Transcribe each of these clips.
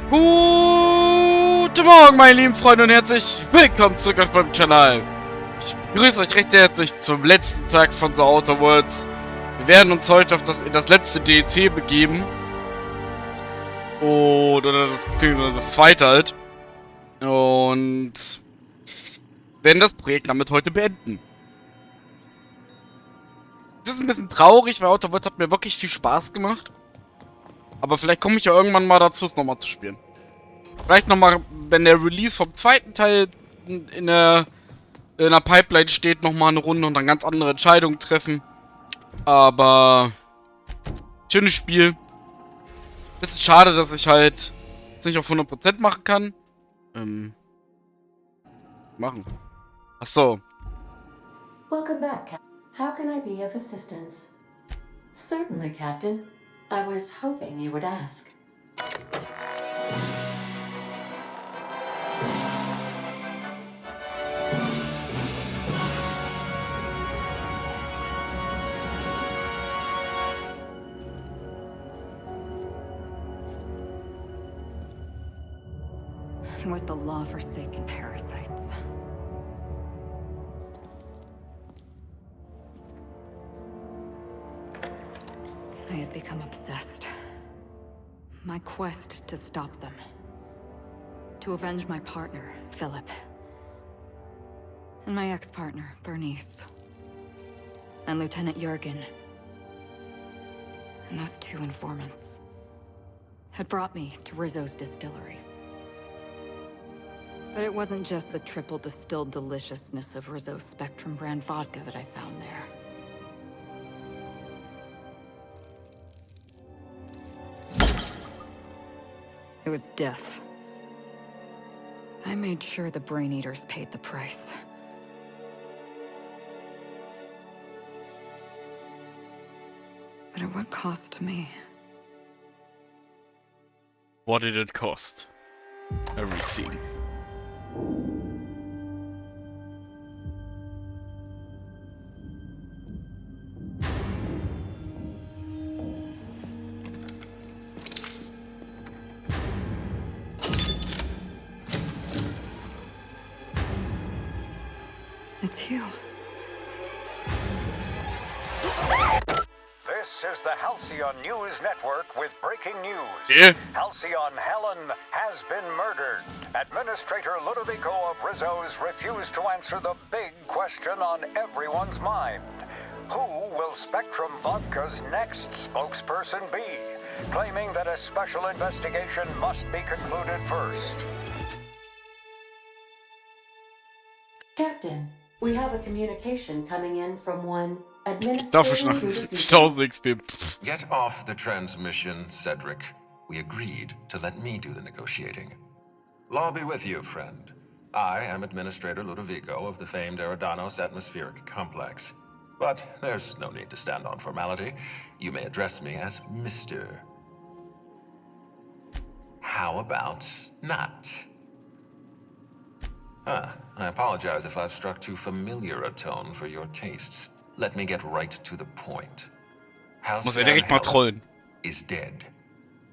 Guten Morgen, meine lieben Freunde, und herzlich willkommen zurück auf meinem Kanal. Ich begrüße euch recht herzlich zum letzten Tag von The Outer Worlds. Wir werden uns heute in das letzte DLC begeben. Beziehungsweise das zweite halt. Und werden das Projekt damit heute beenden. Das ist ein bisschen traurig, weil Outer Worlds hat mir wirklich viel Spaß gemacht. Aber vielleicht komme ich ja irgendwann mal dazu, es nochmal zu spielen. Vielleicht nochmal, wenn der Release vom zweiten Teil in der Pipeline steht, nochmal eine Runde und dann ganz andere Entscheidungen treffen. Aber schönes Spiel. Bisschen schade, dass ich halt es nicht auf 100% machen kann. Machen. Achso. Welcome back, Captain. How can I be of assistance? Certainly, Captain. I was hoping you would ask. It was the law-forsaken parasites. I had become obsessed. My quest to stop them. To avenge my partner, Philip. And my ex-partner, Bernice. And Lieutenant Jurgen. And those two informants had brought me to Rizzo's distillery. But it wasn't just the triple distilled deliciousness of Rizzo's Spectrum brand vodka that I found there. It was death. I made sure the Brain Eaters paid the price. But at what cost to me? What did it cost? Everything. It's you. This is the Halcyon News Network with breaking news. Yeah. Halcyon Helen has been murdered. Administrator Ludovico of Rizzo's refused to answer the big question on everyone's mind. Who will Spectrum Vodka's next spokesperson be? Claiming that a special investigation must be concluded first. Captain, we have a communication coming in from one Dafür schon Administrator 50.000 XP. Get off the transmission, Cedric. We agreed to let me do the negotiating. Law be with you, friend. I am Administrator Ludovico of the famed Eridanos Atmospheric Complex. But there's no need to stand on formality. You may address me as Mr. How about not? I apologize if I've struck too familiar a tone for your tastes. Let me get right to the point. Muss direkt mal trollen. Is dead.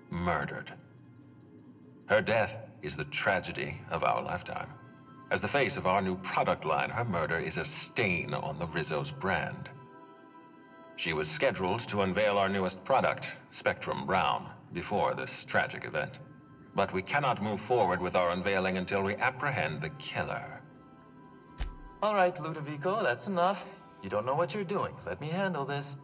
Murdered. Her death is the tragedy of our lifetime. As the face of our new product line, her murder is a stain on the Rizzo's brand. She was scheduled to unveil our newest product, Spectrum Brown, before this tragic event. But we cannot move forward with our unveiling until we apprehend the killer. All right, Ludovico, that's enough. You don't know what you're doing. Let me handle this.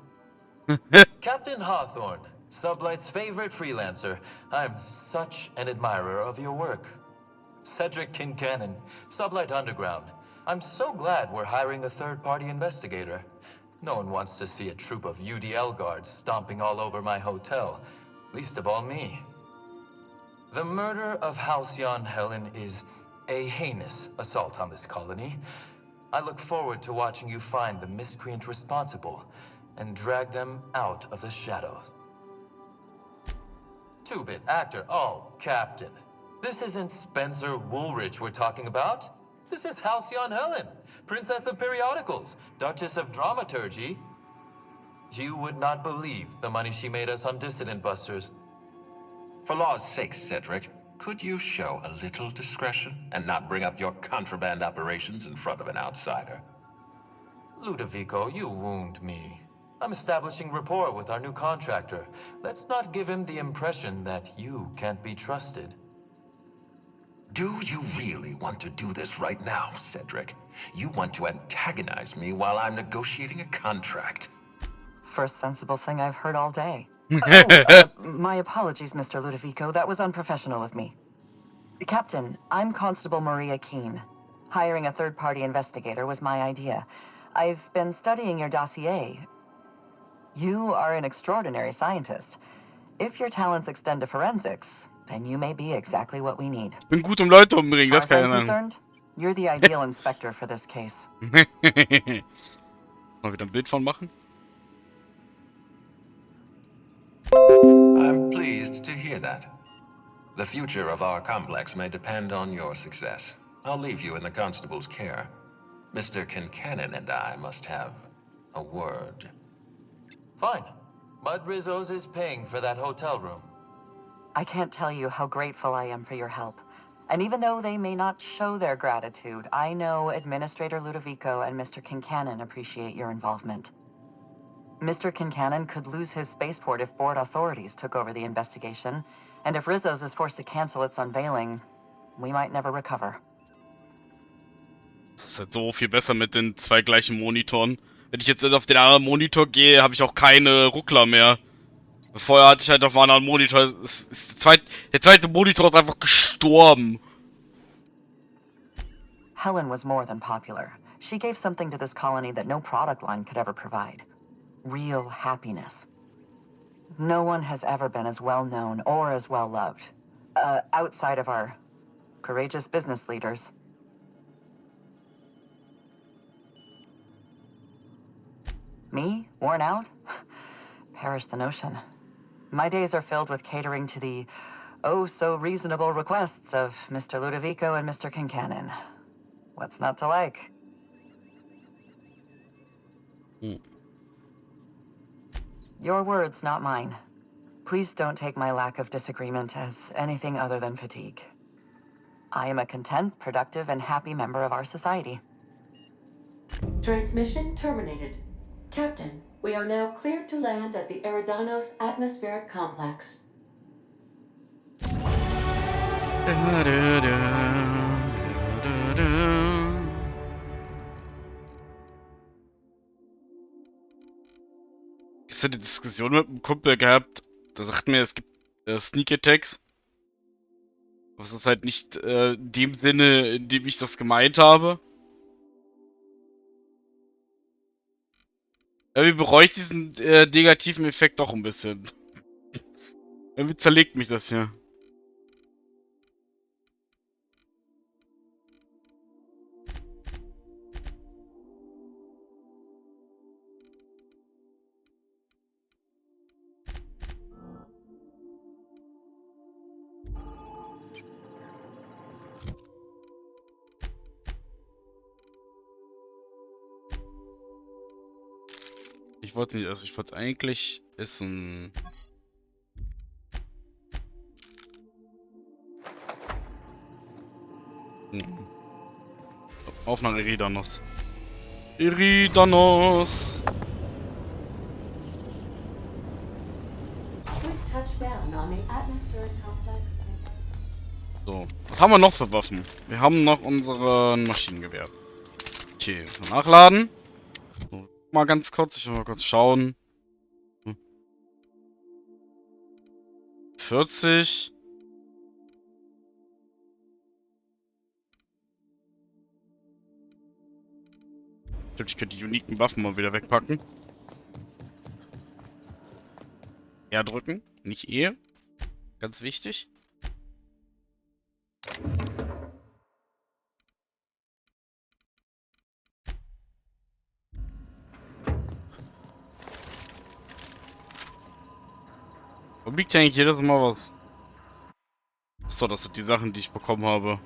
Captain Hawthorne, Sublight's favorite freelancer. I'm such an admirer of your work. Cedric Kincannon, Sublight Underground. I'm so glad we're hiring a third-party investigator. No one wants to see a troop of UDL guards stomping all over my hotel. Least of all me. The murder of Halcyon Helen is a heinous assault on this colony. I look forward to watching you find the miscreant responsible and drag them out of the shadows. Two-bit actor. Oh, Captain. This isn't Spencer Woolrich we're talking about. This is Halcyon Helen, Princess of Periodicals, Duchess of Dramaturgy. You would not believe the money she made us on Dissident Busters. For law's sake, Cedric, Could you show a little discretion and not bring up your contraband operations in front of an outsider? Ludovico, you wound me. I'm establishing rapport with our new contractor. Let's not give him the impression that you can't be trusted. Do you really want to do this right now, Cedric? You want to antagonize me while I'm negotiating a contract? First sensible thing I've heard all day. My apologies, Mr. Ludovico. That was unprofessional of me. Captain, I'm Constable Maria Keene. Hiring a third-party investigator was my idea. I've been studying your dossier. You are an extraordinary scientist. If your talents extend to forensics, then you may be exactly what we need. Bin gut Leute umbringen, das As far kann as ich I'm sagen. concerned, you're the ideal inspector for this case. Mal wieder ein Bild von machen. I'm pleased to hear that. The future of our complex may depend on your success. I'll leave you in the constable's care. Mr. Kincannon and I must have a word. Fine. Bud Rizzo's is paying for that hotel room. I can't tell you how grateful I am for your help. And even though they may not show their gratitude, I know Administrator Ludovico and Mr. Kincannon appreciate your involvement. Mr. Kincannon could lose his spaceport if board authorities took over the investigation, and if Rizzo's is forced to cancel its unveiling, we might never recover. Das ist halt so viel besser mit den zwei gleichen Monitoren. Wenn ich jetzt auf den anderen Monitor gehe, habe ich auch keine Ruckler mehr. Vorher hatte ich halt auf einem anderen Monitor. Der zweite Monitor ist einfach gestorben. Helen was more than popular. She gave something to this colony that no product line could ever provide. Real happiness. No one has ever been as well known or as well loved. Outside of our courageous business leaders. Me? Worn out? Perish the notion. My days are filled with catering to the oh-so-reasonable requests of Mr. Ludovico and Mr. Kincannon. What's not to like? Your words, not mine. Please don't take my lack of disagreement as anything other than fatigue. I am a content, productive, and happy member of our society. Transmission terminated. Captain, we are now cleared to land at the Eridanos Atmospheric Complex. Ich hatte eine Diskussion mit einem Kumpel gehabt, der sagt mir, es gibt Sneak Attacks. Aber es ist halt nicht in dem Sinne, in dem ich das gemeint habe. Irgendwie bereue ich diesen negativen Effekt doch ein bisschen. Irgendwie zerlegt mich das hier. Ich wollte nicht, also ich wollte es eigentlich essen. Nee. Auf nach Eridanos. Eridanos! We've touched down on the atmospheric complex. So, was haben wir noch für Waffen? Wir haben noch unseren Maschinengewehr. Okay, nachladen. So, mal ganz kurz, ich will mal kurz schauen. 40. Ich könnte die uniken Waffen mal wieder wegpacken. R drücken, nicht E. Ganz wichtig. Wo liegt eigentlich jedes Mal was? Achso, das sind die Sachen, die ich bekommen habe.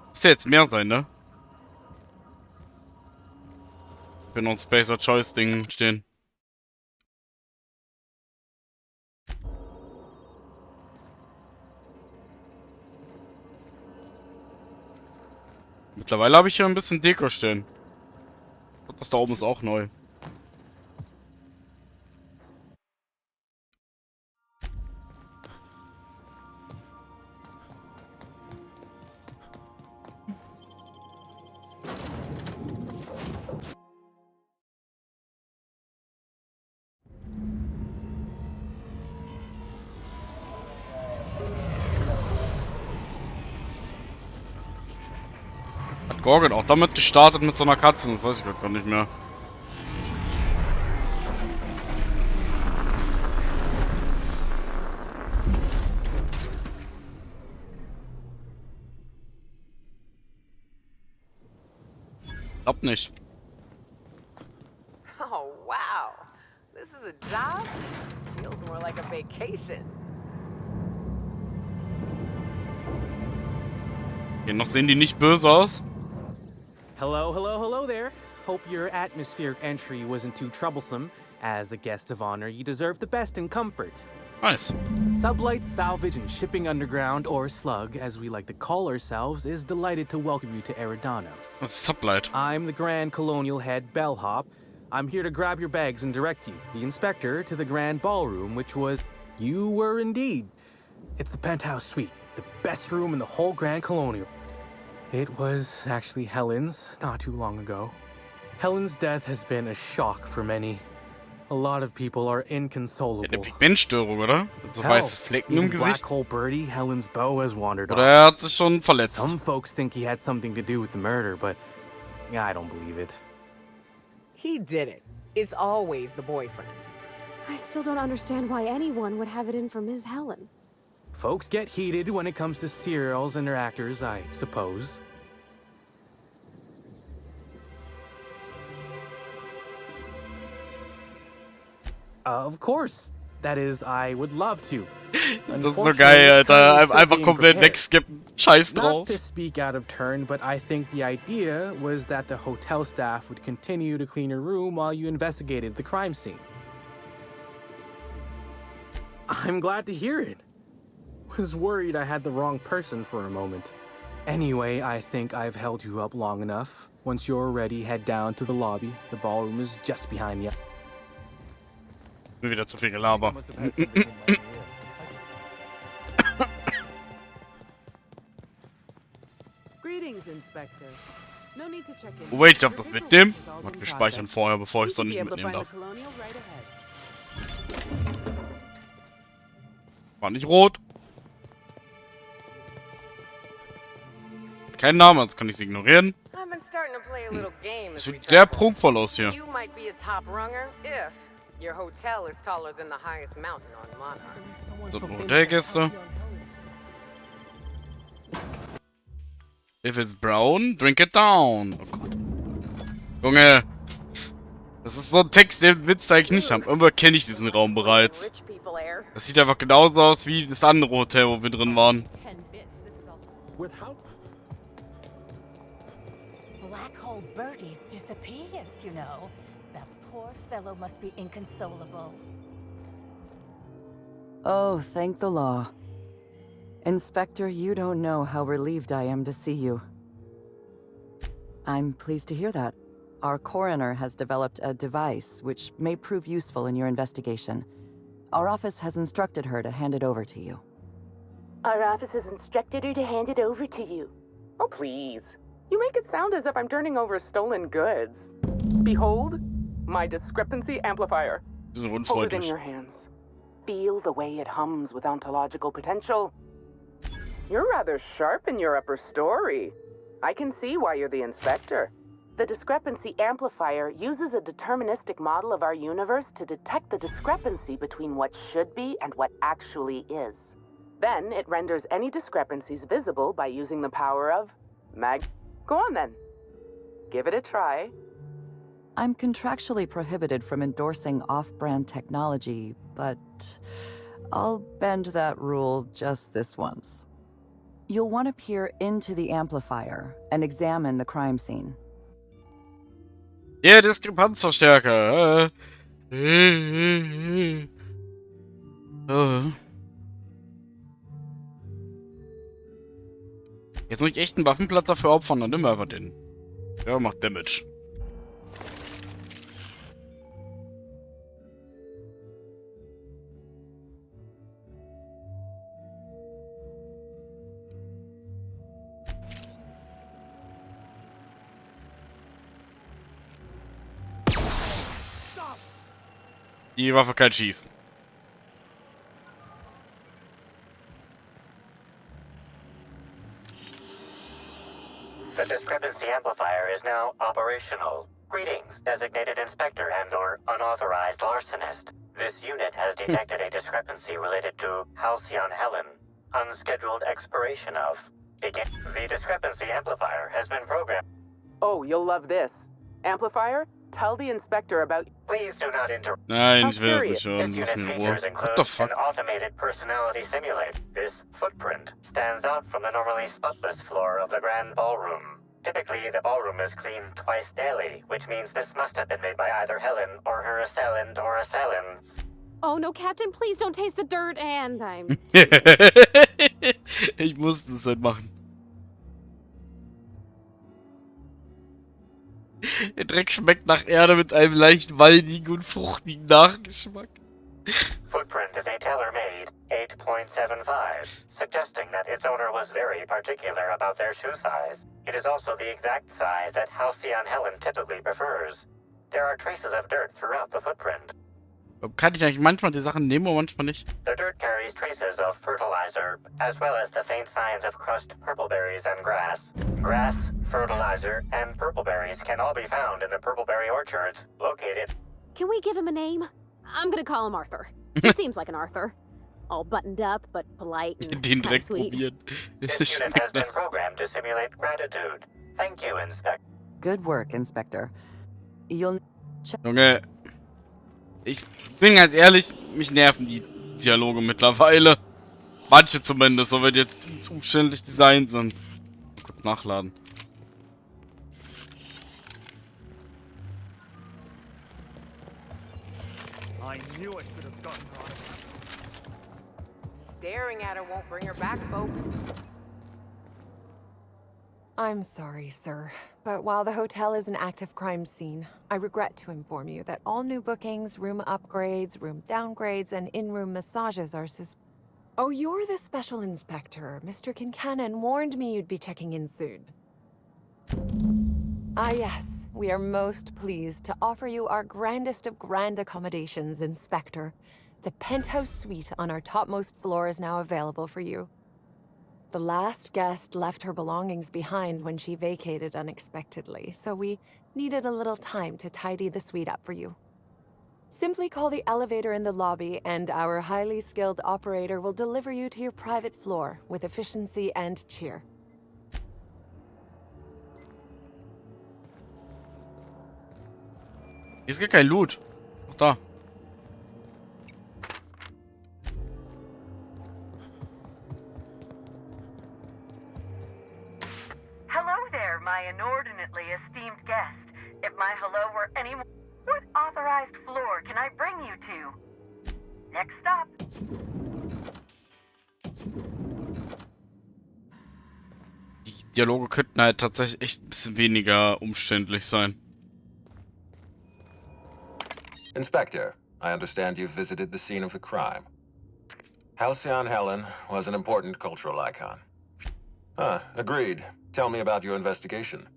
Muss ja jetzt mehr sein, ne? Für noch ein Spacer Choice Ding stehen. Mittlerweile habe ich hier ein bisschen Deko stehen. Das da oben ist auch neu. Hat Gorgon auch damit gestartet mit so einer Katze? Das weiß ich gerade gar nicht mehr. Glaub nicht. Oh, wow. This is a job? Feels more like a vacation. Hier noch sehen die nicht böse aus. Hello, hello, hello there. Hope your atmospheric entry wasn't too troublesome. As a guest of honor, you deserve the best in comfort. Nice. Sublight Salvage and Shipping Underground, or Slug, as we like to call ourselves, is delighted to welcome you to Eridanos. Sublight. I'm the Grand Colonial Head Bellhop. I'm here to grab your bags and direct you, the inspector, to the Grand Ballroom, which was... You were indeed. It's the penthouse suite, the best room in the whole Grand Colonial. It was actually Helen's not too long ago. Helen's death has been a shock for many. A lot of people are Ja, inconsolable. eine Pigmentstörung, oder? Mit so Hell, weiße Flecken im even Black Gesicht. Hole Birdie, Helen's beau, has wandered Oder off. er hat sich schon verletzt. Some folks think he had something to do with the murder, but I don't believe it. He did it. It's always the boyfriend. I still don't understand why anyone would have it in for Ms. Helen. Folks get heated when it comes to serials and their actors, I suppose. Of course. That is, I would love to. Das ist so geil, Alter. Einfach komplett wegskippen. Scheiß Not drauf. to speak out of turn, but I think the idea was that the hotel staff would continue to clean your room while you investigated the crime scene. I'm glad to hear it. Was worried I had the wrong person for a moment. Anyway, I think I've held you up long enough. Once you're ready, head down to the lobby. The ballroom is just behind you. Wieder zu viel Gelaber. Greetings, Inspector. No need to check in. Oh, wait, ich darf das mitnehmen? Warte, wir speichern vorher, bevor ich es doch nicht mitnehmen darf. War nicht rot. Kein Name, sonst kann ich es ignorieren. I've been starting to play a little game Es as we sieht sehr travel. prunkvoll aus hier. You might be a top runger if your hotel is taller than the highest mountain on Monarch. So eine Hotelgäste. If it's brown, drink it down. Oh Gott. Junge. Das ist so ein Text, den willst du eigentlich nicht haben. Irgendwo kenne ich diesen Raum bereits. Rich people air. Das sieht einfach genauso aus wie das andere Hotel, wo wir drin waren. Black Hole Birdie's disappeared, you know. That poor fellow must be inconsolable. Oh, thank the law. Inspector, you don't know how relieved I am to see you. I'm pleased to hear that. Our coroner has developed a device which may prove useful in your investigation. Our office has instructed her to hand it over to you. Our office has instructed her to hand it over to you. Oh, please. You make it sound as if I'm turning over stolen goods. Behold, my discrepancy amplifier. Die sind Hold it in unfreundlich. your hands. Feel the way it hums with ontological potential. You're rather sharp in your upper story. I can see why you're the inspector. The discrepancy amplifier uses a deterministic model of our universe to detect the discrepancy between what should be and what actually is. Then it renders any discrepancies visible by using the power of Go on then. Give it a try. I'm contractually prohibited from endorsing off-brand technology, but I'll bend that rule just this once. You'll want to peer into the amplifier and examine the crime scene. Ja, Diskrepanzverstärker. Jetzt muss ich echt einen Waffenplatz dafür opfern, dann nehmen wir einfach den. Ja, macht Damage. Die Waffe kann schießen. The discrepancy amplifier is now operational. Greetings, designated inspector and/or unauthorized larcenist. This unit has detected a discrepancy related to Halcyon Helen. Unscheduled expiration of. Begin. The discrepancy amplifier has been programmed. Oh, you'll love this. Amplifier, tell the inspector about... Please do not interrupt. Nein, ich will das nicht This hören. Lass unit's mich in features Ruhe. include What the fuck? an automated personality simulator. This footprint stands out from the normally spotless floor of the grand ballroom. Typically, the ballroom is cleaned twice daily, which means this must have been made by either Helen or her assailant or assailants. Oh no, Captain, please don't taste the dirt, and I'm... Ich musste es halt machen. Der Dreck schmeckt nach Erde mit einem leicht waldigen und fruchtigen Nachgeschmack. Footprint is a tailor-made 8.75, suggesting that its owner was very particular about their shoe size. It is also the exact size that Halcyon Helen typically prefers. There are traces of dirt throughout the footprint. Kann ich eigentlich manchmal die Sachen nehmen und manchmal nicht? The dirt carries traces of fertilizer, as well as the faint signs of crushed purpleberries and grass. Grass, fertilizer, and purpleberries can all be found in the purpleberry orchards, located... Can we give him a name? I'm gonna call him Arthur. He seems like an Arthur. All buttoned up, but polite and Den kinda Dreck sweet. probieren. This unit has been programmed to simulate gratitude. Thank you, Inspector. Good work, Inspector. You'll... Junge, ich bin ganz ehrlich, mich nerven die Dialoge mittlerweile. Manche zumindest, so wenn die jetzt umständlich designt sind. Kurz nachladen. I knew I should have gotten her. Staring at her won't bring her back, folks. I'm sorry, sir, but while the hotel is an active crime scene, I regret to inform you that all new bookings, room upgrades, room downgrades, and in-room massages are Oh, you're the special inspector. Mr. Kincannon warned me you'd be checking in soon. Ah, yes. We are most pleased to offer you our grandest of grand accommodations, Inspector. The penthouse suite on our topmost floor is now available for you. The last guest left her belongings behind when she vacated unexpectedly, so we needed a little time to tidy the suite up for you. Simply call the elevator in the lobby, and our highly skilled operator will deliver you to your private floor with efficiency and cheer. Hier ist gar kein Loot. Ach da. Hello there, my inordinately esteemed guest. If my hello were any more... What authorized floor can I bring you to? Next stop. Die Dialoge könnten halt tatsächlich echt ein bisschen weniger umständlich sein. Inspector, I understand you've visited the scene of the crime. Halcyon Helen was an important cultural icon. Agreed. Tell me about your investigation.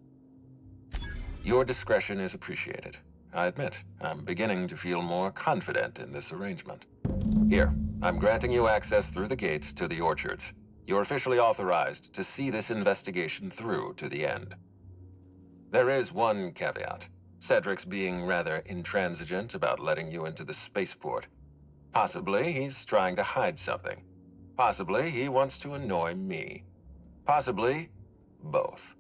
Your discretion is appreciated. I admit, I'm beginning to feel more confident in this arrangement. Here, I'm granting you access through the gates to the orchards. You're officially authorized to see this investigation through to the end. There is one caveat. Cedric's being rather intransigent about letting you into the spaceport. Possibly he's trying to hide something. Possibly he wants to annoy me. Possibly both.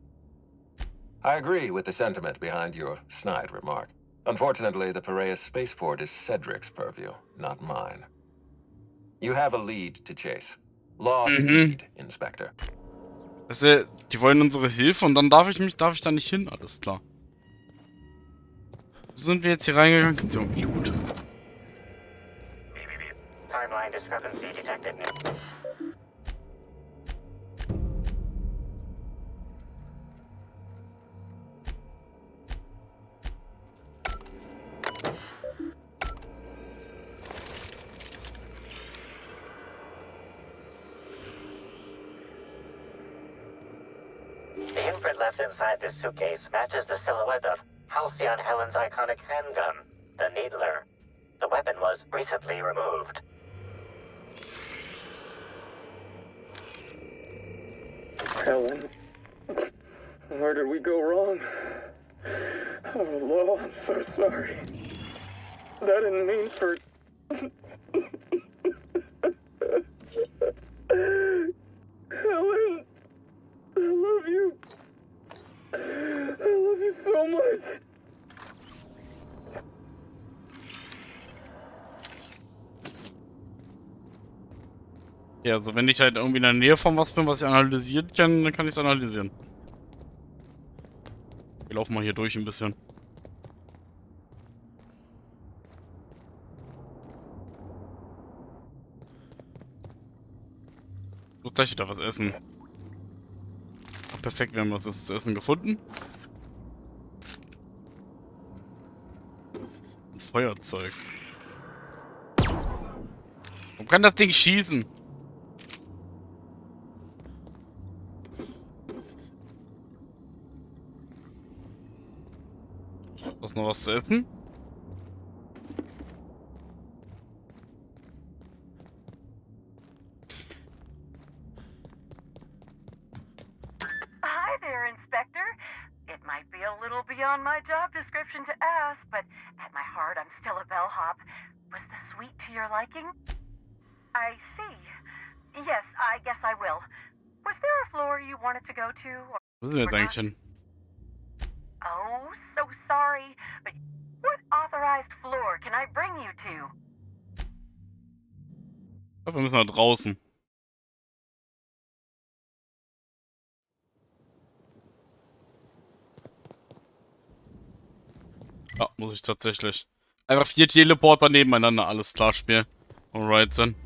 I agree with the sentiment behind your snide remark. Unfortunately, the Piraeus spaceport is Cedric's purview, not mine. You have a lead to chase. Lost lead, Inspector. Also, die wollen unsere Hilfe und dann darf ich da nicht hin, alles klar. So sind wir jetzt hier reingegangen, gibt's ja irgendwie Loot. Timeline discrepancy detected. The imprint left inside this suitcase matches the silhouette of Halcyon Helen's iconic handgun, the Needler. The weapon was recently removed. Helen, where did we go wrong? Oh, Lo, I'm so sorry. I didn't mean for... Helen, I love you. I love you so much. Ja, also wenn ich halt irgendwie in der Nähe von was bin, was ich analysieren kann, dann kann ich es analysieren. Wir laufen mal hier durch ein bisschen. So, gleich wieder was essen. Ach, perfekt, wir haben was zu essen gefunden. Ein Feuerzeug. Warum kann das Ding schießen? Hast du noch was zu essen? Hi there, Inspector. It might be a little beyond my job description to ask, but at my heart, I'm still a bellhop. Was the suite to your liking? I see. Yes, I guess I will. Was there a floor you wanted to go to? Or Was ist denn jetzt eigentlich hin? Oh, so sorry, but what authorized floor can I bring you to? Ich glaube, wir müssen nach draußen. Ja, muss ich tatsächlich. Einfach 4 Teleporter nebeneinander, alles klar, Spiel. Alright, dann.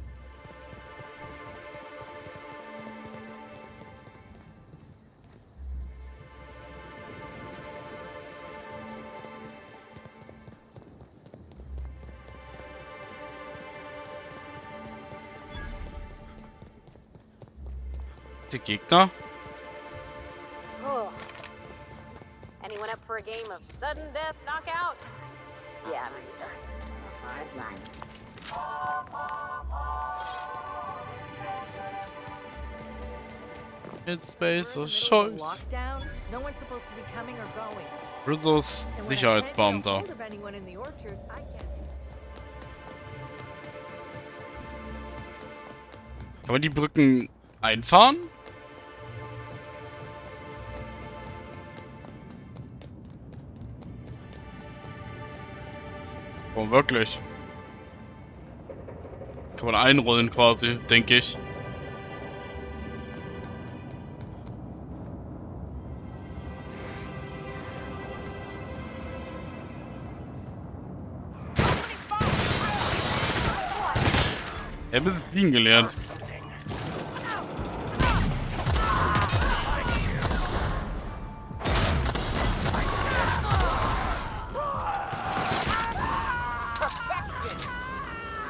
Die Gegner. Oh. Anyone up for a game of sudden death knockout? Yeah, I'm ready. Hard line. It's space of choice. Lockdown? No one's supposed to be coming or going. Rizos Sicherheitsbeamter. Hold of anyone in the orchards, I can't. Kann man die Brücken einfahren? Oh, wirklich? Kann man einrollen quasi, denke ich. Ja, ein bisschen fliegen gelernt.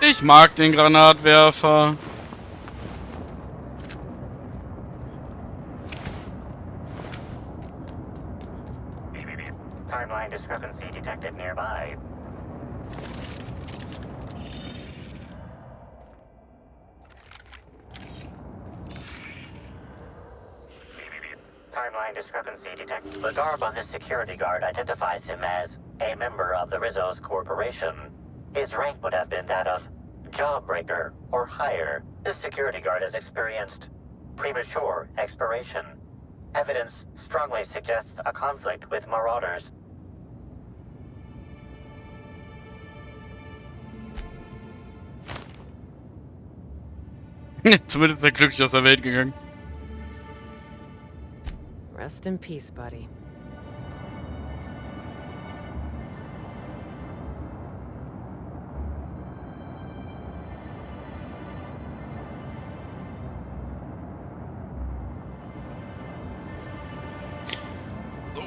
Ich mag den Granatwerfer. Timeline discrepancy detected nearby. Timeline discrepancy detected. The garb on this security guard identifies him as a member of the Rizzo's corporation. His rank would have been that of Jawbreaker or higher. This security guard has experienced premature expiration. Evidence strongly suggests a conflict with marauders. Zumindest der glücklich aus der Welt gegangen. Rest in peace, buddy. So.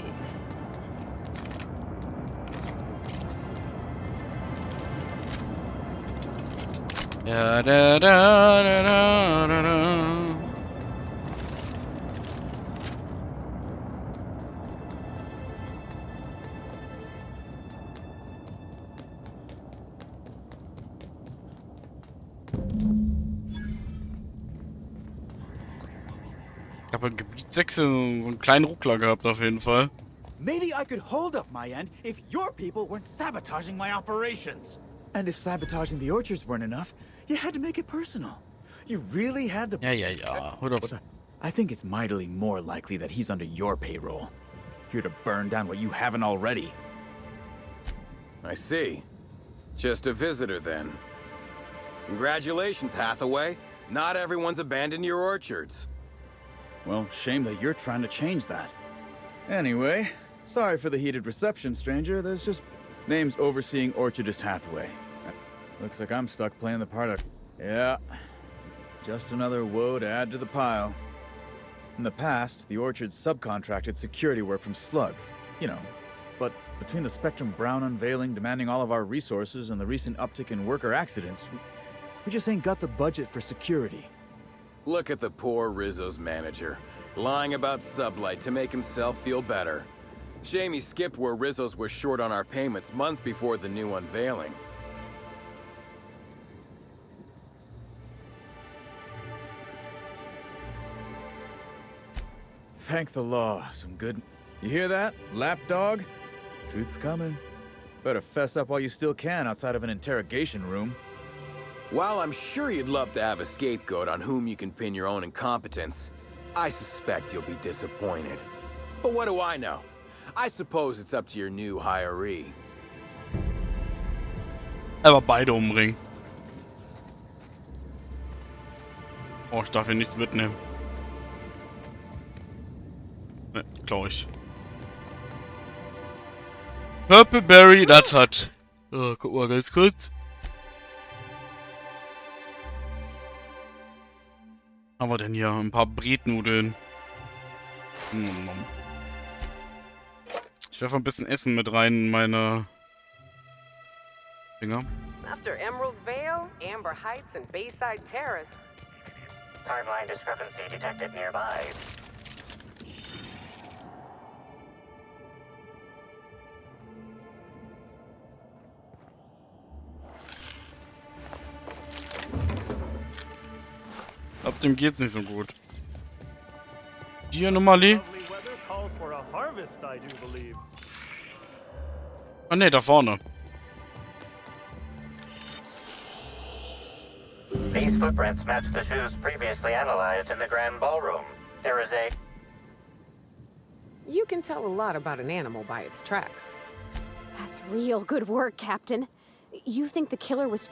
Ja, da, da, da, da, da, da. habe ein Gebietswechsel, so einen kleinen Ruckler gehabt auf jeden Fall. Maybe I could hold up my end if your people weren't sabotaging my operations. And if sabotaging the orchards weren't enough, you had to make it personal. You really had to... Ja. Hold up. I think it's mightily more likely that he's under your payroll. Here to burn down what you haven't already. I see. Just a visitor, then. Congratulations, Hathaway. Not everyone's abandoned your orchards. Well, shame that you're trying to change that. Anyway, sorry for the heated reception, stranger. There's just names overseeing Orchardist Hathaway. Looks like I'm stuck playing the part of... Yeah. Just another woe to add to the pile. In the past, the Orchard subcontracted security work from Slug. You know. But between the Spectrum Brown unveiling demanding all of our resources and the recent uptick in worker accidents, we just ain't got the budget for security. Look at the poor Rizzo's manager, lying about Sublight to make himself feel better. Shame he skipped where Rizzo's was short on our payments months before the new unveiling. Thank the law. Some good... You hear that, lapdog? Truth's coming. Better fess up while you still can outside of an interrogation room. While I'm sure you'd love to have a scapegoat on whom you can pin your own incompetence, I suspect you'll be disappointed. But what do I know? I suppose it's up to your new hiree. Aber beide umbringen. Oh, ich darf hier nichts mitnehmen. Ne, glaube ich. Purpleberry, das hat. Oh, guck mal ganz kurz. Was haben wir denn hier? Ein paar Bretnudeln. Ich werfe ein bisschen Essen mit rein in meine Dinger. After Emerald Vale, Amber Heights, and Bayside Terrace. Timeline discrepancy detected nearby. Ab dem geht's nicht so gut. Die Anomalie. Ah ne, da vorne. These footprints match the shoes previously analyzed in the Grand Ballroom. There is a... You can tell a lot about an animal by its tracks. That's real good work, Captain. You think the killer was...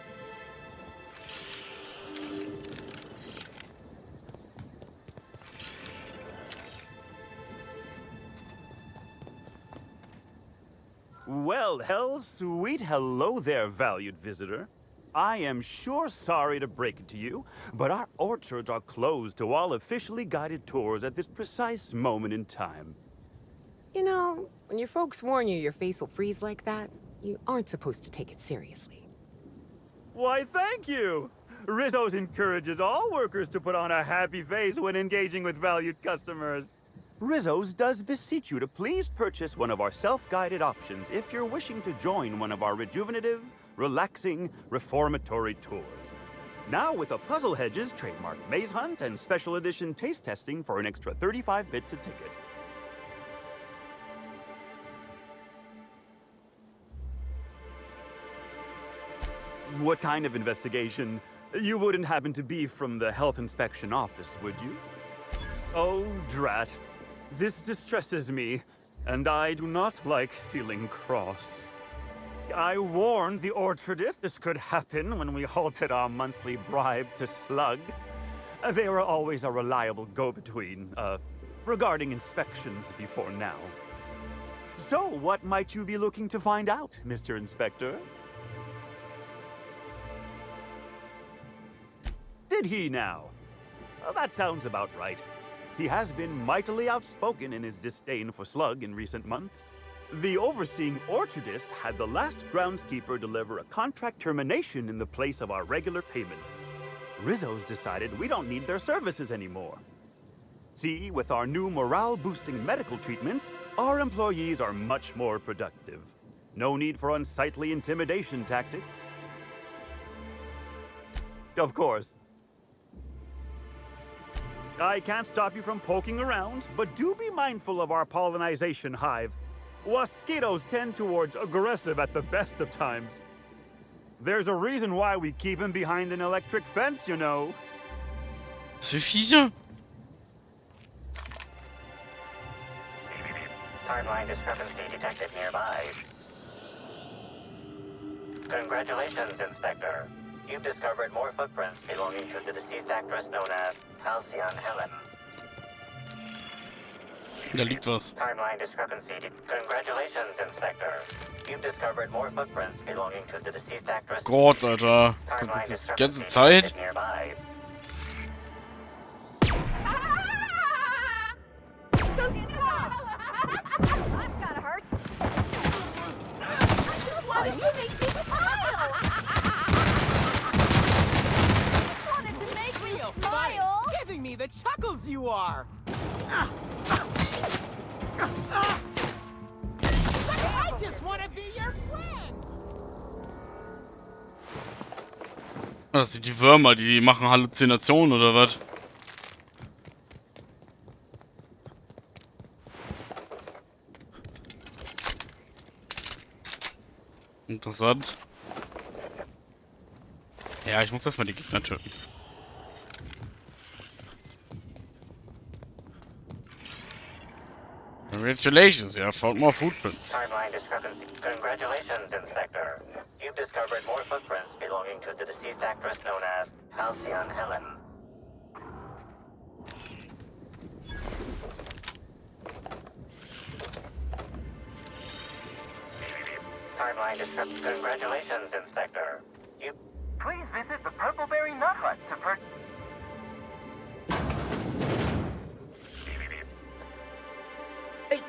Well, sweet hello there, valued visitor. I am sure sorry to break it to you, but our orchards are closed to all officially guided tours at this precise moment in time. You know, when your folks warn you your face will freeze like that, you aren't supposed to take it seriously. Why, thank you! Rizzo's encourages all workers to put on a happy face when engaging with valued customers. Rizzo's does beseech you to please purchase one of our self-guided options if you're wishing to join one of our rejuvenative, relaxing, reformatory tours. Now with a Puzzle Hedges trademark maze hunt and special edition taste testing for an extra 35 bits a ticket. What kind of investigation? You wouldn't happen to be from the health inspection office, would you? Oh, drat. This distresses me, and I do not like feeling cross. I warned the orchardist this could happen when we halted our monthly bribe to Slug. They were always a reliable go-between, regarding inspections before now. So, what might you be looking to find out, Mr. Inspector? Did he now? That sounds about right. He has been mightily outspoken in his disdain for Slug in recent months. The overseeing orchardist had the last groundskeeper deliver a contract termination in the place of our regular payment. Rizzo's decided we don't need their services anymore. See, with our new morale-boosting medical treatments, our employees are much more productive. No need for unsightly intimidation tactics. I can't stop you from poking around, but do be mindful of our pollinization hive. Mosquitoes tend towards aggressive at the best of times. There's a reason why we keep them behind an electric fence, you know. Was für Viecher? Timeline discrepancy detected nearby. Congratulations, Inspector. You've discovered more footprints belonging to the deceased actress known as Halcyon Helen. Da liegt was. Timeline discrepancy. Congratulations, Inspector. You've discovered more footprints belonging to the deceased actress. Gott, Alter. Das ist die ganze Zeit. Nearby. That's gotta hurt. Why you make me smile? Just wanted to make you smile. Giving me the chuckles you are. I just want to be your friend. Das sind die Würmer, die machen Halluzinationen oder was? Interessant. Ja, ich muss erstmal die Gegner töten. Congratulations, you have found more footprints. Timeline discrepancy. Congratulations, Inspector. You've discovered more footprints belonging to the deceased actress known as Halcyon Helen. Timeline discrepancy. Congratulations, Inspector. You. Please visit the Purpleberry Nut Hut to purchase. Hey,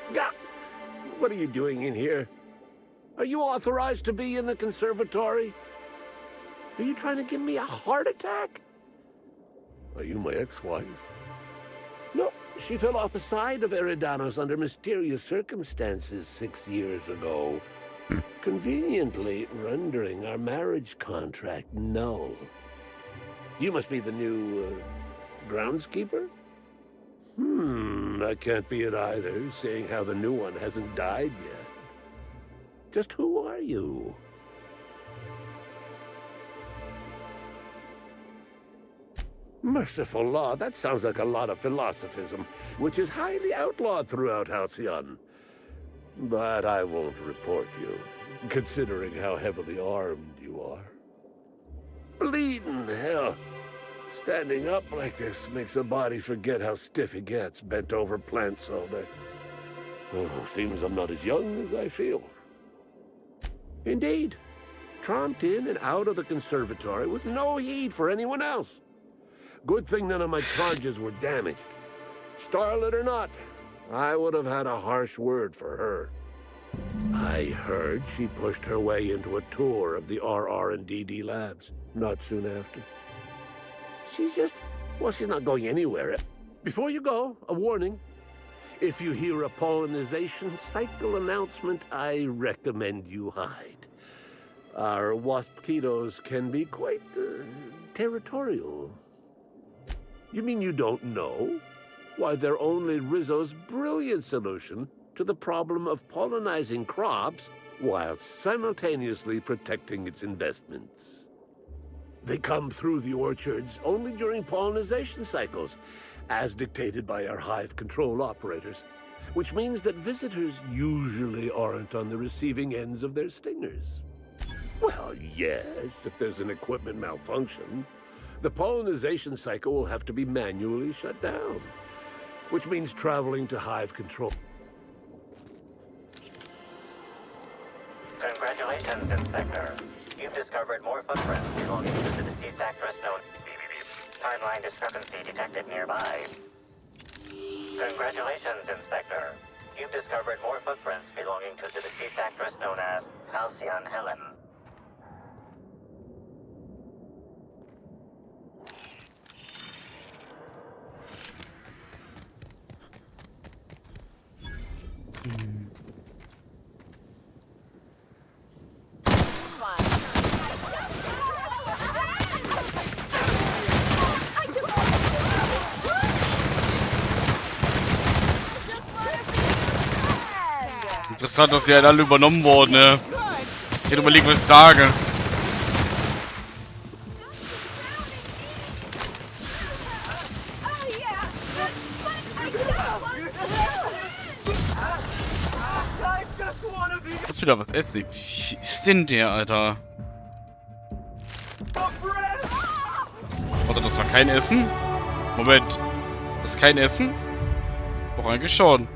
what are you doing in here? Are you authorized to be in the conservatory? Are you trying to give me a heart attack? Are you my ex-wife? No, she fell off the side of Eridanos under mysterious circumstances 6 years ago, conveniently rendering our marriage contract null. You must be the new, groundskeeper? That can't be it either, seeing how the new one hasn't died yet. Just who are you? Merciful law, that sounds like a lot of philosophism, which is highly outlawed throughout Halcyon. But I won't report you, considering how heavily armed you are. Bleeding hell. Standing up like this makes a body forget how stiff he gets bent over plants all day. Oh, seems I'm not as young as I feel. Indeed. Tromped in and out of the conservatory with no heed for anyone else. Good thing none of my charges were damaged. Starlet or not, I would have had a harsh word for her. I heard she pushed her way into a tour of the RR&DD labs not soon after. She's just... well, she's not going anywhere. Before you go, a warning. If you hear a pollinization cycle announcement, I recommend you hide. Our waspitos can be quite territorial. You mean you don't know? Why, they're only Rizzo's brilliant solution to the problem of pollinizing crops while simultaneously protecting its investments. They come through the orchards only during pollinization cycles, as dictated by our hive control operators, which means that visitors usually aren't on the receiving ends of their stingers. Well, yes, if there's an equipment malfunction, the pollinization cycle will have to be manually shut down, which means traveling to hive control. Congratulations, Inspector. You've discovered more footprints belonging to the deceased actress known... Timeline discrepancy detected nearby. Congratulations, Inspector. You've discovered more footprints belonging to the deceased actress known as Halcyon Helen. Interessant, dass die halt alle übernommen wurden, ne? Ich hätte überlegt, was ich sage. Muss wieder was essen. Wie ist denn der, Alter? Warte, das war kein Essen? Moment. Das ist kein Essen? Doch eigentlich schon.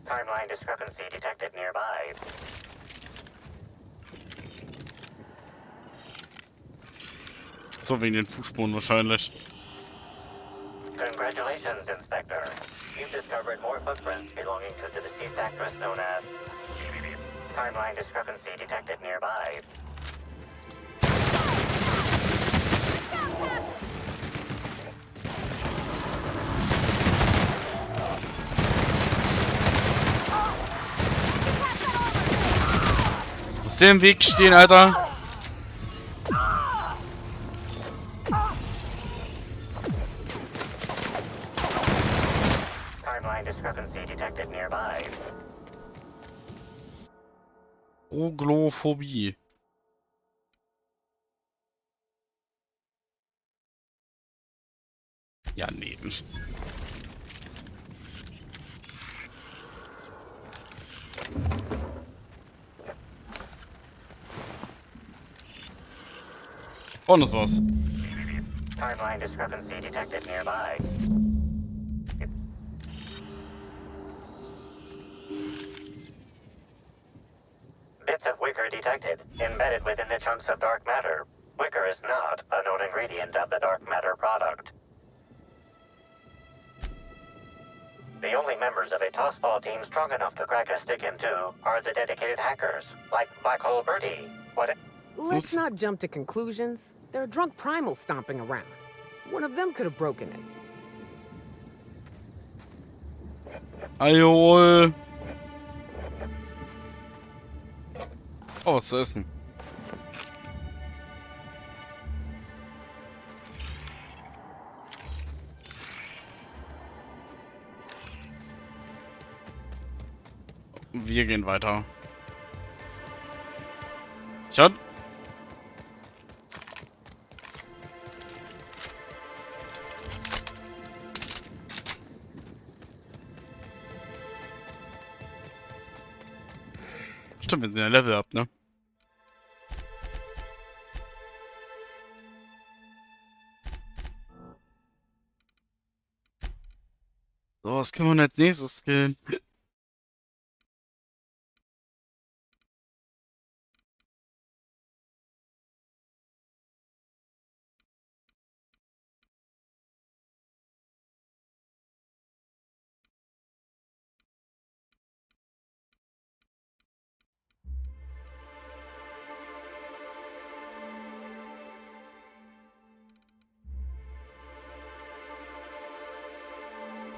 Timeline discrepancy detected nearby. So, wegen den Fußspuren wahrscheinlich. Congratulations, Inspector. You've discovered more footprints belonging to the deceased actress known as... Timeline discrepancy detected nearby. Muss der im Weg stehen, Alter? Timeline discrepancy detected nearby. Oglophobie. Ja, nee. Vorne ist was. Timeline discrepancy detected nearby. Bits of wicker detected, embedded within the chunks of dark matter. Wicker is not a known ingredient of the dark matter product. The only members of a tossball team strong enough to crack a stick in two are the dedicated hackers, like Black Hole Birdie. Let's not jump to conclusions. There are drunk primals stomping around. One of them could have broken it. Ajo. Oh, was zu essen. Wir gehen weiter. Schon? Stimmt, wir sind ja Level up, ne? So, was können wir denn als nächstes skillen?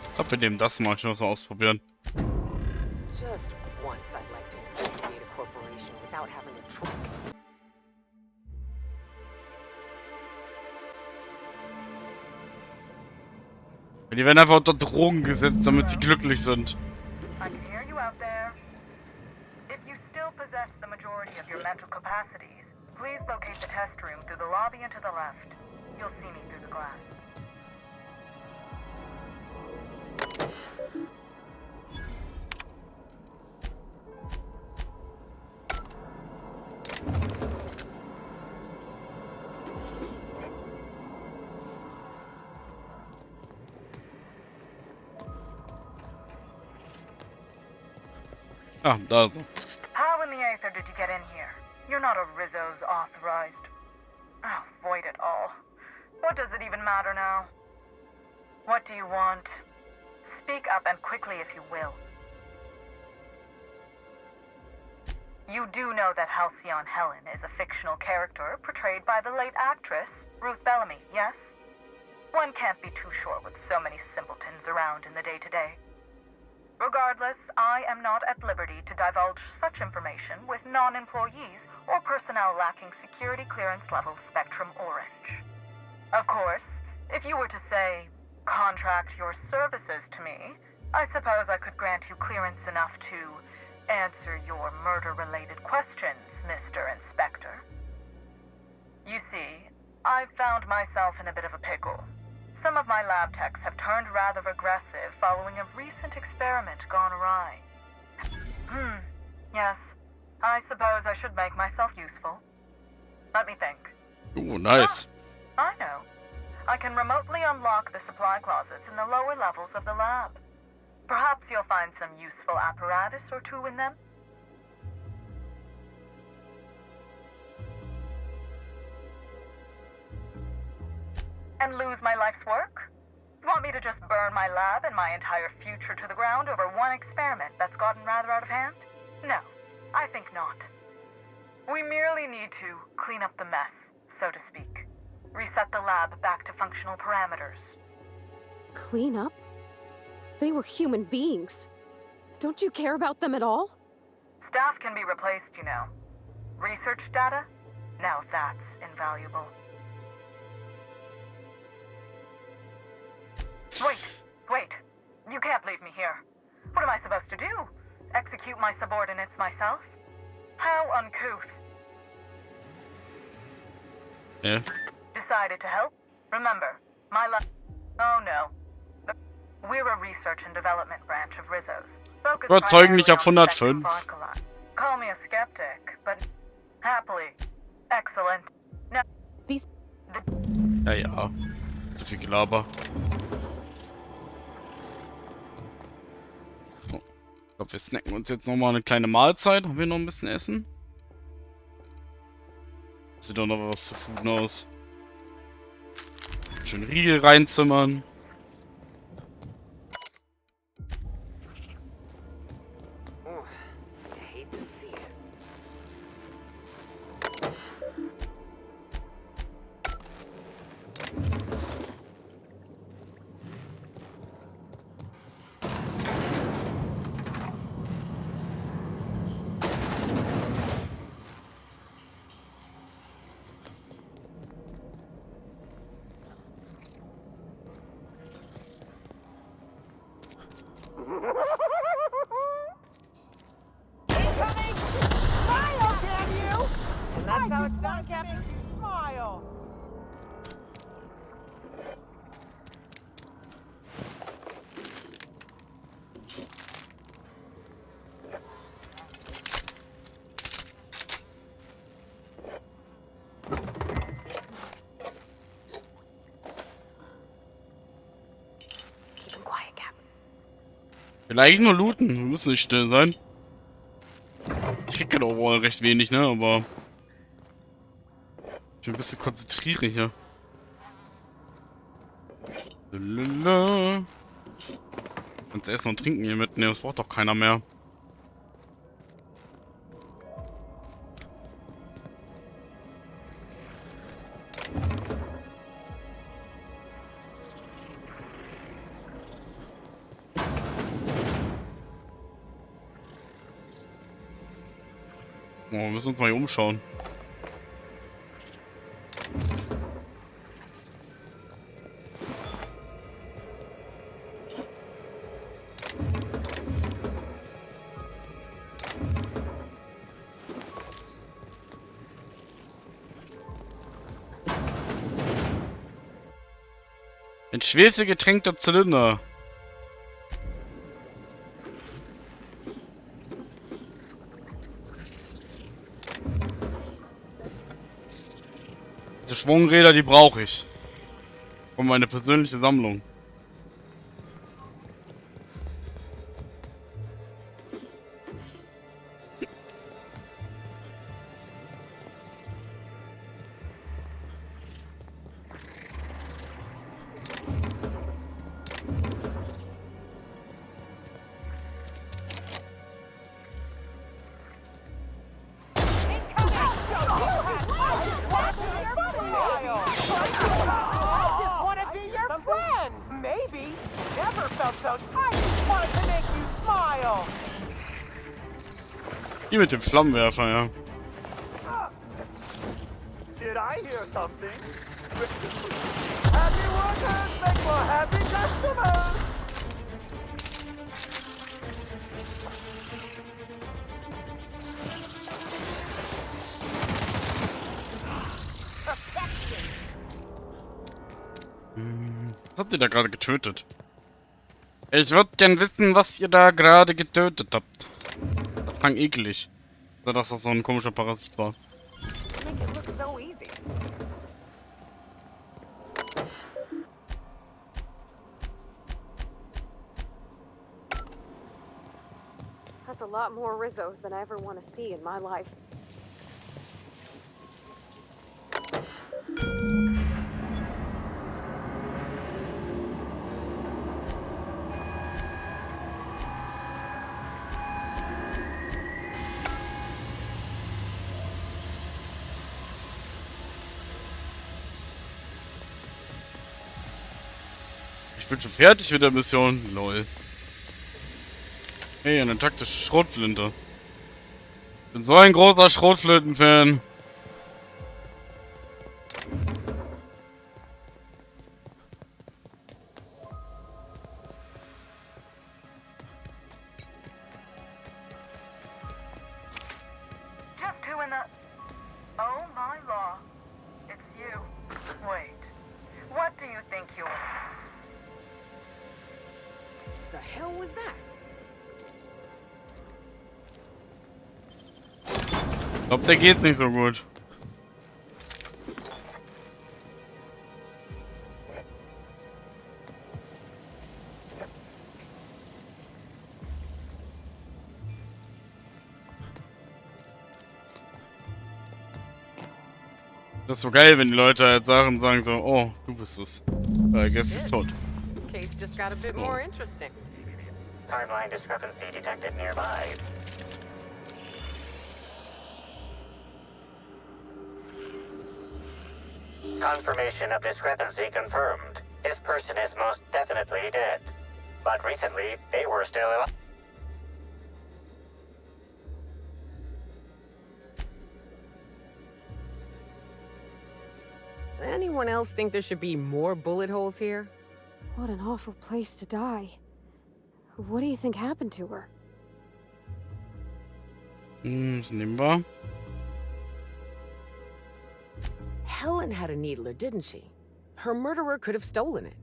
Ich glaube, wir nehmen das mal. Ich muss mal ausprobieren. Just once I'd like to investigate a corporation without having to try. Die werden einfach unter Drogen gesetzt, damit sie glücklich sind. I can hear you out there. If you still possess the majority of your mental capacities, please locate the test room through the lobby and to the left. You'll see me through the glass. Ah, da ist er. How in the aether did you get in here? You're not a Rizzo's authorized. Oh, void it all. What does it even matter now? What do you want? Speak up and quickly if you will. You do know that Halcyon Helen is a fictional character portrayed by the late actress Ruth Bellamy, yes? One can't be too sure with so many simpletons around in the day-to-day. Regardless, I am not at liberty to divulge such information with non-employees or personnel lacking security clearance level Spectrum Orange. Of course, if you were to say, contract your services to me, I suppose I could grant you clearance enough to answer your murder-related questions, Mr. Inspector. You see, I've found myself in a bit of a pickle. Some of my lab techs have turned rather aggressive following a recent experiment gone awry. Yes. I suppose I should make myself useful. Let me think. Ooh, nice. I know. I can remotely unlock the supply closets in the lower levels of the lab. Perhaps you'll find some useful apparatus or two in them. And lose my life's work? Want me to just burn my lab and my entire future to the ground over one experiment that's gotten rather out of hand? No, I think not. We merely need to clean up the mess, so to speak. Reset the lab back to functional parameters. Clean up? They were human beings. Don't you care about them at all? Staff can be replaced, you know. Research data? Now that's invaluable. Wait. You can't leave me here. What am I supposed to do? Execute my subordinates myself? How uncouth. Yeah. Decided to help? Remember, my Oh no. We're a research and development branch of Rizzo's. Überzeugen nicht auf 105. Call me a skeptic, but happily. Excellent. No. These... Ja. Zu viel Gelaber. So. Ich glaube, wir snacken uns jetzt nochmal eine kleine Mahlzeit. Haben wir noch ein bisschen Essen? Sieht doch noch was zu tun aus. Schön Riegel reinzimmern. Vielleicht nur looten, wir müssen nicht still sein. Ich krieg halt auch recht wenig, ne, aber ich bin ein bisschen konzentrieren hier. Kannst Essen und Trinken hier mitnehmen, das braucht doch keiner mehr. Oh, wir müssen uns mal hier umschauen. Ein schwefelgetränkter Zylinder. Diese Schwungräder, die brauche ich. Für meine persönliche Sammlung. never felt so tight. Wanted to make you smile. Die mit dem Flammenwerfer, ja. Did I hear something? Happy workers make for happy customers! Was habt ihr da gerade getötet? Ich würde gern wissen, was ihr da gerade getötet habt. Das klang eklig. Oder dass das so ein komischer Parasit war. Make it look so easy. That's a lot more Rizzos than I ever want to see in my life. Ich bin schon fertig mit der Mission. Lol. Hey, eine taktische Schrotflinte. Ich bin so ein großer Schrotflinten-Fan. Just who in the... Oh my law. It's you. Wait. What do you think you are? The hell was that? Ich glaube, der geht's nicht so gut. Das ist so geil, wenn die Leute halt Sachen sagen so, oh, du bist es. I guess ist tot. Case just got a bit more interesting. Timeline discrepancy detected nearby. Confirmation of discrepancy confirmed. This person is most definitely dead. But recently, they were still alive. Anyone else think there should be more bullet holes here? What an awful place to die. What do you think happened to her? Was nehmen wir? Helen had a needler, didn't she? Her murderer could have stolen it.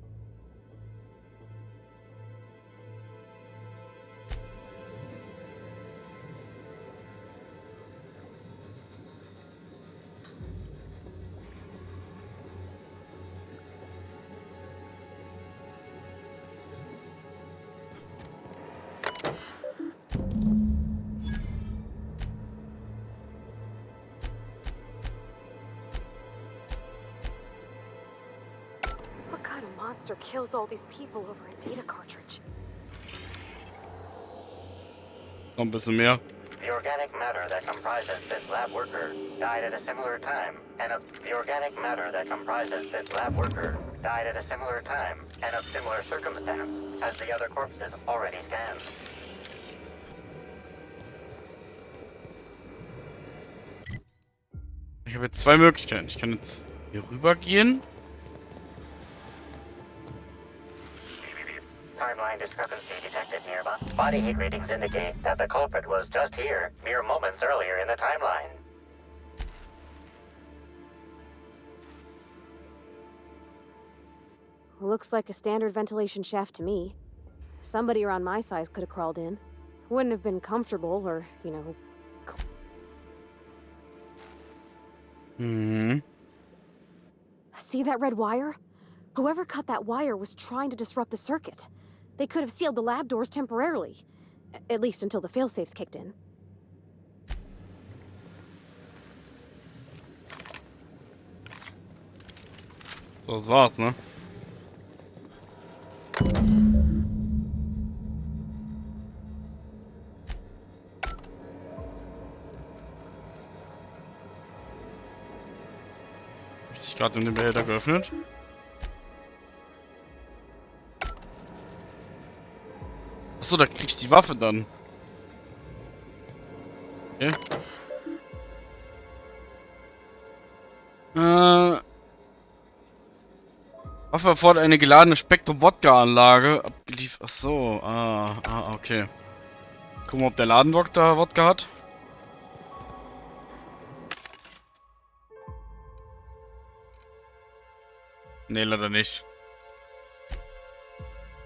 What kind of monster kills all these people over a data cartridge? Noch ein bisschen mehr. The organic matter that comprises this lab worker died at a similar time, and of the organic matter that comprises this lab worker died at a similar time and of similar circumstance as the other corpses already scanned. Ich habe jetzt zwei Möglichkeiten. Ich kann jetzt hier rüber gehen. Timeline discrepancy detected nearby. Body heat readings indicate that the culprit was just here, mere moments earlier in the timeline. Looks like a standard ventilation shaft to me. Somebody around my size could have crawled in. Wouldn't have been comfortable or, you know... See that red wire? Whoever cut that wire was trying to disrupt the circuit. They could have sealed the lab doors temporarily. At least until the failsafes kicked in. So, das war's, ne? Hab ich gerade den Behälter geöffnet? Achso, da krieg ich die Waffe dann. Okay. Waffe erfordert eine geladene Spektrum-Wodka-Anlage. Abgeliefert. Achso, okay. Gucken wir, ob der Laden-Wodka hat. Nee, leider nicht.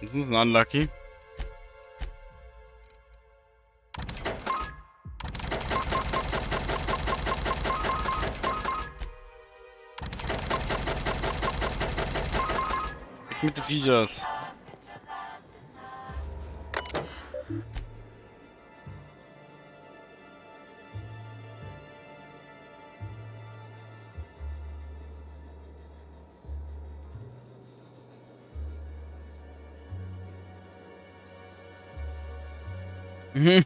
Das ist ein Unlucky. Mit den Viechers. Mhm.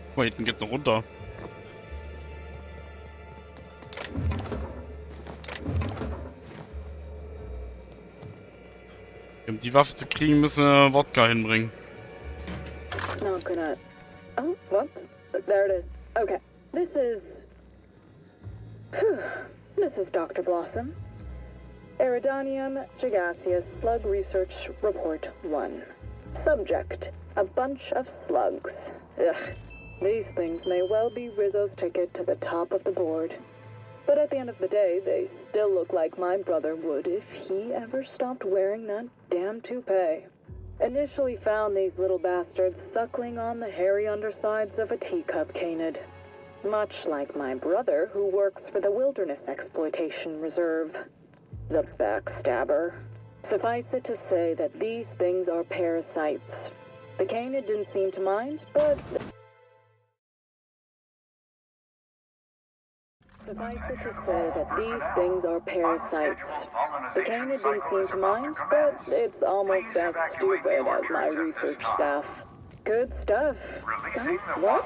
Guck mal, hinten geht's noch runter. Um die Waffe zu kriegen, müssen wir Wodka hinbringen. It's not gonna... Oh, whoops. There it is. Okay. This is... Phew. This is Dr. Blossom. Iridanium Gigaseous Slug Research Report 1. Subject: a bunch of slugs. Ugh. These things may well be Rizzo's ticket to the top of the board. But at the end of the day, they still look like my brother would if he ever stopped wearing that damn toupee. Initially found these little bastards suckling on the hairy undersides of a teacup canid. Much like my brother, who works for the Wilderness Exploitation Reserve. The backstabber. Suffice it to say that these things are parasites. The canid didn't seem to mind, but... Suffice it to say that these things are parasites. The canid didn't seem to mind, but it's almost as stupid as my research staff. Good stuff. Oh, what?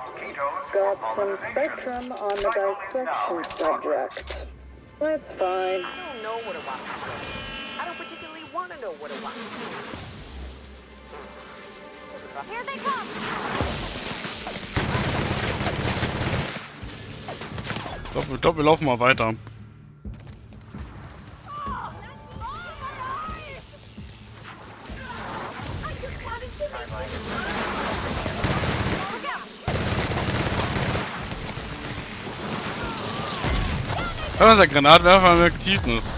Got some spectrum on the dissection subject. That's fine. I don't know what a watch is. I don't particularly want to know what a watch is. Here they come! Ich glaube, wir laufen mal weiter. Aber der Granatwerfer am aktiven ist.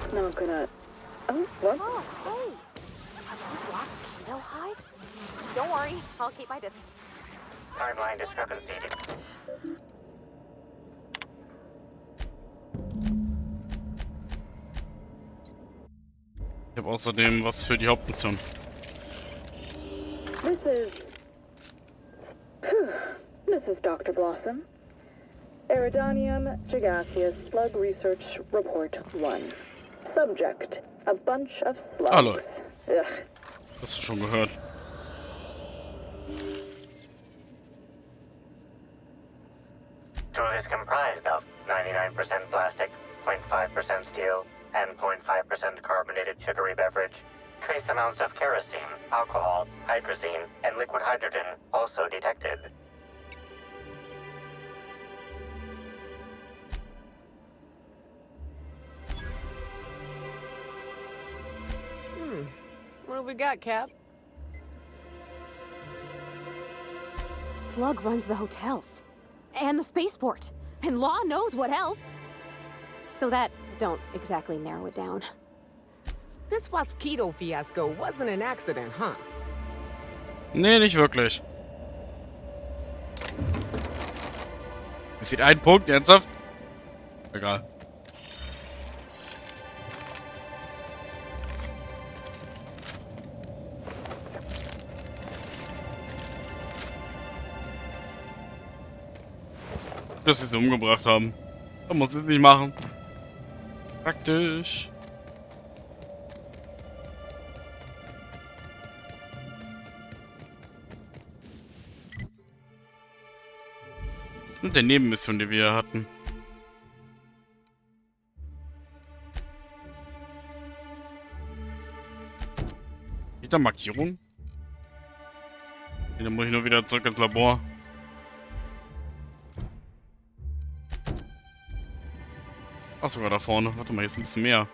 It's not gonna... Oh, what? Oh, hey! Have these lost keto hives? Don't worry, I'll keep my distance. Timeline discrepancy. Ich habe außerdem was für die Hauptmission. This is Dr. Blossom. Iridanium Gigaseous Slug Research Report 1. Subject: a bunch of slugs. Hallo. Ugh. Hast du schon gehört? Tool is comprised of 99% plastic, 0.5% steel, and 0.5% carbonated sugary beverage. Trace amounts of kerosene, alcohol, hydrazine, and liquid hydrogen also detected. What do we got, Cap? Slug runs the hotels. And the spaceport. And law knows what else. So that don't exactly narrow it down. This Wasquito fiasco wasn't an accident, huh? Nee, nicht wirklich. Mir fehlt ein Punkt, ernsthaft? Egal. Dass sie sie umgebracht haben. Da muss ich es nicht machen. Praktisch. Mit der Nebenmission, die wir hatten. Wieder Markierung? Dann muss ich nur wieder zurück ins Labor. Ach, sogar da vorne. Warte mal, hier ist ein bisschen mehr.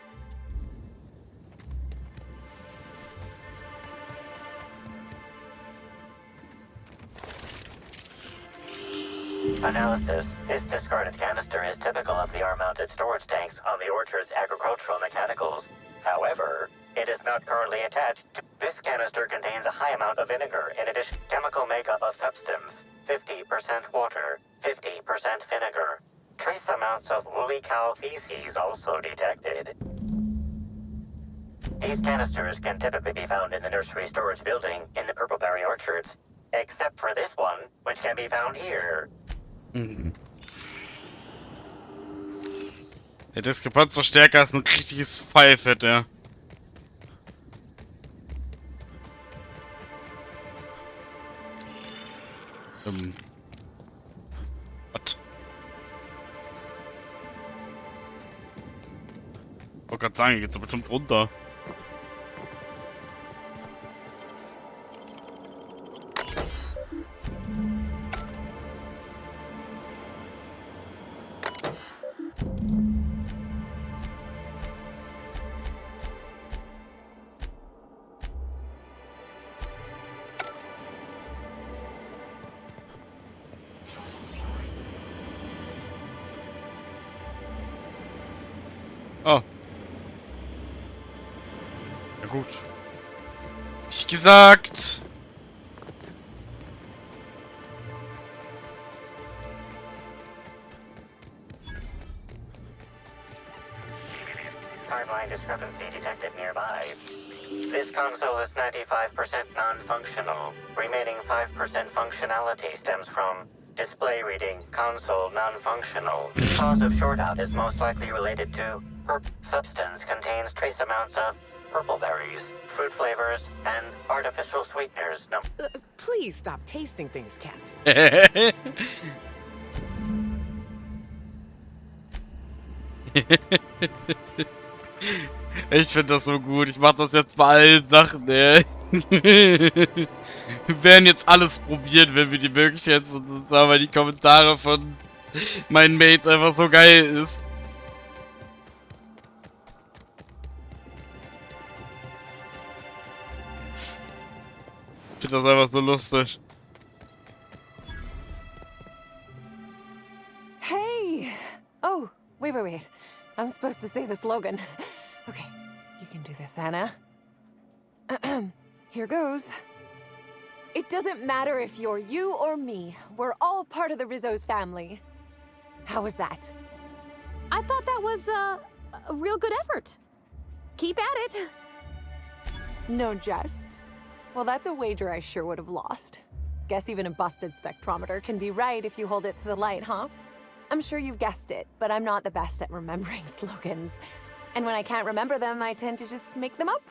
Analysis. This discarded canister is typical of the R-mounted storage tanks on the orchard's agricultural mechanicals. However, it is not currently attached to... This canister contains a high amount of vinegar in addition to chemical makeup of substance. 50% water, 50% vinegar. Trace amounts of woolly cow feces also detected. These canisters can typically be found in the nursery storage building in the Purpleberry Orchards, except for this one, which can be found here. Der Diskrepanz so stärker als ein richtiges Pfeifett, ja. Was? Ich wollte gerade sagen, hier geht's doch bestimmt runter. Oh. Ja gut. Ich gesagt. Timeline discrepancy detected nearby. This console is 95% non-functional. Remaining 5% functionality stems from display reading, console non-functional. Cause of shortout is most likely related to substance contains trace amounts of purple berries, fruit flavors, and artificial sweeteners. No. Please stop tasting things, Captain. Ich finde das so gut. Ich mach das jetzt bei allen Sachen, ey. Wir werden jetzt alles probieren, wenn wir die Möglichkeit haben, weil die Kommentare von meinen Mates einfach so geil ist. Ich finde das einfach so lustig. Hey! Oh, wait. I'm supposed to say the slogan. Okay, you can do this, Anna. Here goes. It doesn't matter if you're you or me. We're all part of the Rizzo's family. How was that? I thought that was a real good effort. Keep at it. No jest. Well, that's a wager I sure would have lost. Guess even a busted spectrometer can be right if you hold it to the light, huh? I'm sure you've guessed it, but I'm not the best at remembering slogans. And when I can't remember them, I tend to just make them up.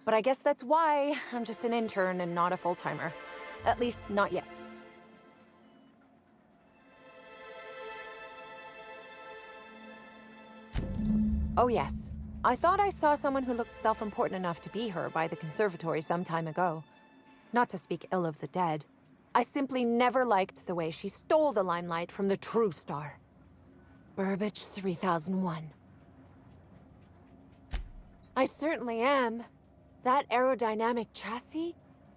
But I guess that's why I'm just an intern and not a full-timer. At least, not yet. Oh yes, I thought I saw someone who looked self-important enough to be her by the conservatory some time ago. Not to speak ill of the dead. I simply never liked the way she stole the limelight from the true star. Burbage 3001. I certainly am. That aerodynamic chassis,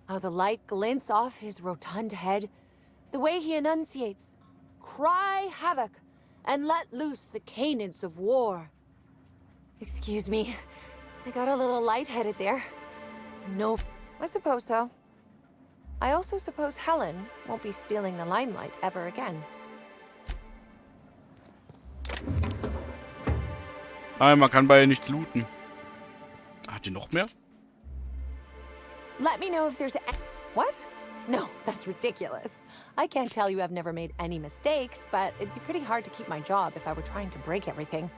how the light glints off his rotund head, the way he enunciates, cry havoc, and let loose the canids of war. Excuse me, I got a little lightheaded there. Nope, I suppose so. I also suppose Helen won't be stealing the limelight ever again. Nein, man kann bei ihr nichts looten. Hat die noch mehr? Let me know if there's What? No, that's ridiculous. I can't tell you I've never made any mistakes, but it'd be pretty hard to keep my job if I were trying to break everything.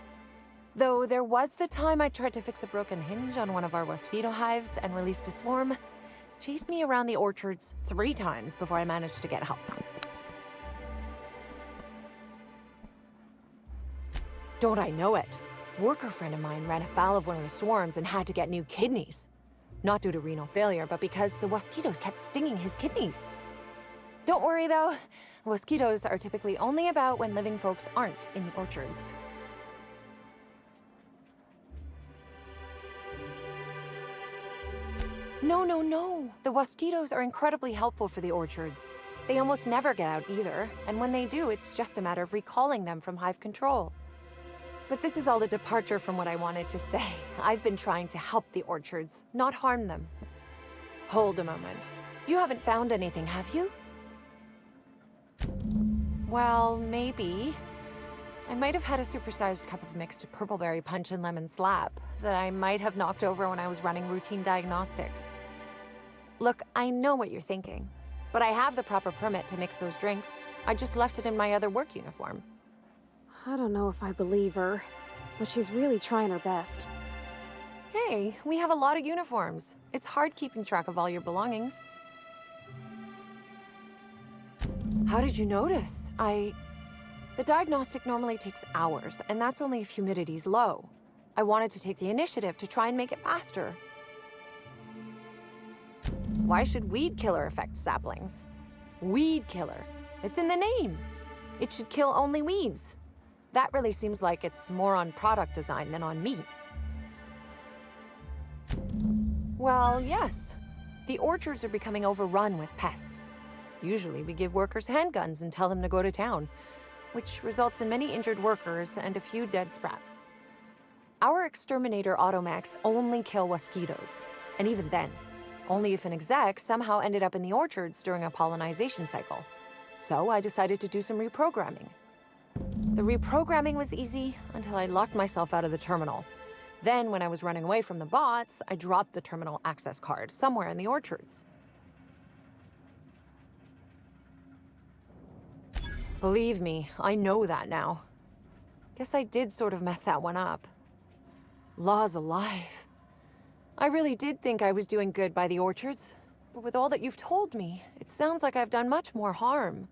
Though there was the time I tried to fix a broken hinge on one of our mosquito hives and released a swarm. Chased me around the orchards 3 times before I managed to get help. Don't I know it? Worker friend of mine ran afoul of one of the swarms and had to get new kidneys. Not due to renal failure, but because the mosquitoes kept stinging his kidneys. Don't worry though, mosquitoes are typically only about when living folks aren't in the orchards. No. The mosquitoes are incredibly helpful for the orchards. They almost never get out either, and when they do, it's just a matter of recalling them from hive control. But this is all a departure from what I wanted to say. I've been trying to help the orchards, not harm them. Hold a moment. You haven't found anything, have you? Well, maybe. I might have had a supersized cup of mixed purpleberry punch and lemon slap that I might have knocked over when I was running routine diagnostics. Look, I know what you're thinking, but I have the proper permit to mix those drinks. I just left it in my other work uniform. I don't know if I believe her, but she's really trying her best. Hey, we have a lot of uniforms. It's hard keeping track of all your belongings. How did you notice? The diagnostic normally takes hours, and that's only if humidity's low. I wanted to take the initiative to try and make it faster. Why should weed killer affect saplings? Weed killer. It's in the name. It should kill only weeds. That really seems like it's more on product design than on me. Well, yes. The orchards are becoming overrun with pests. Usually we give workers handguns and tell them to go to town, which results in many injured workers and a few dead sprats. Our exterminator automax only kill mosquitoes, and even then, only if an exec somehow ended up in the orchards during a pollinization cycle. So I decided to do some reprogramming. The reprogramming was easy until I locked myself out of the terminal. Then, when I was running away from the bots, I dropped the terminal access card somewhere in the orchards. Believe me, I know that now. Guess I did sort of mess that one up. Law's alive. I really did think I was doing good by the orchards, but with all that you've told me, it sounds like I've done much more harm.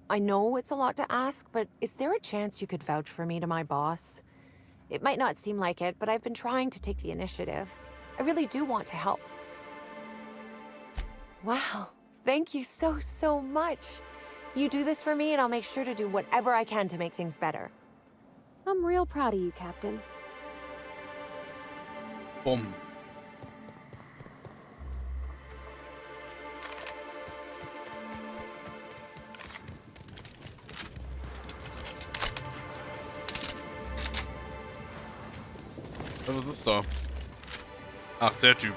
I know it's a lot to ask, but is there a chance you could vouch for me to my boss? It might not seem like it, but I've been trying to take the initiative. I really do want to help. Wow, thank you so much. You do this for me, and I'll make sure to do whatever I can to make things better. I'm real proud of you, Captain. Boom. Was ist da? Ach, der Typ.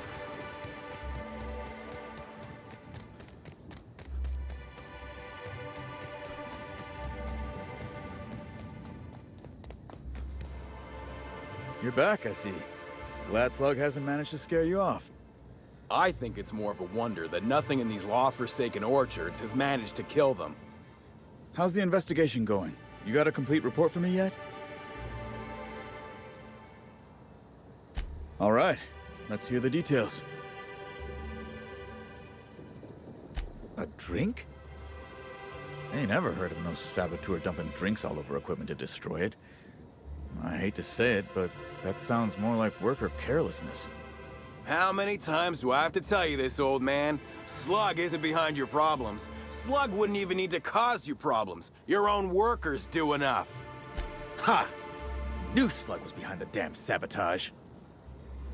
You're back, I see. Glad Slug hasn't managed to scare you off. I think it's more of a wonder that nothing in these law-forsaken orchards has managed to kill them. How's the investigation going? You got a complete report for me yet? All right, let's hear the details. A drink? I ain't never heard of no saboteur dumping drinks all over equipment to destroy it. I hate to say it, but that sounds more like worker carelessness. How many times do I have to tell you this, old man? Slug isn't behind your problems. Slug wouldn't even need to cause you problems. Your own workers do enough. Ha! Knew Slug was behind the damn sabotage.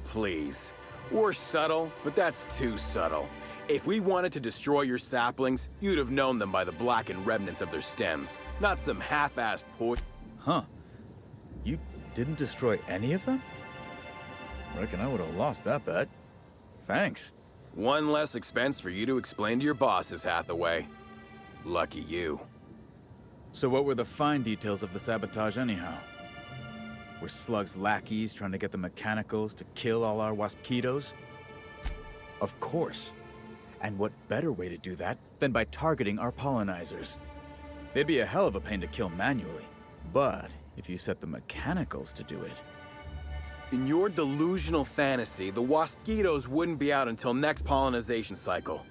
Please. We're subtle, but that's too subtle. If we wanted to destroy your saplings, you'd have known them by the blackened remnants of their stems, not some half-assed poison. Huh. You didn't destroy any of them? Reckon I would have lost that bet. Thanks. One less expense for you to explain to your bosses, Hathaway. Lucky you. So what were the fine details of the sabotage anyhow? Were Slug's lackeys trying to get the mechanicals to kill all our mosquitoes? Of course. And what better way to do that than by targeting our pollinizers? They'd be a hell of a pain to kill manually. But if you set the mechanicals to do it... In your delusional fantasy, the mosquitoes wouldn't be out until next pollinization cycle.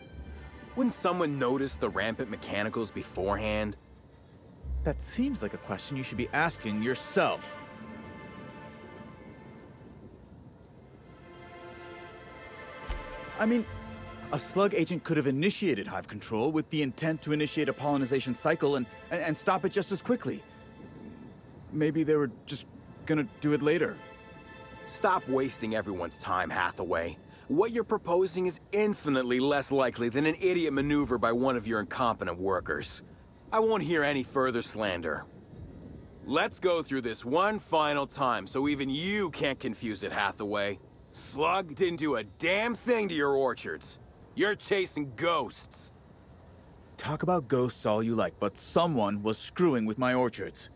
Wouldn't someone notice the rampant mechanicals beforehand? That seems like a question you should be asking yourself. I mean, a slug agent could have initiated hive control with the intent to initiate a pollinization cycle and stop it just as quickly. Maybe they were just gonna do it later. Stop wasting everyone's time, Hathaway. What you're proposing is infinitely less likely than an idiot maneuver by one of your incompetent workers. I won't hear any further slander. Let's go through this one final time so even you can't confuse it, Hathaway. Slug didn't do a damn thing to your orchards. You're chasing ghosts. Talk about ghosts all you like, but someone was screwing with my orchards.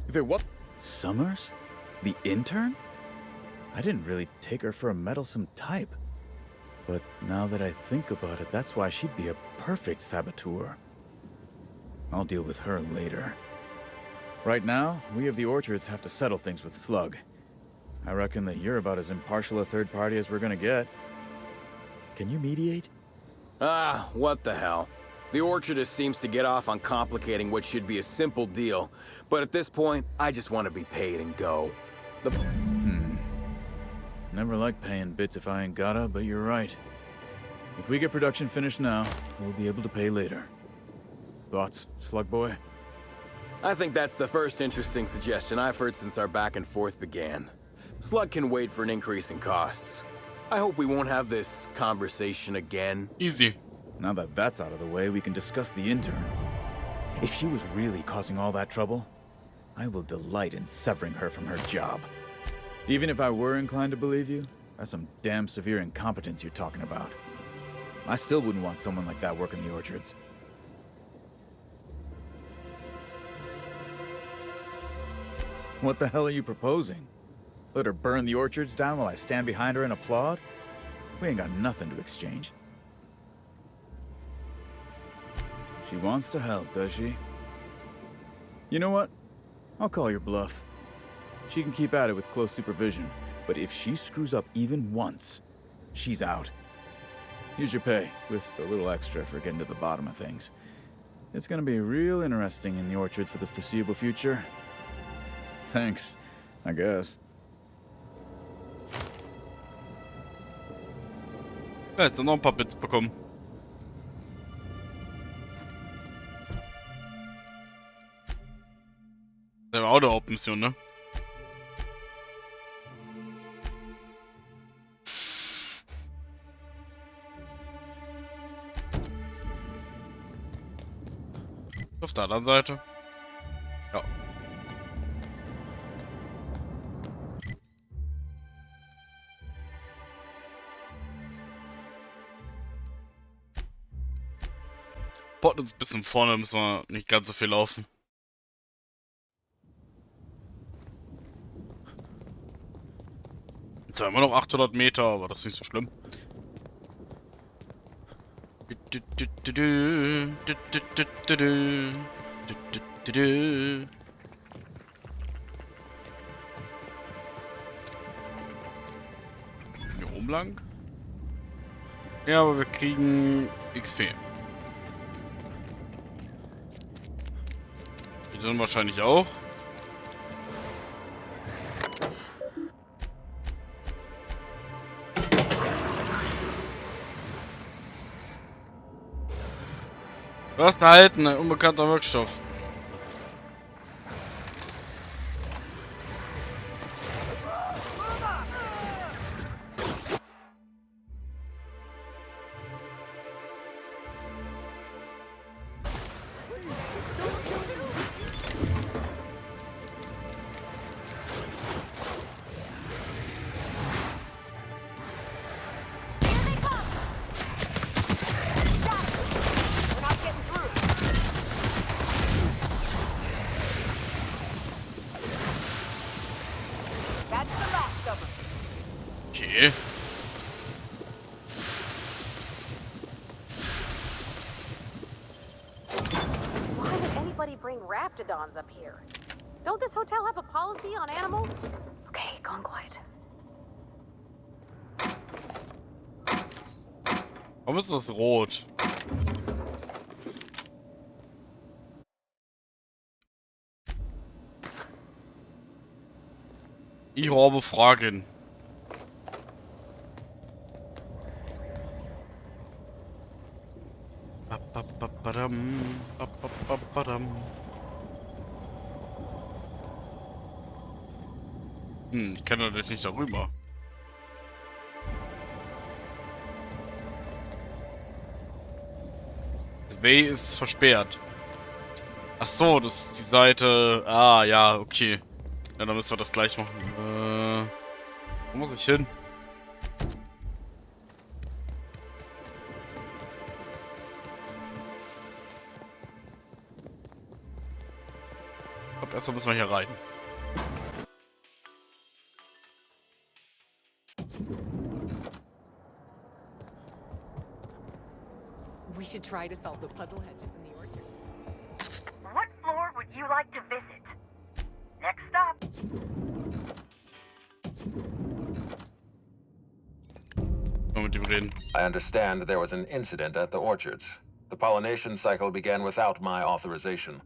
If it was Summers? The intern? I didn't really take her for a meddlesome type. But now that I think about it, that's why she'd be a perfect saboteur. I'll deal with her later. Right now, we of the orchards have to settle things with Slug. I reckon that you're about as impartial a third party as we're gonna get. Can you mediate? Ah, what the hell. The orchardist seems to get off on complicating what should be a simple deal, but at this point, I just want to be paid and go. Never like paying bits if I ain't gotta, but you're right. If we get production finished now, we'll be able to pay later. Thoughts, Slug Boy? I think that's the first interesting suggestion I've heard since our back and forth began. Slug can wait for an increase in costs. I hope we won't have this conversation again. Easy. Now that that's out of the way, we can discuss the intern. If she was really causing all that trouble, I will delight in severing her from her job. Even if I were inclined to believe you, that's some damn severe incompetence you're talking about. I still wouldn't want someone like that working the orchards. What the hell are you proposing? Let her burn the orchards down while I stand behind her and applaud? We ain't got nothing to exchange. She wants to help, does she? You know what? I'll call your bluff. She can keep at it with close supervision, but if she screws up even once, she's out. Here's your pay, with a little extra for getting to the bottom of things. It's gonna be real interesting in the orchard for the foreseeable future. Thanks, I guess. Ja, jetzt noch ein paar Bits bekommen. Das war auch eine Hauptmission, ne? Auf der anderen Seite. Ja. Bot uns ein bisschen vorne, müssen wir nicht ganz so viel laufen. Jetzt haben wir noch 800 Meter, aber das ist nicht so schlimm. Hier oben lang? Ja, aber wir kriegen XP. Die sind wahrscheinlich auch. Du hast erhalten, ein unbekannter Wirkstoff. Okay. Why would anybody bring raptidons up here? Don't this hotel have a policy on animals? Okay, gone quiet. Warum ist das rot? Ich habe Fragen. Ich kann doch jetzt nicht darüber. The Way ist versperrt. Ach so, das ist die Seite. Ah, ja, okay. Ja, dann müssen wir das gleich machen. Wo muss ich hin? Ich glaube, erstmal müssen wir hier rein. We should try to solve the puzzle hedges in the orchard. What floor would you like to visit? Next stop. Mit ihm reden. I understand there was an incident at the orchards. The pollination cycle began without my authorization.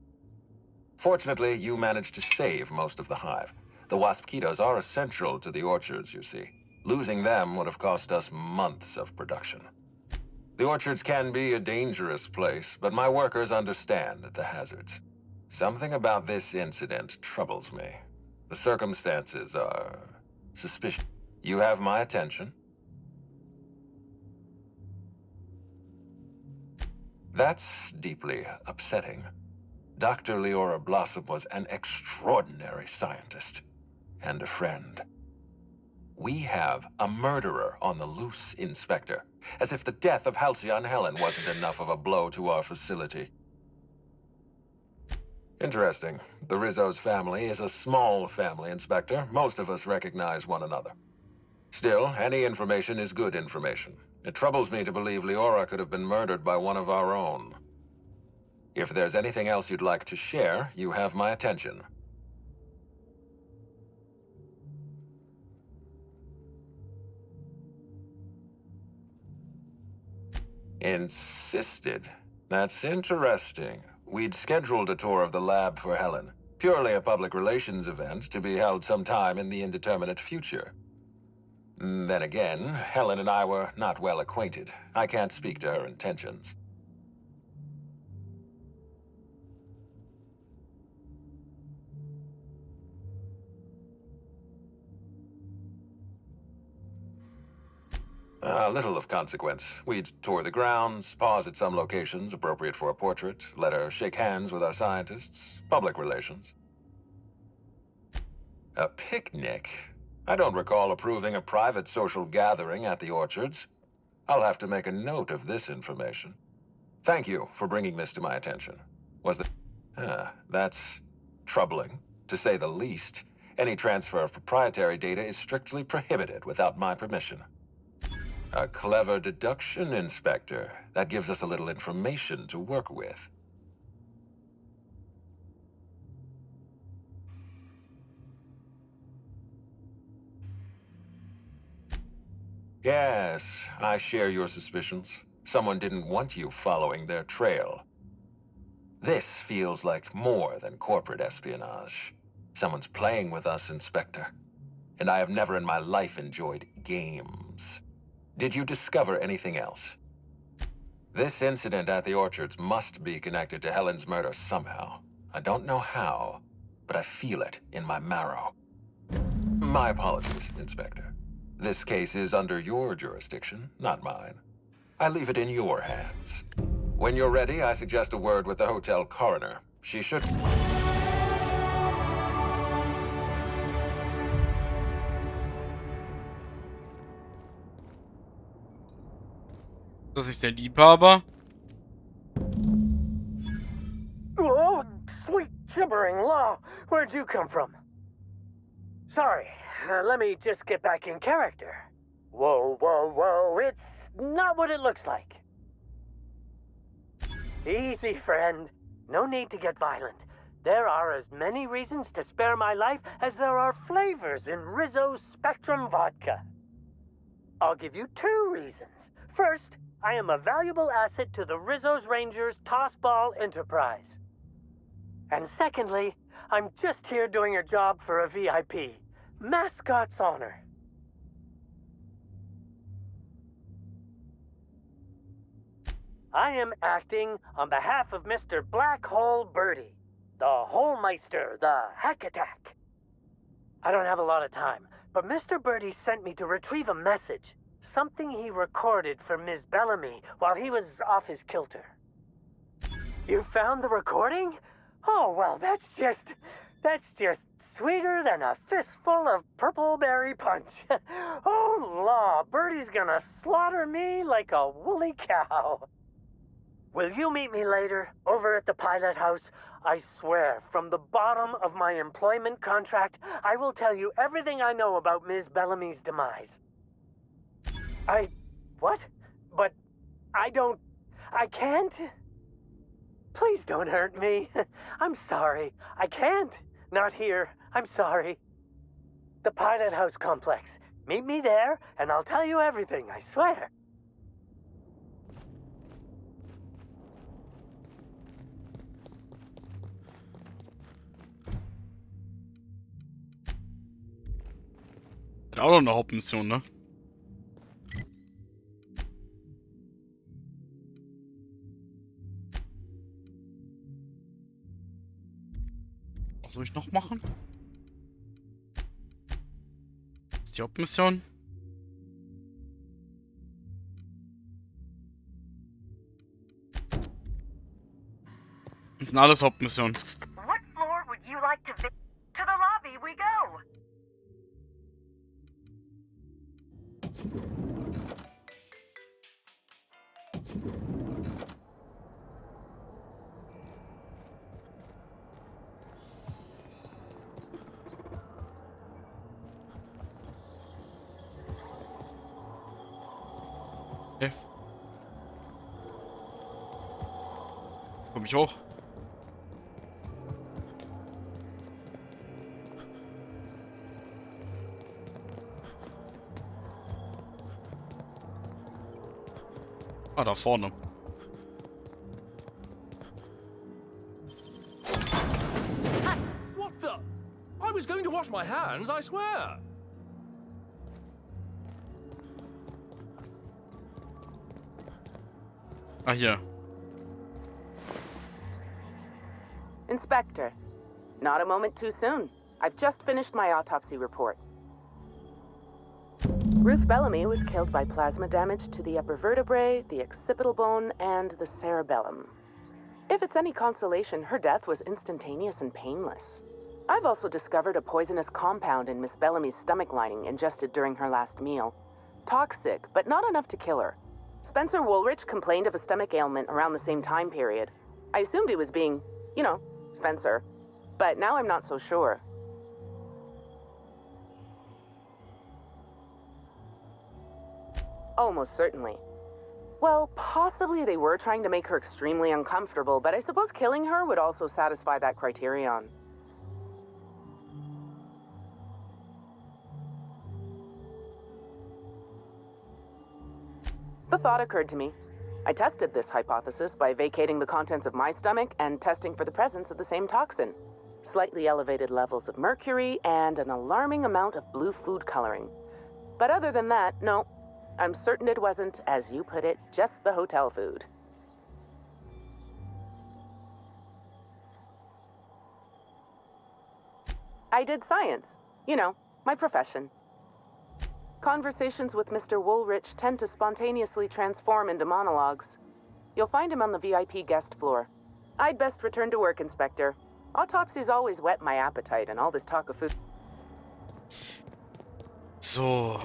Fortunately, you managed to save most of the hive. The wasp-ketos are essential to the orchards, you see. Losing them would have cost us months of production. The orchards can be a dangerous place, but my workers understand the hazards. Something about this incident troubles me. The circumstances are suspicious. You have my attention. That's deeply upsetting. Dr. Leora Blossom was an extraordinary scientist and a friend. We have a murderer on the loose, Inspector. As if the death of Halcyon Helen wasn't enough of a blow to our facility. Interesting. The Rizzo's family is a small family, Inspector. Most of us recognize one another. Still, any information is good information. It troubles me to believe Leora could have been murdered by one of our own. If there's anything else you'd like to share, you have my attention. Insisted. That's interesting. We'd scheduled a tour of the lab for Helen. Purely a public relations event to be held sometime in the indeterminate future. Then again, Helen and I were not well acquainted. I can't speak to her intentions. Little of consequence. We'd tour the grounds, pause at some locations appropriate for a portrait, let her shake hands with our scientists, public relations. A picnic? I don't recall approving a private social gathering at the orchards. I'll have to make a note of this information. Thank you for bringing this to my attention. Was the... that's troubling, to say the least. Any transfer of proprietary data is strictly prohibited without my permission. A clever deduction, Inspector. That gives us a little information to work with. Yes, I share your suspicions. Someone didn't want you following their trail. This feels like more than corporate espionage. Someone's playing with us, Inspector. And I have never in my life enjoyed games. Did you discover anything else? This incident at the orchards must be connected to Helen's murder somehow. I don't know how, but I feel it in my marrow. My apologies, Inspector. This case is under your jurisdiction, not mine. I leave it in your hands. When you're ready, I suggest a word with the hotel coroner. She should... Das ist der Liebhaber. Oh, sweet gibbering law. Where'd you come from? Sorry, let me just get back in character. Whoa, whoa, whoa, it's not what it looks like. Easy, friend. No need to get violent. There are as many reasons to spare my life as there are flavors in Rizzo's Spectrum vodka. I'll give you 2 reasons. First, I am a valuable asset to the Rizzo's Rangers Tossball Enterprise. And secondly, I'm just here doing a job for a VIP. mascot's honor. I am acting on behalf of Mr. Black Hole Birdie, the Holmeister, the Hack Attack. I don't have a lot of time, but Mr. Birdie sent me to retrieve a message, something he recorded for Ms. Bellamy while he was off his kilter. You found the recording? Oh, well, that's just sweeter than a fistful of purple berry punch. Oh, law, Birdie's gonna slaughter me like a woolly cow. Will you meet me later, over at the pilot house? I swear, from the bottom of my employment contract, I will tell you everything I know about Ms. Bellamy's demise. What? But I can't? Please don't hurt me. I'm sorry. I can't. Not here. I'm sorry. The pilot house complex. Meet me there, and I'll tell you everything, I swear. Hat auch noch eine Hauptmission, ne? Was soll ich noch machen? Das ist die Hauptmission. Das sind alles Hauptmissionen. What floor would you like to visit? To the lobby we go. Okay. Komm ich hoch? Ah, da vorne. What the? I was going to wash my hands, I swear. Ah, hier. Inspector, not a moment too soon. I've just finished my autopsy report. Ruth Bellamy was killed by plasma damage to the upper vertebrae, the occipital bone, and the cerebellum. If it's any consolation, her death was instantaneous and painless. I've also discovered a poisonous compound in Miss Bellamy's stomach lining ingested during her last meal. Toxic, but not enough to kill her. Spencer Woolrich complained of a stomach ailment around the same time period. I assumed he was being, you know, Spencer. But now I'm not so sure. Oh, most certainly. Well, possibly they were trying to make her extremely uncomfortable, but I suppose killing her would also satisfy that criterion. The thought occurred to me. I tested this hypothesis by vacating the contents of my stomach and testing for the presence of the same toxin. Slightly elevated levels of mercury and an alarming amount of blue food coloring. But other than that, no. I'm certain it wasn't, as you put it, just the hotel food. I did science. You know, my profession. Conversations with Mr. Woolrich tend to spontaneously transform into monologues. You'll find him on the VIP guest floor. I'd best return to work, Inspector. Autopsies always whet my appetite, and all this talk of food... So.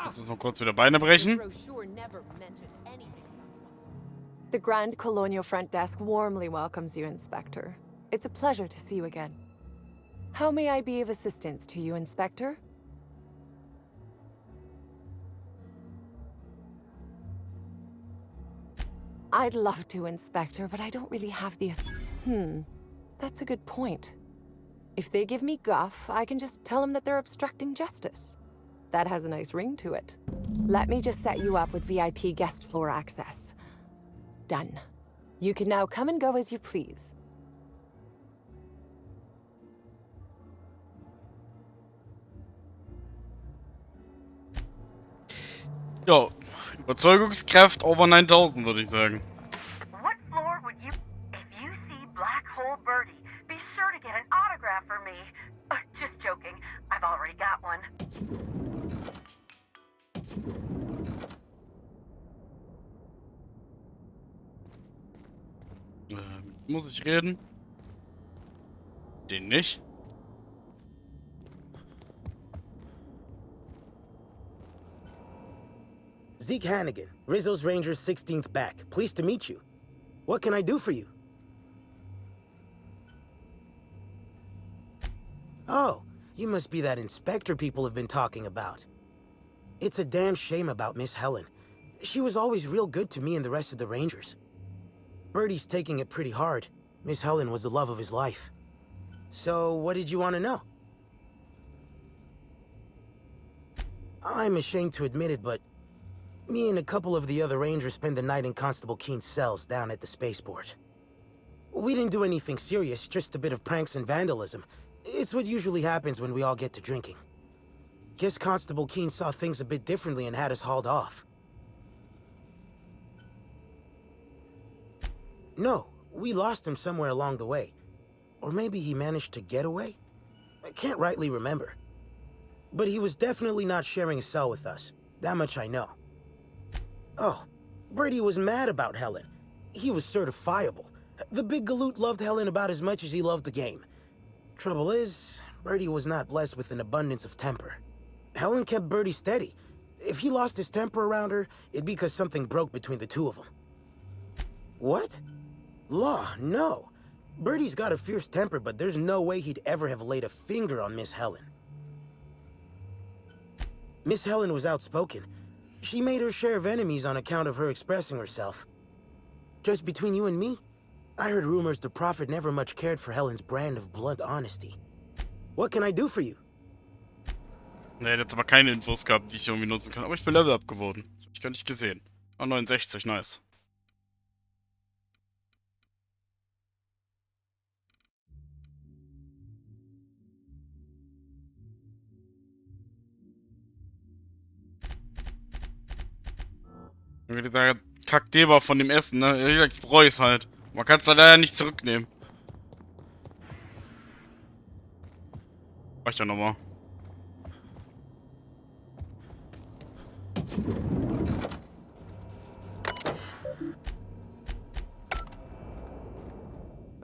Lass uns mal kurz wieder Beine brechen. The Grand Colonial Front Desk warmly welcomes you, Inspector. It's a pleasure to see you again. How may I be of assistance to you, Inspector? I'd love to, Inspector, but I don't really have the... That's a good point. If they give me guff, I can just tell them that they're obstructing justice. That has a nice ring to it. Let me just set you up with VIP guest floor access. Done. You can now come and go as you please. Ja, Überzeugungskraft over 9000, würde ich sagen. What floor would you... If you see Black Hole Birdie, be sure to get an autograph for me. Just joking. I've already got one. Muss ich reden? Den nicht? Zeke Hannigan, Rizzo's Rangers 16th back. Pleased to meet you. What can I do for you? Oh, you must be that inspector people have been talking about. It's a damn shame about Miss Helen. She was always real good to me and the rest of the Rangers. Birdie's taking it pretty hard. Miss Helen was the love of his life. So, what did you want to know? I'm ashamed to admit it, but me and a couple of the other Rangers spent the night in Constable Keen's cells down at the spaceport. We didn't do anything serious, just a bit of pranks and vandalism. It's what usually happens when we all get to drinking. Guess Constable Keen saw things a bit differently and had us hauled off. No, we lost him somewhere along the way. Or maybe he managed to get away? I can't rightly remember. But he was definitely not sharing a cell with us. That much I know. Oh, Brady was mad about Helen. He was certifiable. The big galoot loved Helen about as much as he loved the game. Trouble is, Brady was not blessed with an abundance of temper. Helen kept Birdie steady. If he lost his temper around her, it'd be because something broke between the two of them. What? Law, no. Birdie's got a fierce temper, but there's no way he'd ever have laid a finger on Miss Helen. Miss Helen was outspoken. She made her share of enemies on account of her expressing herself. Just between you and me, I heard rumors the Prophet never much cared for Helens brand of blunt honesty. What can I do for you? Ne, der hat aber keine Infos gehabt, die ich irgendwie nutzen kann. Aber ich bin Level up geworden. Das hab ich gar nicht gesehen. Ah, 69, nice. Dieser Kackdeber von dem Essen, ne? Wie gesagt, ich bereue es halt. Man kann es da leider nicht zurücknehmen. Mach ich ja nochmal.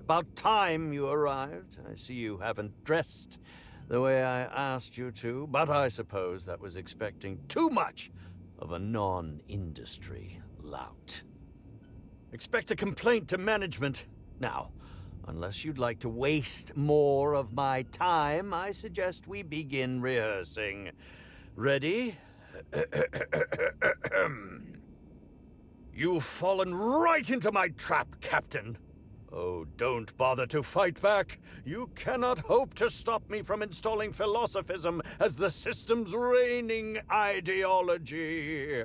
About time you arrived. I see you haven't dressed the way I asked you to, but I suppose that was expecting too much of a non-industry lout. Expect a complaint to management. Now, unless you'd like to waste more of my time, I suggest we begin rehearsing. Ready? You've fallen right into my trap, Captain. Oh, don't bother to fight back. You cannot hope to stop me from installing philosophism as the system's reigning ideology.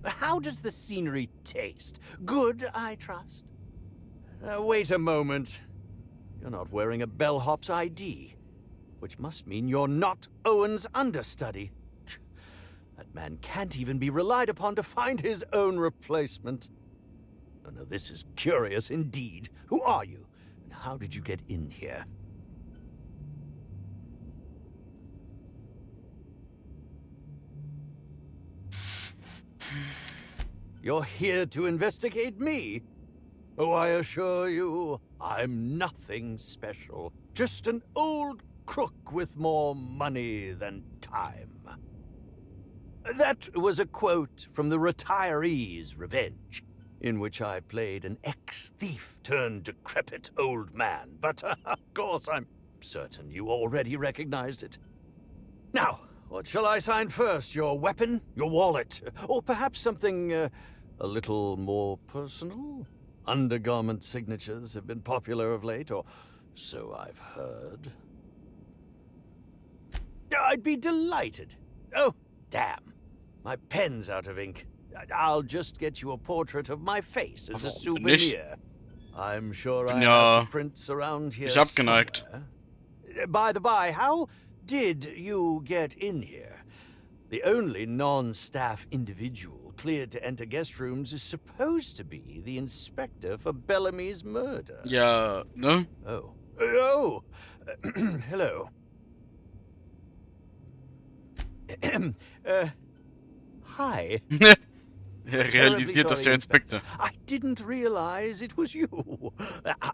How does the scenery taste? Good, I trust? Wait a moment. You're not wearing a bellhop's ID, which must mean you're not Owen's understudy. That man can't even be relied upon to find his own replacement. Oh, no, this is curious indeed. Who are you? And how did you get in here? You're here to investigate me? Oh, I assure you, I'm nothing special. Just an old crook with more money than time. That was a quote from The Retiree's Revenge, in which I played an ex-thief turned decrepit old man. But, of course, I'm certain you already recognized it. Now, what shall I sign first? Your weapon? Your wallet? Or perhaps something a little more personal? Undergarment signatures have been popular of late, or so I've heard. I'd be delighted. Oh, damn. My pen's out of ink. I'll just get you a portrait of my face as a souvenir. I'm sure I have the prints around here somewhere. By the by, how did you get in here? The only non-staff individual cleared to enter guest rooms is supposed to be the inspector for Bellamy's murder. Ja, ne? Oh. Oh! Hello. Hi. Realisiert, dass der Inspektor. I didn't realize it was you.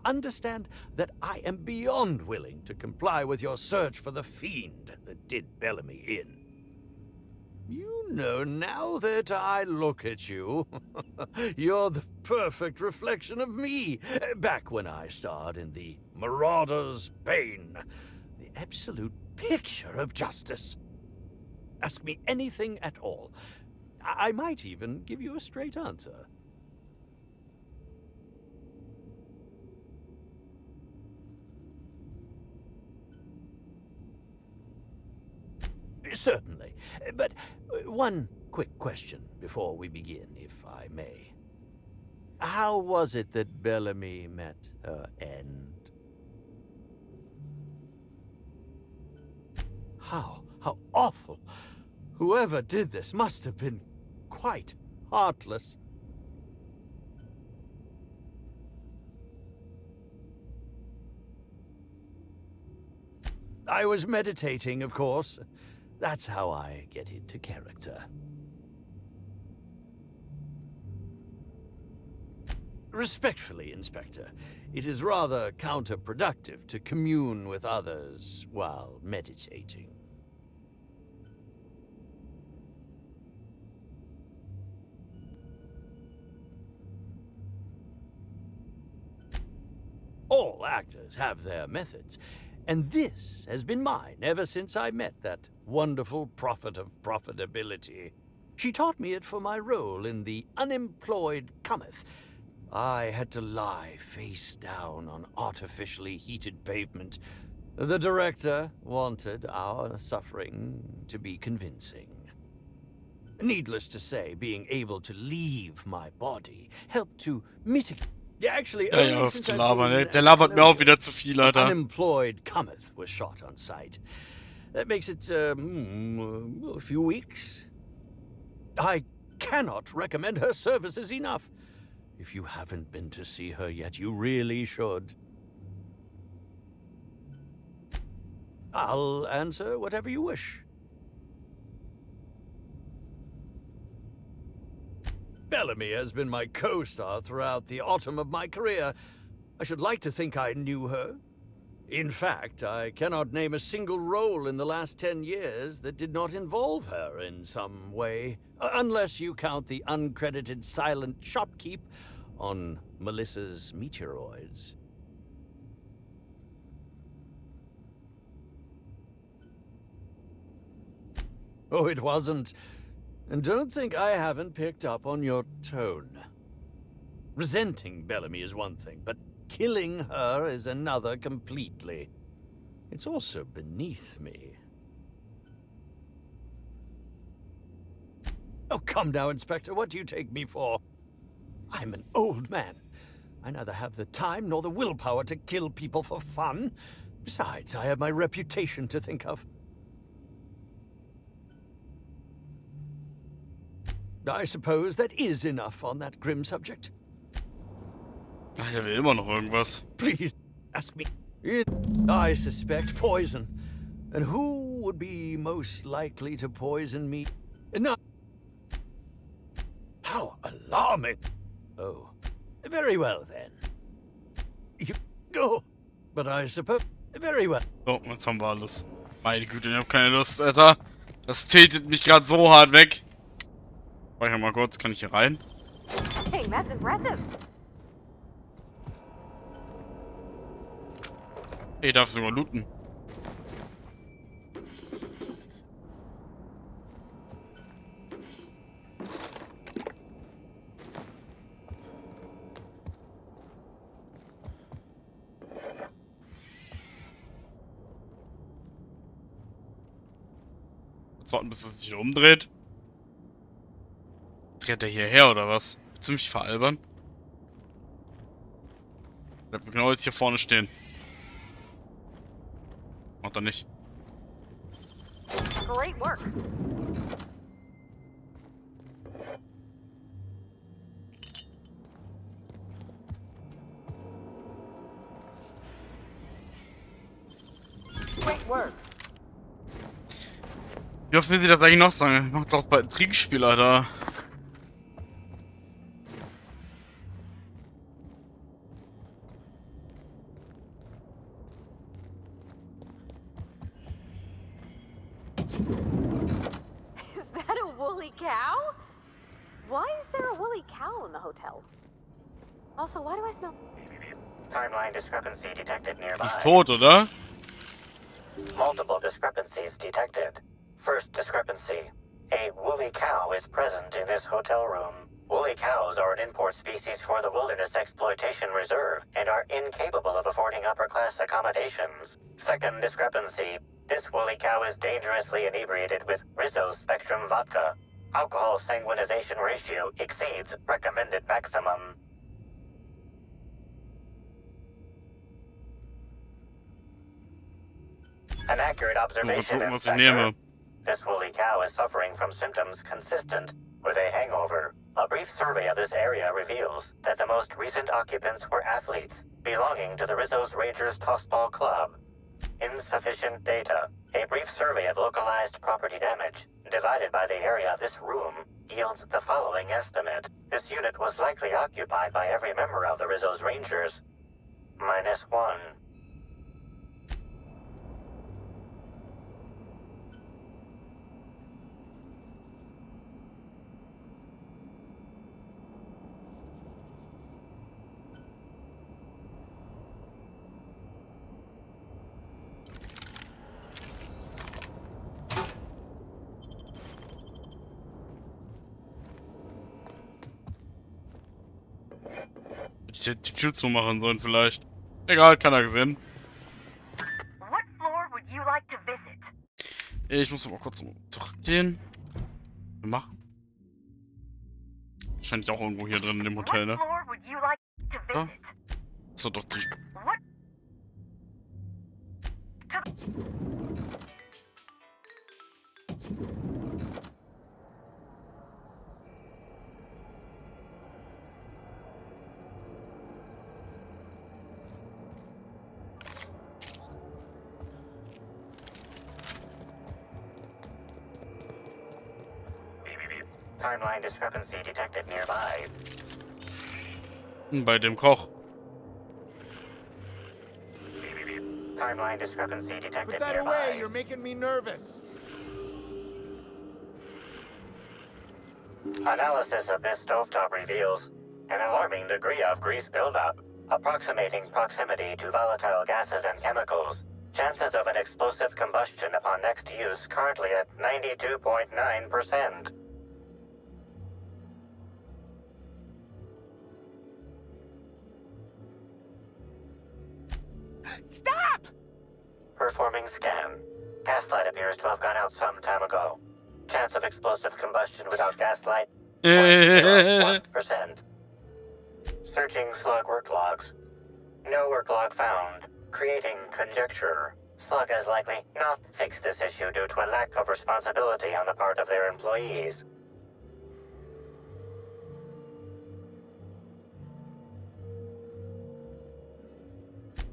Understand that I am beyond willing to comply with your search for the fiend that did Bellamy in. You know, now that I look at you, you're the perfect reflection of me, back when I starred in the Marauder's Bane, the absolute picture of justice. Ask me anything at all. I might even give you a straight answer. Certainly. But one quick question before we begin, if I may. How was it that Bellamy met her end? How awful. Whoever did this must have been quite heartless. I was meditating, of course. That's how I get into character. Respectfully, Inspector, it is rather counterproductive to commune with others while meditating. All actors have their methods, and this has been mine ever since I met that wonderful prophet of profitability. She taught me it for my role in The Unemployed Cometh. I had to lie face down on artificially heated pavement. The director wanted our suffering to be convincing. Needless to say, being able to leave my body helped to mitigate. Actually, Ja, hör auf zu labern, ey. Der labert mir auch wieder zu viel, Alter. Unemployed Cometh was shot on site. That makes it, a few weeks. I cannot recommend her services enough. If you haven't been to see her yet, you really should. I'll answer whatever you wish. Bellamy has been my co-star throughout the autumn of my career. I should like to think I knew her. In fact, I cannot name a single role in the last 10 years that did not involve her in some way, unless you count the uncredited silent shopkeep on Melissa's Meteoroids. Oh, it wasn't. And don't think I haven't picked up on your tone. Resenting Bellamy is one thing, but killing her is another completely. It's also beneath me. Oh, come now, Inspector. What do you take me for? I'm an old man. I neither have the time nor the willpower to kill people for fun. Besides, I have my reputation to think of. I suppose that is enough on that grim subject. Ach, er will immer noch irgendwas. Please, ask me. I suspect poison. And who would be most likely to poison me? No. How alarming. Oh, very well then. You go. But I suppose... Very well. So, jetzt haben wir alles. Meine Güte, ich hab keine Lust, Alter. Das tiltet mich gerade so hart weg. Speicher mal kurz, kann ich hier rein? Hey, that's impressive. Ich darf sogar looten. Jetzt warten, bis es sich umdreht. Dreht er hierher oder was? Willst du mich veralbern? Bleibt genau jetzt hier vorne stehen. Macht er nicht. Great work. Great work. Wie oft will sie das eigentlich noch sagen? Macht doch bald ein Trinkspiel, Alter. Is that a woolly cow? Why is there a woolly cow in the hotel? Also, why do I smell... Timeline discrepancy detected Die nearby. ist tot, oder? Multiple discrepancies detected. First discrepancy. A woolly cow is present in this hotel room. Woolly cows are an import species for the Wilderness Exploitation Reserve and are incapable of affording upper-class accommodations. Second discrepancy. This woolly cow is dangerously inebriated with Rizzo Spectrum vodka. Alcohol sanguinization ratio exceeds recommended maximum. An accurate observation, Inspector. This woolly cow is suffering from symptoms consistent with a hangover. A brief survey of this area reveals that the most recent occupants were athletes belonging to the Rizzo's Rangers Tossball Club. Insufficient data. A brief survey of localized property damage, divided by the area of this room, yields the following estimate. This unit was likely occupied by every member of the Rizzo's Rangers. -1. Ich hätte die Tür zumachen sollen vielleicht. Egal, keiner gesehen. What floor would you like to visit? Ich muss aber kurz zurückgehen. Machen. Wahrscheinlich auch irgendwo hier drin in dem Hotel, ne? What floor would you like to Ja? visit? Das ist doch die... What? Timeline discrepancy detected nearby. Bei dem Koch. Timeline discrepancy detected Put that nearby. away, you're making me nervous. Analysis of this stovetop reveals an alarming degree of grease buildup, approximating proximity to volatile gases and chemicals. Chances of an explosive combustion upon next use currently at 92.9%. Stop! Performing scan. Gaslight appears to have gone out some time ago. Chance of explosive combustion without gaslight, 0.01%. Searching slug work logs. No work log found. Creating conjecture. Slug has likely not fixed this issue due to a lack of responsibility on the part of their employees.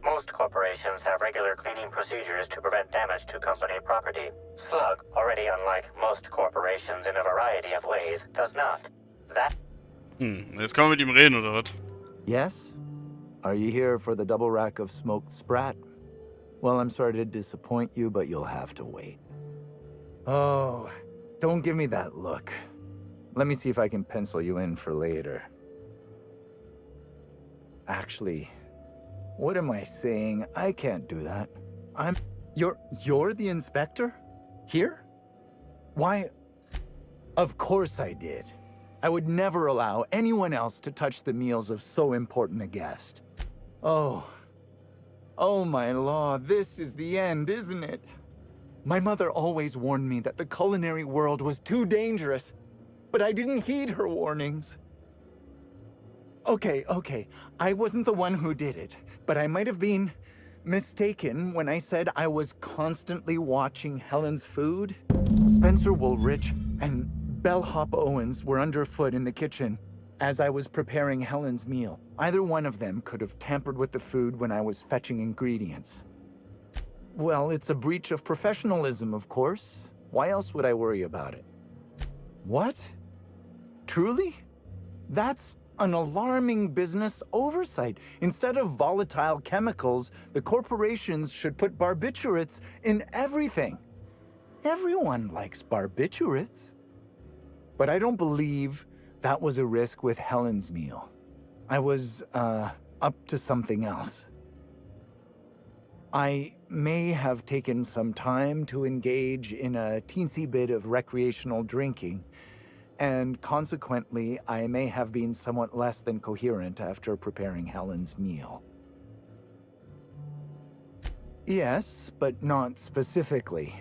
Most corporations have regular cleaning procedures to prevent damage to company property. Slug, already unlike most corporations in a variety of ways, does not. That... Jetzt kann man mit ihm reden, oder was? Yes? Are you here for the double rack of smoked sprat? Well, I'm sorry to disappoint you, but you'll have to wait. Oh, don't give me that look. Let me see if I can pencil you in for later. Actually, what am I saying? I can't do that. You're the inspector? Here? Why, of course I did. I would never allow anyone else to touch the meals of so important a guest. Oh my law, this is the end, isn't it? My mother always warned me that the culinary world was too dangerous, but I didn't heed her warnings. Okay, I wasn't the one who did it, but I might have been mistaken when I said I was constantly watching Helen's food. Spencer Woolrich and Bellhop Owens were underfoot in the kitchen as I was preparing Helen's meal. Either one of them could have tampered with the food when I was fetching ingredients. Well, it's a breach of professionalism, of course. Why else would I worry about it? What? Truly? That's an alarming business oversight. Instead of volatile chemicals, the corporations should put barbiturates in everything. Everyone likes barbiturates. But I don't believe that was a risk with Helen's meal. I was, up to something else. I may have taken some time to engage in a teensy bit of recreational drinking, and consequently, I may have been somewhat less than coherent after preparing Helen's meal. Yes, but not specifically.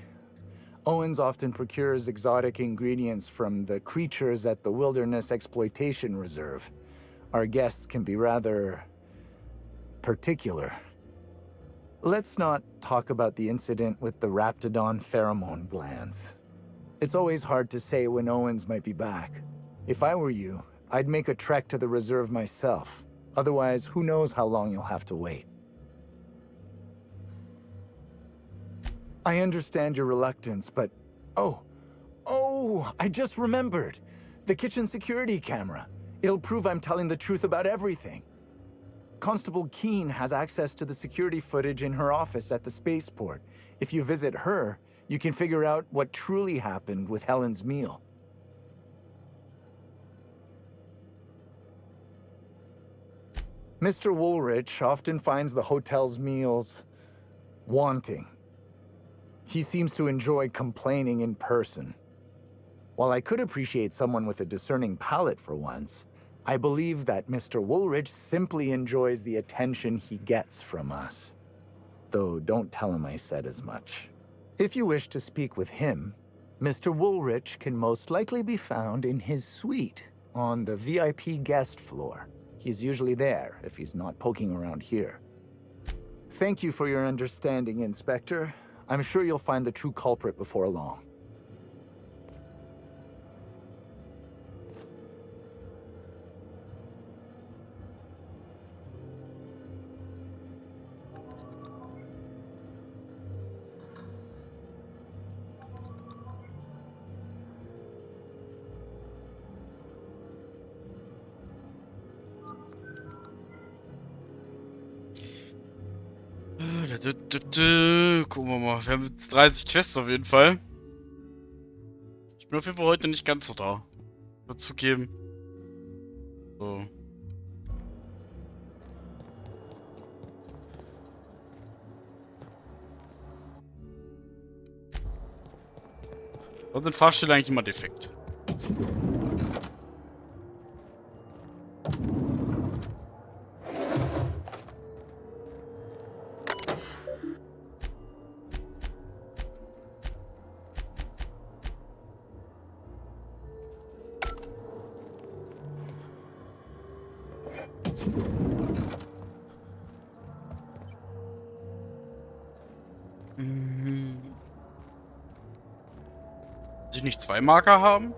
Owens often procures exotic ingredients from the creatures at the Wilderness Exploitation Reserve. Our guests can be rather particular. Let's not talk about the incident with the Raptidon pheromone glands. It's always hard to say when Owens might be back. If I were you, I'd make a trek to the reserve myself. Otherwise, who knows how long you'll have to wait. I understand your reluctance, but... Oh, I just remembered. The kitchen security camera. It'll prove I'm telling the truth about everything. Constable Keene has access to the security footage in her office at the spaceport. If you visit her, you can figure out what truly happened with Helen's meal. Mr. Woolrich often finds the hotel's meals wanting. He seems to enjoy complaining in person. While I could appreciate someone with a discerning palate for once, I believe that Mr. Woolrich simply enjoys the attention he gets from us. Though don't tell him I said as much. If you wish to speak with him, Mr. Woolrich can most likely be found in his suite on the VIP guest floor. He's usually there if he's not poking around here. Thank you for your understanding, Inspector. I'm sure you'll find the true culprit before long. Gucken wir mal. Wir haben jetzt 30 Quests auf jeden Fall. Ich bin auf jeden Fall heute nicht ganz so da. Dazugeben. So. Da sind Fahrstühle eigentlich immer defekt. Sie nicht zwei Marker haben?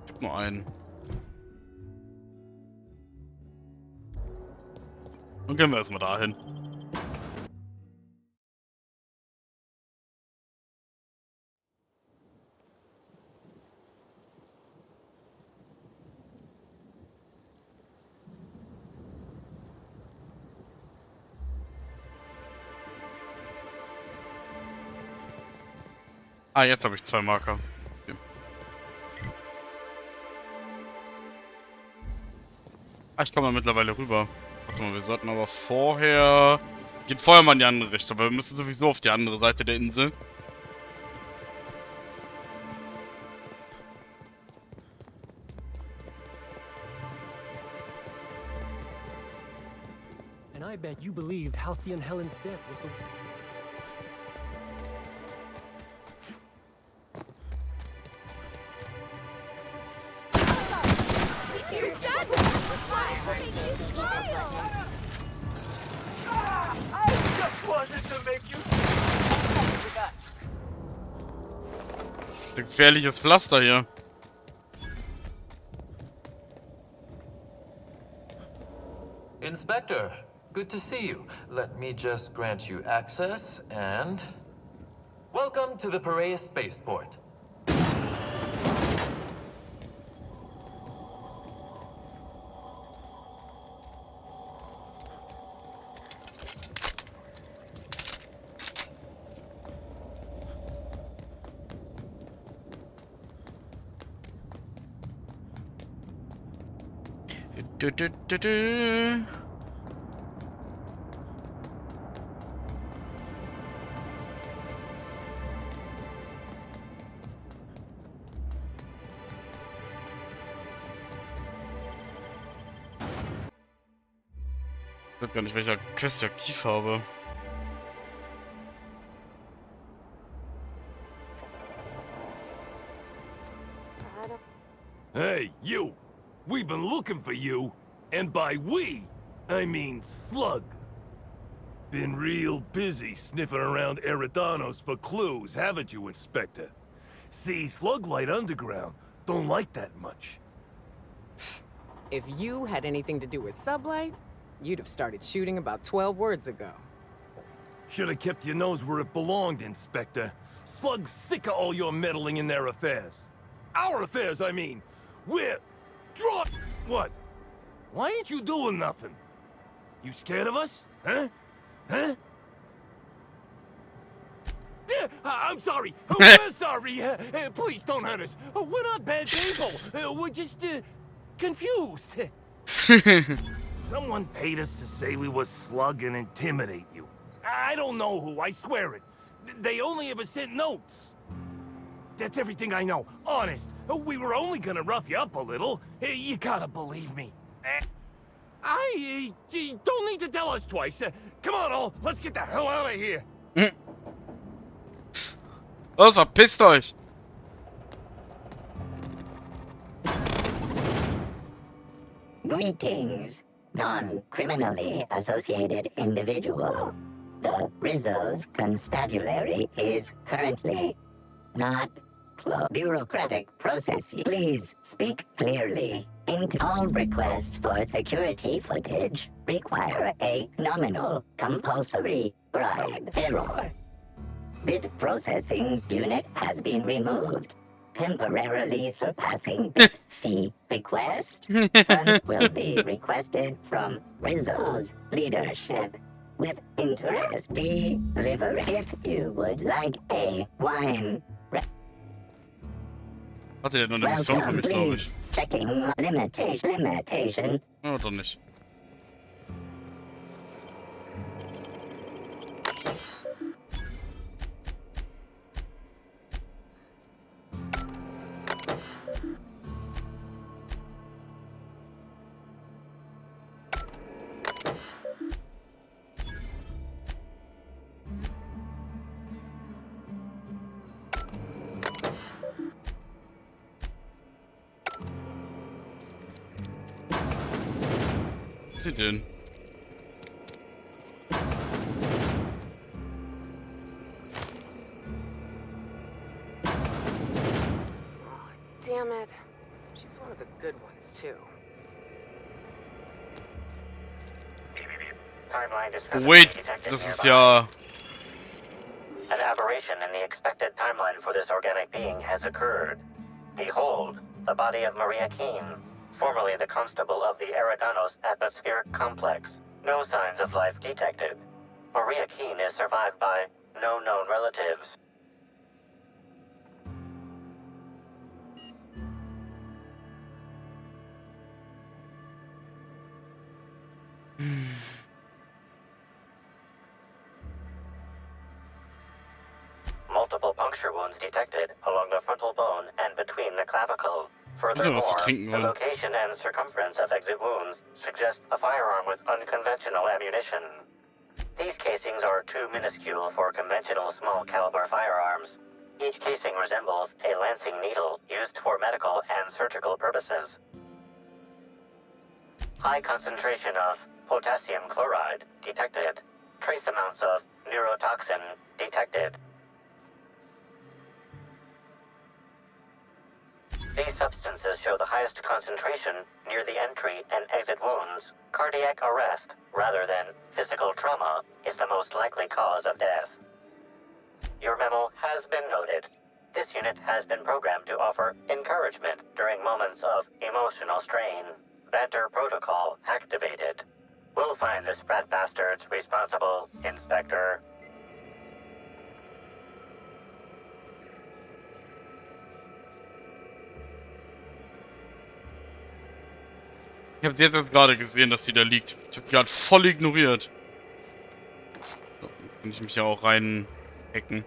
Ich hab nur einen. Dann gehen wir erstmal dahin. Ah, jetzt habe ich zwei Marker. Okay. Ah, ich komme mittlerweile rüber. Warte mal, wir sollten aber vorher... Geht vorher mal in die andere Richtung, weil wir müssen sowieso auf die andere Seite der Insel. And I bet you believed Halcyon Helen's death was the... Ein gefährliches Pflaster hier. Inspector, good to see you. Let me just grant you access and... Welcome to the Piraeus spaceport. Ich weiß gar nicht, welcher Quest ich aktiv habe. Hey, you! We've been looking for you, and by we, I mean Slug. Been real busy sniffing around Eridanos for clues, haven't you, Inspector? See, Slug Light Underground don't like that much. If you had anything to do with Sublight, you'd have started shooting about 12 words ago. Should have kept your nose where it belonged, Inspector. Slug's sick of all your meddling in their affairs. Our affairs, I mean. We're... Draw... What? Why ain't you doing nothing? You scared of us? Huh? Huh? I'm sorry. We're sorry. Please don't hurt us. We're not bad people. We're just confused. Someone paid us to say we were Slug and intimidate you. I don't know who, I swear it. They only ever sent notes. That's everything I know. Honest. We were only gonna rough you up a little. You gotta believe me. I don't need to tell us twice. Come on, all. Let's get the hell out of here. Los, verpisst euch! Greetings, non-criminally associated individual. The Rizzo's constabulary is currently not bureaucratic processes. Please speak clearly. All requests for security footage require a nominal compulsory bribe. Error. Bit processing unit has been removed, temporarily surpassing bit fee request. Funds will be requested from Rizzo's leadership with interest. Deliver if you would like a wine. Hatte der noch eine Mission für mich, glaube ich. Checking limitation. Oh, doch nicht. Was ist sie denn? Damn it. She's one of the good ones, too. Wait, das ist ja... An aberration in the expected timeline for this organic being has occurred. Behold, the body of Maria Keene, formerly the constable of the Eridanos atmospheric complex. No signs of life detected. Maria Keene is survived by no known relatives. Multiple puncture wounds detected along the frontal bone and between the clavicle. Furthermore, the location and circumference of exit wounds suggest a firearm with unconventional ammunition. These casings are too minuscule for conventional small caliber firearms. Each casing resembles a lancing needle used for medical and surgical purposes. High concentration of potassium chloride detected. Trace amounts of neurotoxin detected. These substances show the highest concentration near the entry and exit wounds. Cardiac arrest, rather than physical trauma, is the most likely cause of death. Your memo has been noted. This unit has been programmed to offer encouragement during moments of emotional strain. Banter protocol activated. We'll find the sprat bastards responsible, Inspector. Ich habe sie jetzt gerade gesehen, dass die da liegt. Ich habe die gerade voll ignoriert. So, jetzt kann ich mich ja auch rein hacken.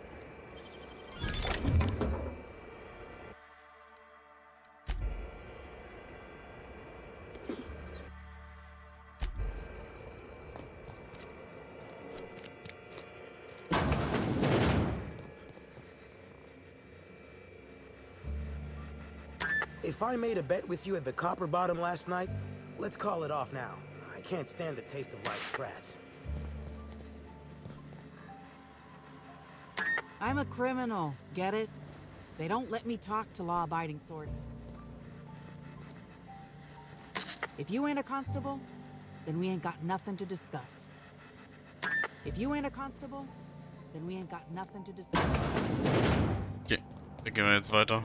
If I made a bet with you at the Copper Bottom last night, let's call it off now. I can't stand the taste of live sprats. I'm a criminal, get it? They don't let me talk to law-abiding sorts. If you ain't a constable, then we ain't got nothing to discuss. If you ain't a constable, then we ain't got nothing to discuss. Okay, dann gehen wir jetzt weiter.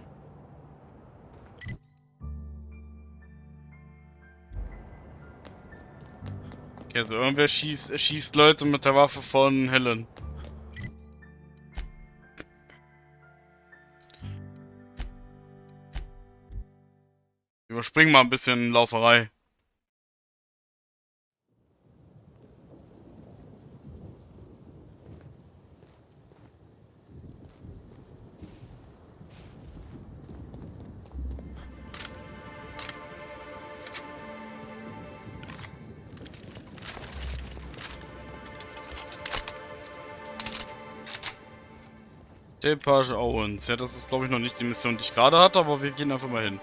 Okay, also irgendwer schießt Leute mit der Waffe von Helen. Überspringen mal ein bisschen Lauferei. Der Page Owens. Ja, das ist glaube ich noch nicht die Mission, die ich gerade hatte, aber wir gehen einfach mal hin.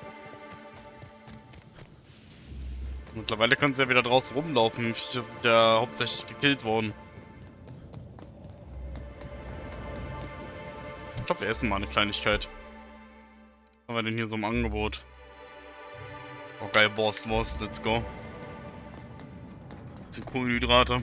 Mittlerweile können sie ja wieder draußen rumlaufen. Viecher sind ja hauptsächlich gekillt worden. Ich glaube, wir essen mal eine Kleinigkeit. Was haben wir denn hier so im Angebot? Oh geil, Wurst, let's go. Bisschen Kohlenhydrate.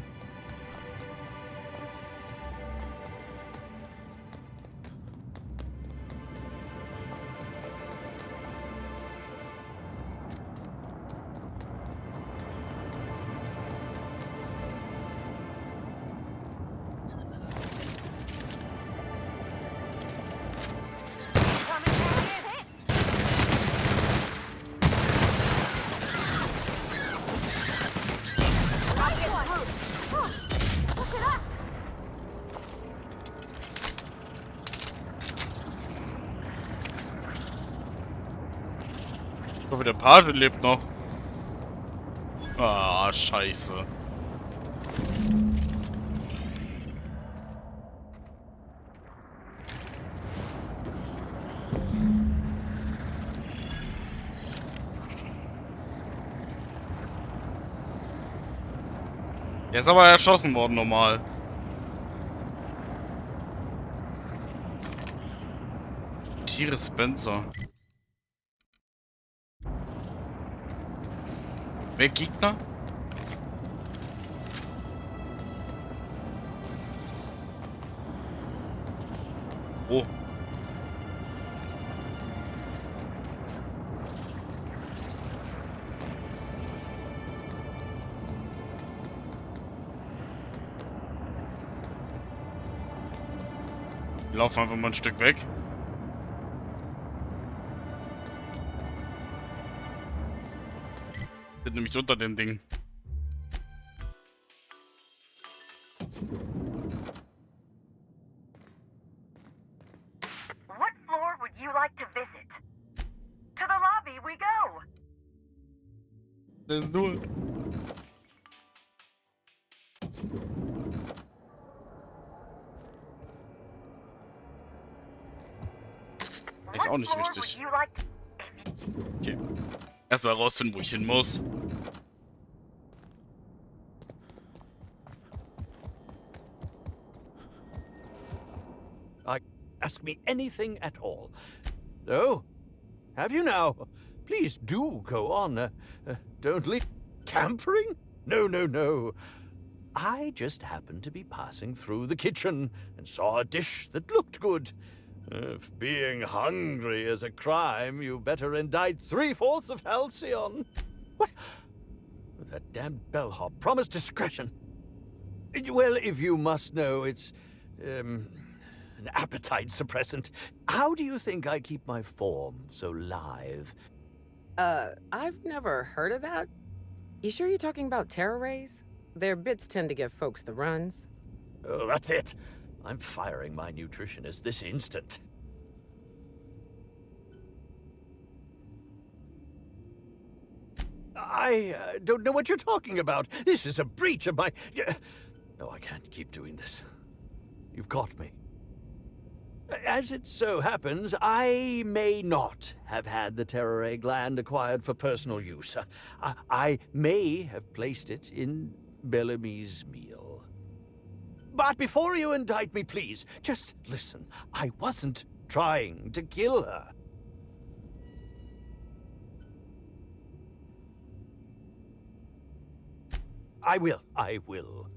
Ich hoffe, der Page lebt noch. Ah, scheiße. Er ist aber erschossen worden, normal. Tiere Spencer. Wer Gegner? Oh. Wir laufen einfach mal ein Stück weg. Sind nämlich unter dem Ding. What floor would you like to visit? To the lobby we go. Let's do it. Ist auch nicht richtig. Okay. Erstmal rausfinden, wo ich hin muss. ask me anything at all. Oh, have you now? Please do go on. Don't leave. Tampering? No, no, no. I just happened to be passing through the kitchen and saw a dish that looked good. If being hungry is a crime, you better indict 3/4 of Halcyon. What? That damned bellhop promised discretion. Well, if you must know, it's, an appetite suppressant. How do you think I keep my form so lithe? I've never heard of that. You sure you're talking about terror rays? Their bits tend to give folks the runs. Oh, that's it. I'm firing my nutritionist this instant. I don't know what you're talking about. This is a breach of my... No, I can't keep doing this. You've got me. As it so happens, I may not have had the terror ray gland acquired for personal use. I may have placed it in Bellamy's meal. But before you indict me, please, just listen. I wasn't trying to kill her. I will.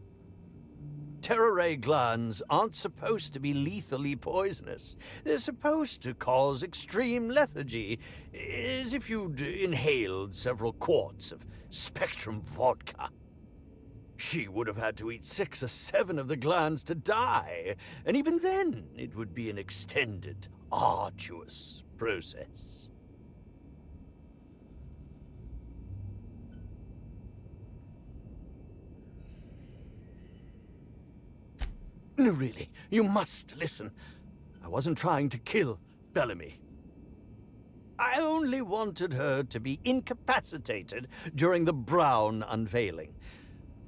Terror ray glands aren't supposed to be lethally poisonous. They're supposed to cause extreme lethargy, as if you'd inhaled several quarts of Spectrum vodka. She would have had to eat 6 or 7 of the glands to die, and even then it would be an extended, arduous process. No, really, you must listen. I wasn't trying to kill Bellamy. I only wanted her to be incapacitated during the Brown unveiling.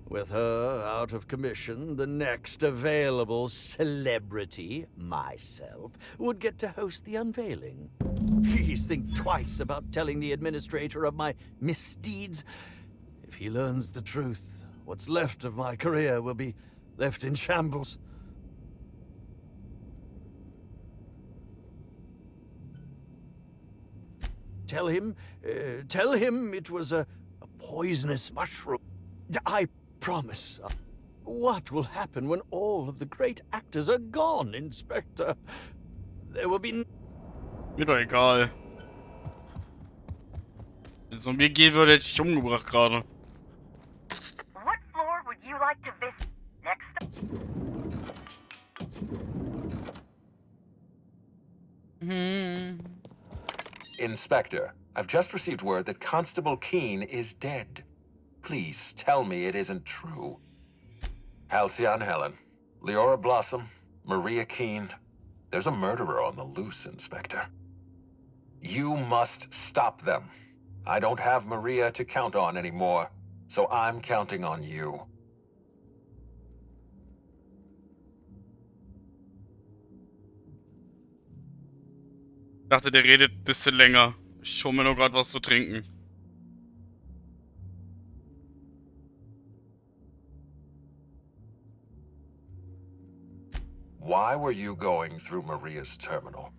With her out of commission, the next available celebrity, myself, would get to host the unveiling. Please think twice about telling the administrator of my misdeeds. If he learns the truth, what's left of my career will be left in shambles. Tell him it was a poisonous mushroom. I promise. What will happen when all of the great actors are gone, Inspector? There will be... Mir doch egal. Wenn es um mir gehen würde, hätte ich dich umgebracht gerade. What floor would you like to visit next? Inspector, I've just received word that Constable Keen is dead. Please tell me it isn't true. Halcyon Helen, Leora Blossom, Maria Keen. There's a murderer on the loose, Inspector. You must stop them. I don't have Maria to count on anymore, so I'm counting on you. Ich dachte, der redet ein bisschen länger. Ich hole mir nur gerade was zu trinken. Why were you going through Maria's terminal?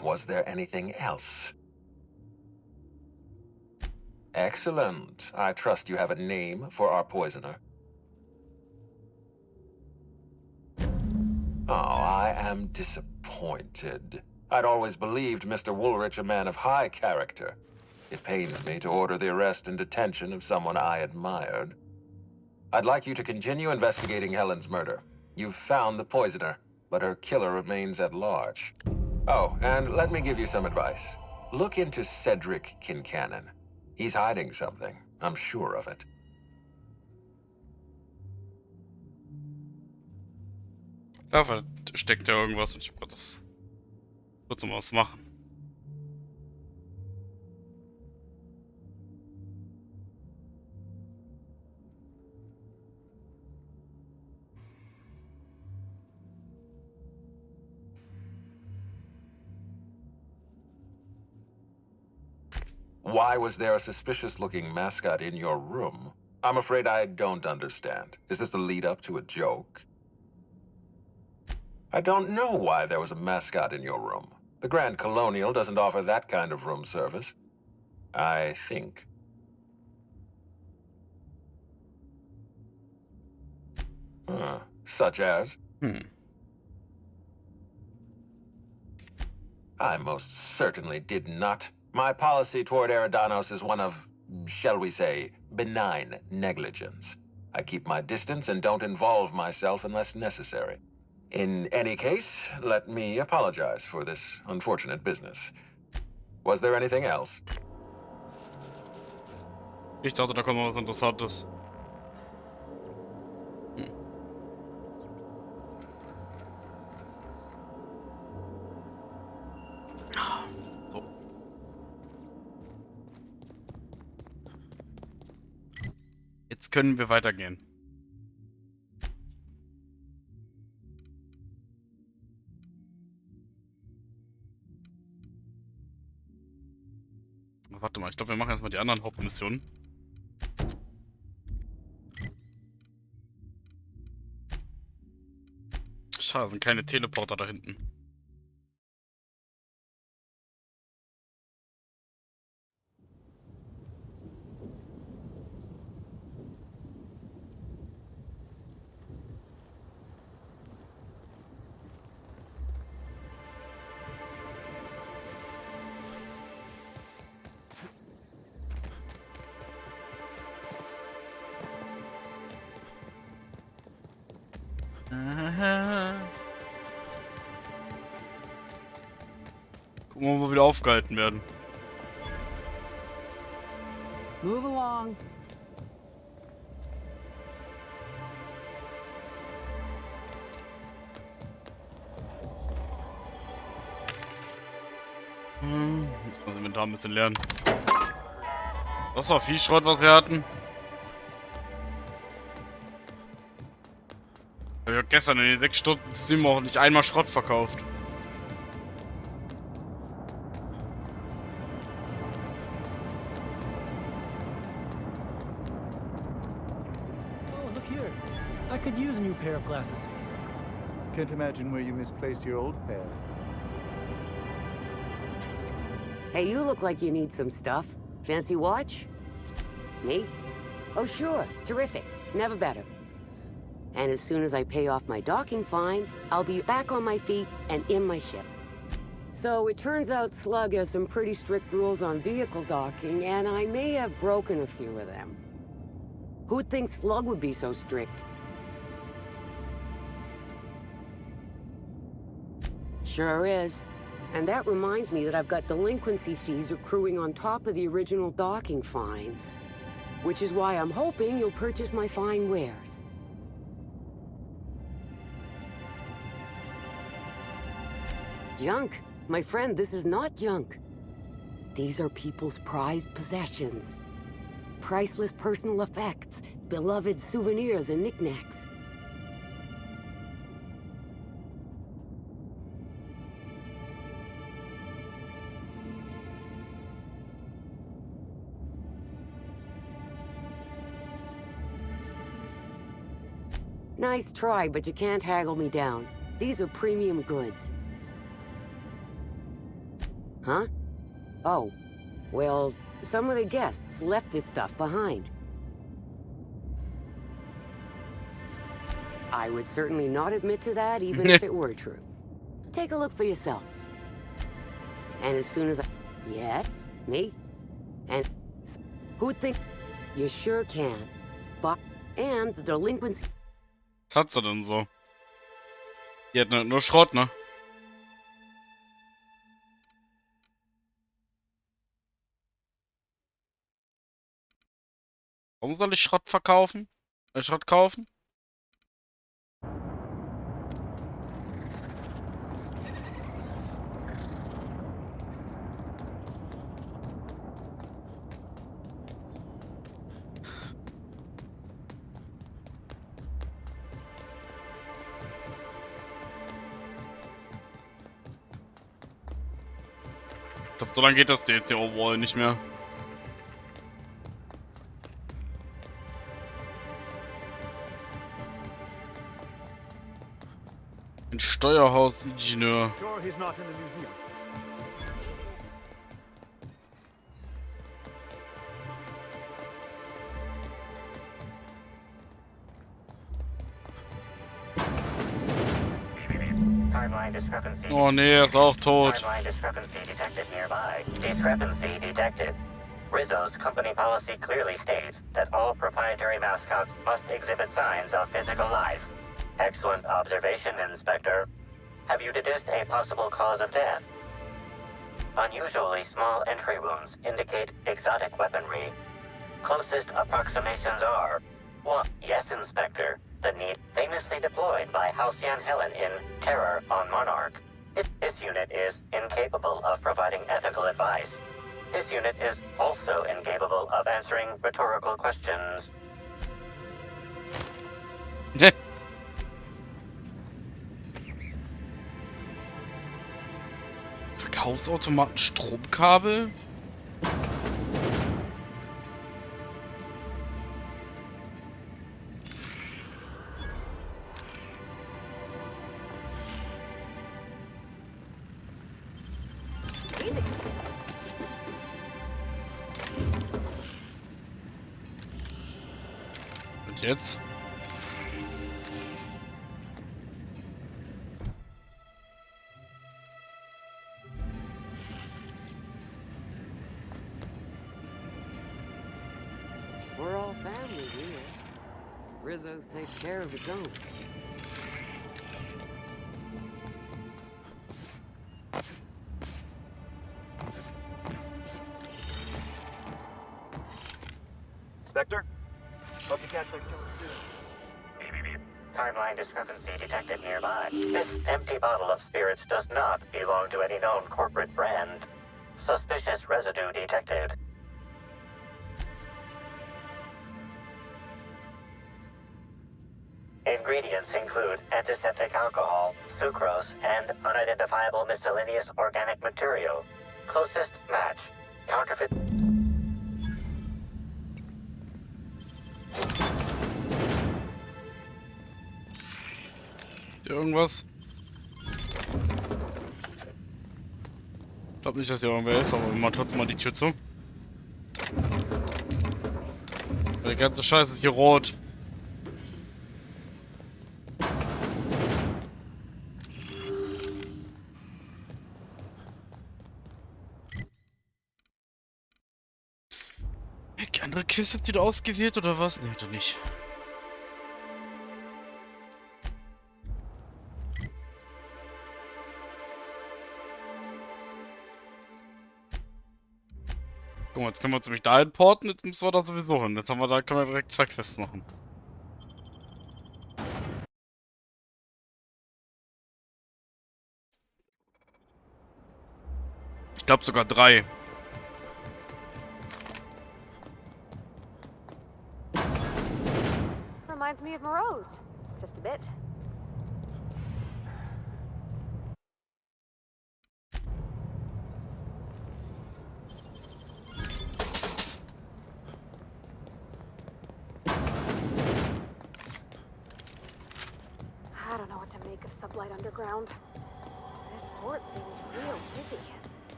Was there anything else? Excellent. I trust you have a name for our poisoner. Oh, I am disappointed. I'd always believed Mr. Woolrich a man of high character. It pains me to order the arrest and detention of someone I admired. I'd like you to continue investigating Helen's murder. You've found the poisoner, but her killer remains at large. Oh, and let me give you some advice. Look into Cedric Kincannon. He's hiding something. I'm sure of it. Da steckt ja irgendwas und ich wollte das kurz mal was machen. Why was there a suspicious-looking mascot in your room? I'm afraid I don't understand. Is this the lead up to a joke? I don't know why there was a mascot in your room. The Grand Colonial doesn't offer that kind of room service. I think. Such as? I most certainly did not. My policy toward Eridanos is one of, shall we say, benign negligence. I keep my distance and don't involve myself unless necessary. In any case, let me apologize for this unfortunate business. Was there anything else? Ich dachte, da kommt noch was Interessantes. So. Jetzt können wir weitergehen. Warte mal, ich glaube, wir machen erstmal die anderen Hauptmissionen. Schade, sind keine Teleporter da hinten. Gucken wir mal, wo wir wieder aufgehalten werden. Move along. Muss man das Inventar ein bisschen lernen. Das war viel Schrott, was wir hatten. Ich habe gestern in den 6 Stunden Stream auch nicht einmal Schrott verkauft. Oh, look here. I could use a new pair of glasses. Can't imagine where you misplaced your old pair. Hey, you look like you need some stuff. Fancy watch? Me? Oh, sure. Terrific. Never better. And as soon as I pay off my docking fines, I'll be back on my feet and in my ship. So it turns out Slug has some pretty strict rules on vehicle docking, and I may have broken a few of them. Who'd think Slug would be so strict? Sure is. And that reminds me that I've got delinquency fees accruing on top of the original docking fines. Which is why I'm hoping you'll purchase my fine wares. Junk? My friend, this is not junk. These are people's prized possessions. Priceless personal effects, beloved souvenirs and knickknacks. Nice try, but you can't haggle me down. These are premium goods. Huh? Oh. Well, some of the guests left this stuff behind. I would certainly not admit to that, even if it were true. Take a look for yourself. And as soon as I... Yeah? Me? And... Who'd think... You sure can. But... And the delinquency... Was hat sie denn so? Die hat nur Schrott, ne? Warum soll ich Schrott verkaufen? Schrott kaufen? Ich glaube, so lange geht das DLC Overall nicht mehr. Steuerhausingenieur. Sure he's not in the museum. Timeline discrepancy. Oh nee, er ist auch tot. Timeline discrepancy detected nearby. Discrepancy detected. Rizzo's company policy clearly states that all proprietary mascots must exhibit signs of physical life. Excellent observation, Inspector. Have you deduced a possible cause of death? Unusually small entry wounds indicate exotic weaponry. Closest approximations are 1. Yes, Inspector. The need famously deployed by Halcyon Helen in Terror on Monarch. This unit is incapable of providing ethical advice. This unit is also incapable of answering rhetorical questions. Verkaufsautomaten Stromkabel? Und jetzt? We're all family here. Rizzo's takes care of its own. Inspector? Hope you catch that killer soon. Timeline discrepancy detected nearby. This empty bottle of spirits does not belong to any known corporate brand. Suspicious residue detected. Ingredients include antiseptic alcohol, sucrose, and unidentifiable miscellaneous organic material. Closest match. Counterfeit. Irgendwas? Ich glaube nicht, dass hier irgendwer ist, aber wir machen trotzdem mal die Tür zu. Der ganze Scheiß ist hier rot. Die andere Kiste habt ihr da ausgewählt oder was? Ne, doch nicht. Guck mal, jetzt können wir uns nämlich da importen, jetzt müssen wir da sowieso hin. Jetzt haben wir da, können wir direkt 2 Quests machen. Ich glaube sogar 3. Reminds me of Moreau's. Just a bit. I don't know what to make of Sublight Underground. This port seems real busy.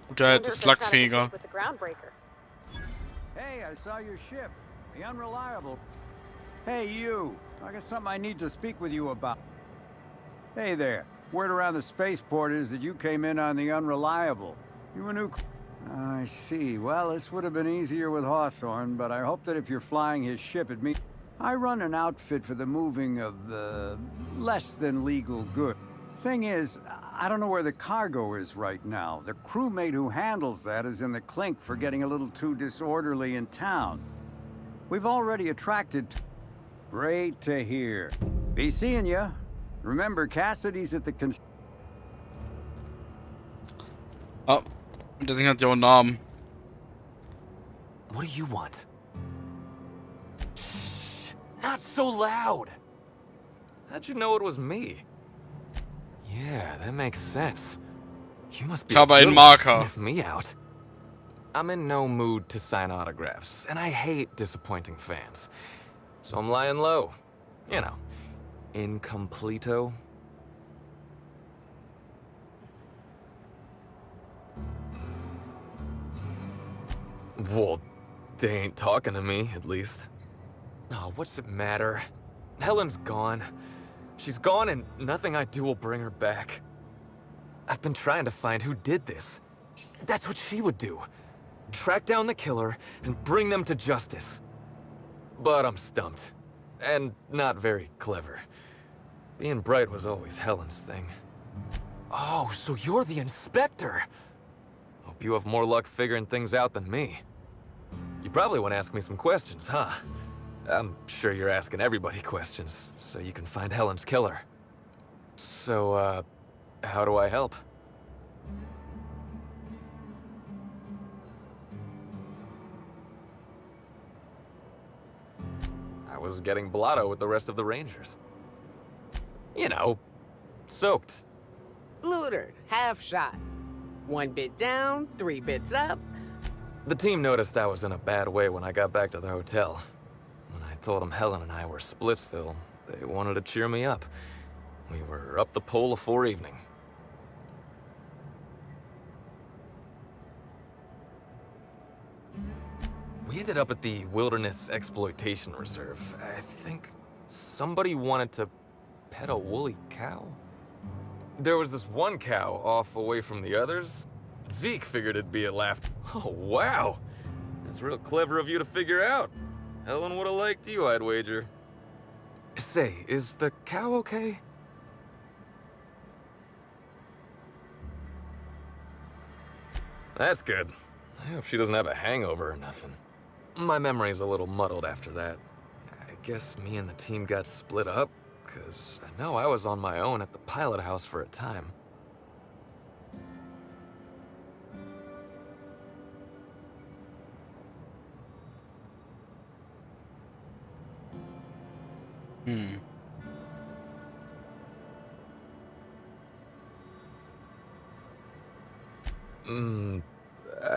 Guter, das ist lackfähiger. With the groundbreaker. Hey, I saw your ship. The Unreliable. Hey, you. I got something I need to speak with you about. Hey there. Word around the spaceport is that you came in on the Unreliable. You a new... I see. Well, this would have been easier with Hawthorne, but I hope that if you're flying his ship, it means... I run an outfit for the moving of, less than legal goods. Thing is, I don't know where the cargo is right now. The crewmate who handles that is in the clink for getting a little too disorderly in town. We've already attracted... Great to hear. Be seeing ya. Remember, Cassidy's at the Ah, das Ding hat ja auch einen Namen. What do you want? Shh, not so loud. How'd you know it was me? Yeah, that makes sense. You must be Ich habe einen Marker. sniff me out. I'm in no mood to sign autographs, and I hate disappointing fans. So I'm lying low. You know, incompleto. Well, they ain't talking to me, at least. Oh, what's it matter? Helen's gone. She's gone and nothing I do will bring her back. I've been trying to find who did this. That's what she would do. Track down the killer and bring them to justice. But I'm stumped. And not very clever. Being bright was always Helen's thing. Oh, so you're the inspector. Hope you have more luck figuring things out than me. You probably want to ask me some questions, huh? I'm sure you're asking everybody questions, so you can find Helen's killer. So, how do I help? I was getting blotto with the rest of the Rangers. You know, soaked. Looter, half shot. 1 bit down, 3 bits up. The team noticed I was in a bad way when I got back to the hotel. When I told them Helen and I were Splitsville, they wanted to cheer me up. We were up the pole afore evening. We ended up at the Wilderness Exploitation Reserve. I think somebody wanted to pet a woolly cow? There was this one cow off away from the others. Zeke figured it'd be a laugh. Oh, wow! That's real clever of you to figure out. Helen would have liked you, I'd wager. Say, is the cow okay? That's good. I hope she doesn't have a hangover or nothing. My memory's a little muddled after that. I guess me and the team got split up, because I know I was on my own at the pilot house for a time.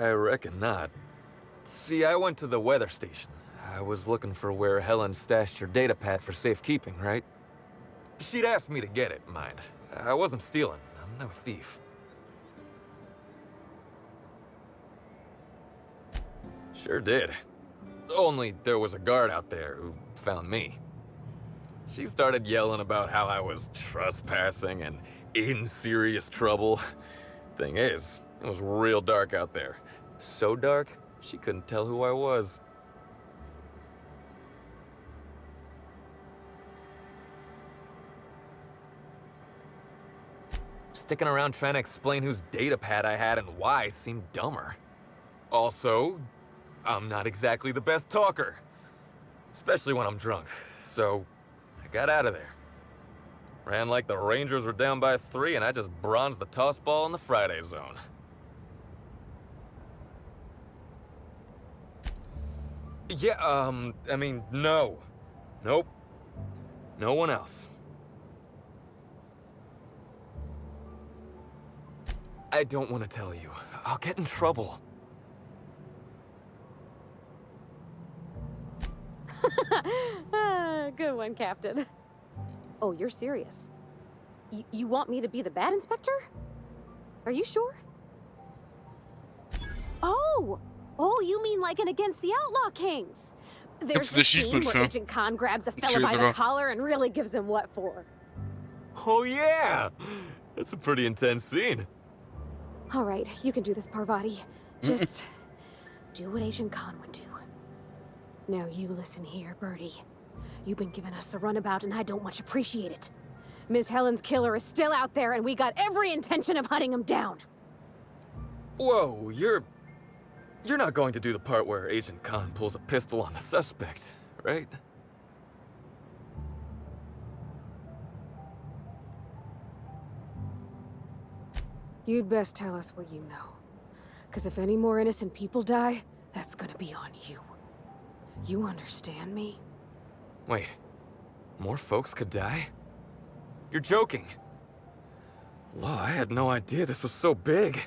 I reckon not. See, I went to the weather station. I was looking for where Helen stashed her data pad for safekeeping, right? She'd asked me to get it, mind. I wasn't stealing. I'm no thief. Sure did. Only there was a guard out there who found me. She started yelling about how I was trespassing and in serious trouble. Thing is, it was real dark out there. So dark, she couldn't tell who I was. Sticking around trying to explain whose data pad I had and why seemed dumber. Also, I'm not exactly the best talker. Especially when I'm drunk, so I got out of there. Ran like the Rangers were down by 3 and I just bronzed the toss ball in the Friday zone. Yeah, I mean, no. Nope. No one else. I don't want to tell you. I'll get in trouble. Good one, Captain. Oh, you're serious? You want me to be the bad inspector? Are you sure? Oh! Oh, you mean like an Against the Outlaw Kings? There's the scene where Agent Khan grabs a fella by the collar and really gives him what for. Oh yeah! That's a pretty intense scene. All right, you can do this, Parvati. Just do what Agent Khan would do. Now you listen here, Birdie. You've been giving us the runabout and I don't much appreciate it. Miss Helen's killer is still out there and we got every intention of hunting him down. Whoa, you're not going to do the part where Agent Khan pulls a pistol on the suspect, right? You'd best tell us what you know. Because if any more innocent people die, that's gonna be on you. You understand me? Wait, more folks could die? You're joking. Law, I had no idea this was so big.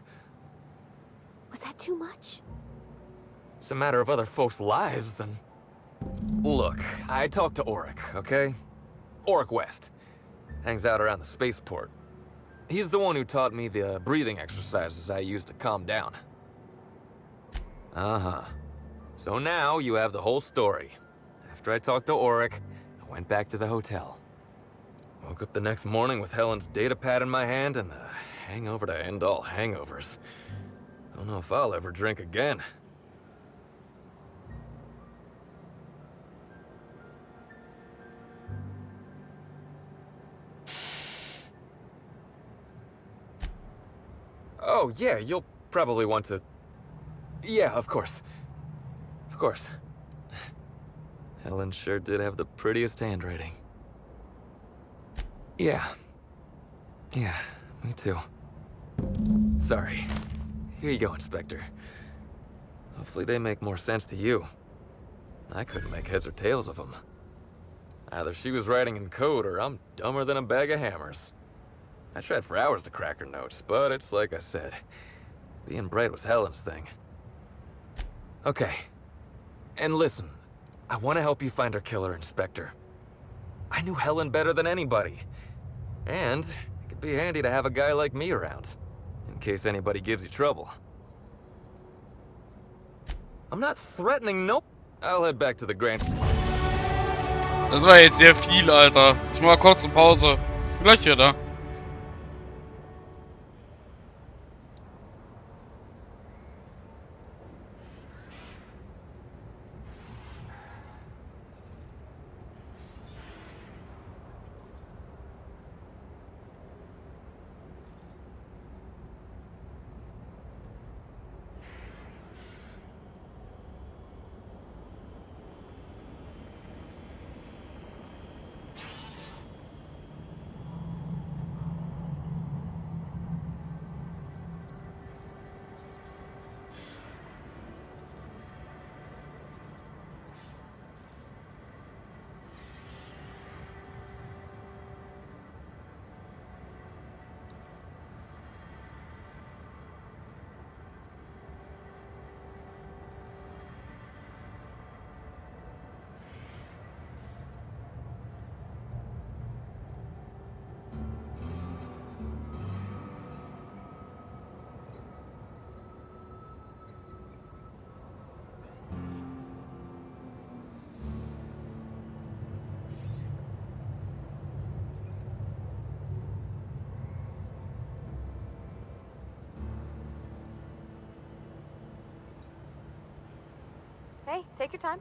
Was that too much? It's a matter of other folks' lives, then. Look, I talked to Auric, okay? Auric West. Hangs out around the spaceport. He's the one who taught me the breathing exercises I use to calm down. Uh-huh. So now you have the whole story. After I talked to Auric, I went back to the hotel. Woke up the next morning with Helen's data pad in my hand and the hangover to end all hangovers. Don't know if I'll ever drink again. Oh, yeah, you'll probably want to... Yeah, of course. Of course. Helen sure did have the prettiest handwriting. Yeah. Yeah, me too. Sorry. Here you go, Inspector. Hopefully they make more sense to you. I couldn't make heads or tails of them. Either she was writing in code or I'm dumber than a bag of hammers. I tried for hours to crack her notes, but it's like I said. Being bright was Helen's thing. Okay. And listen, I want to help you find her killer, Inspector. I knew Helen better than anybody. And it could be handy to have a guy like me around, in case anybody gives you trouble. I'm not threatening, nope. I'll head back to the Grand... Das war jetzt sehr viel, Alter. Ich mach mal kurz eine Pause. Gleich wieder. Hey, take your time.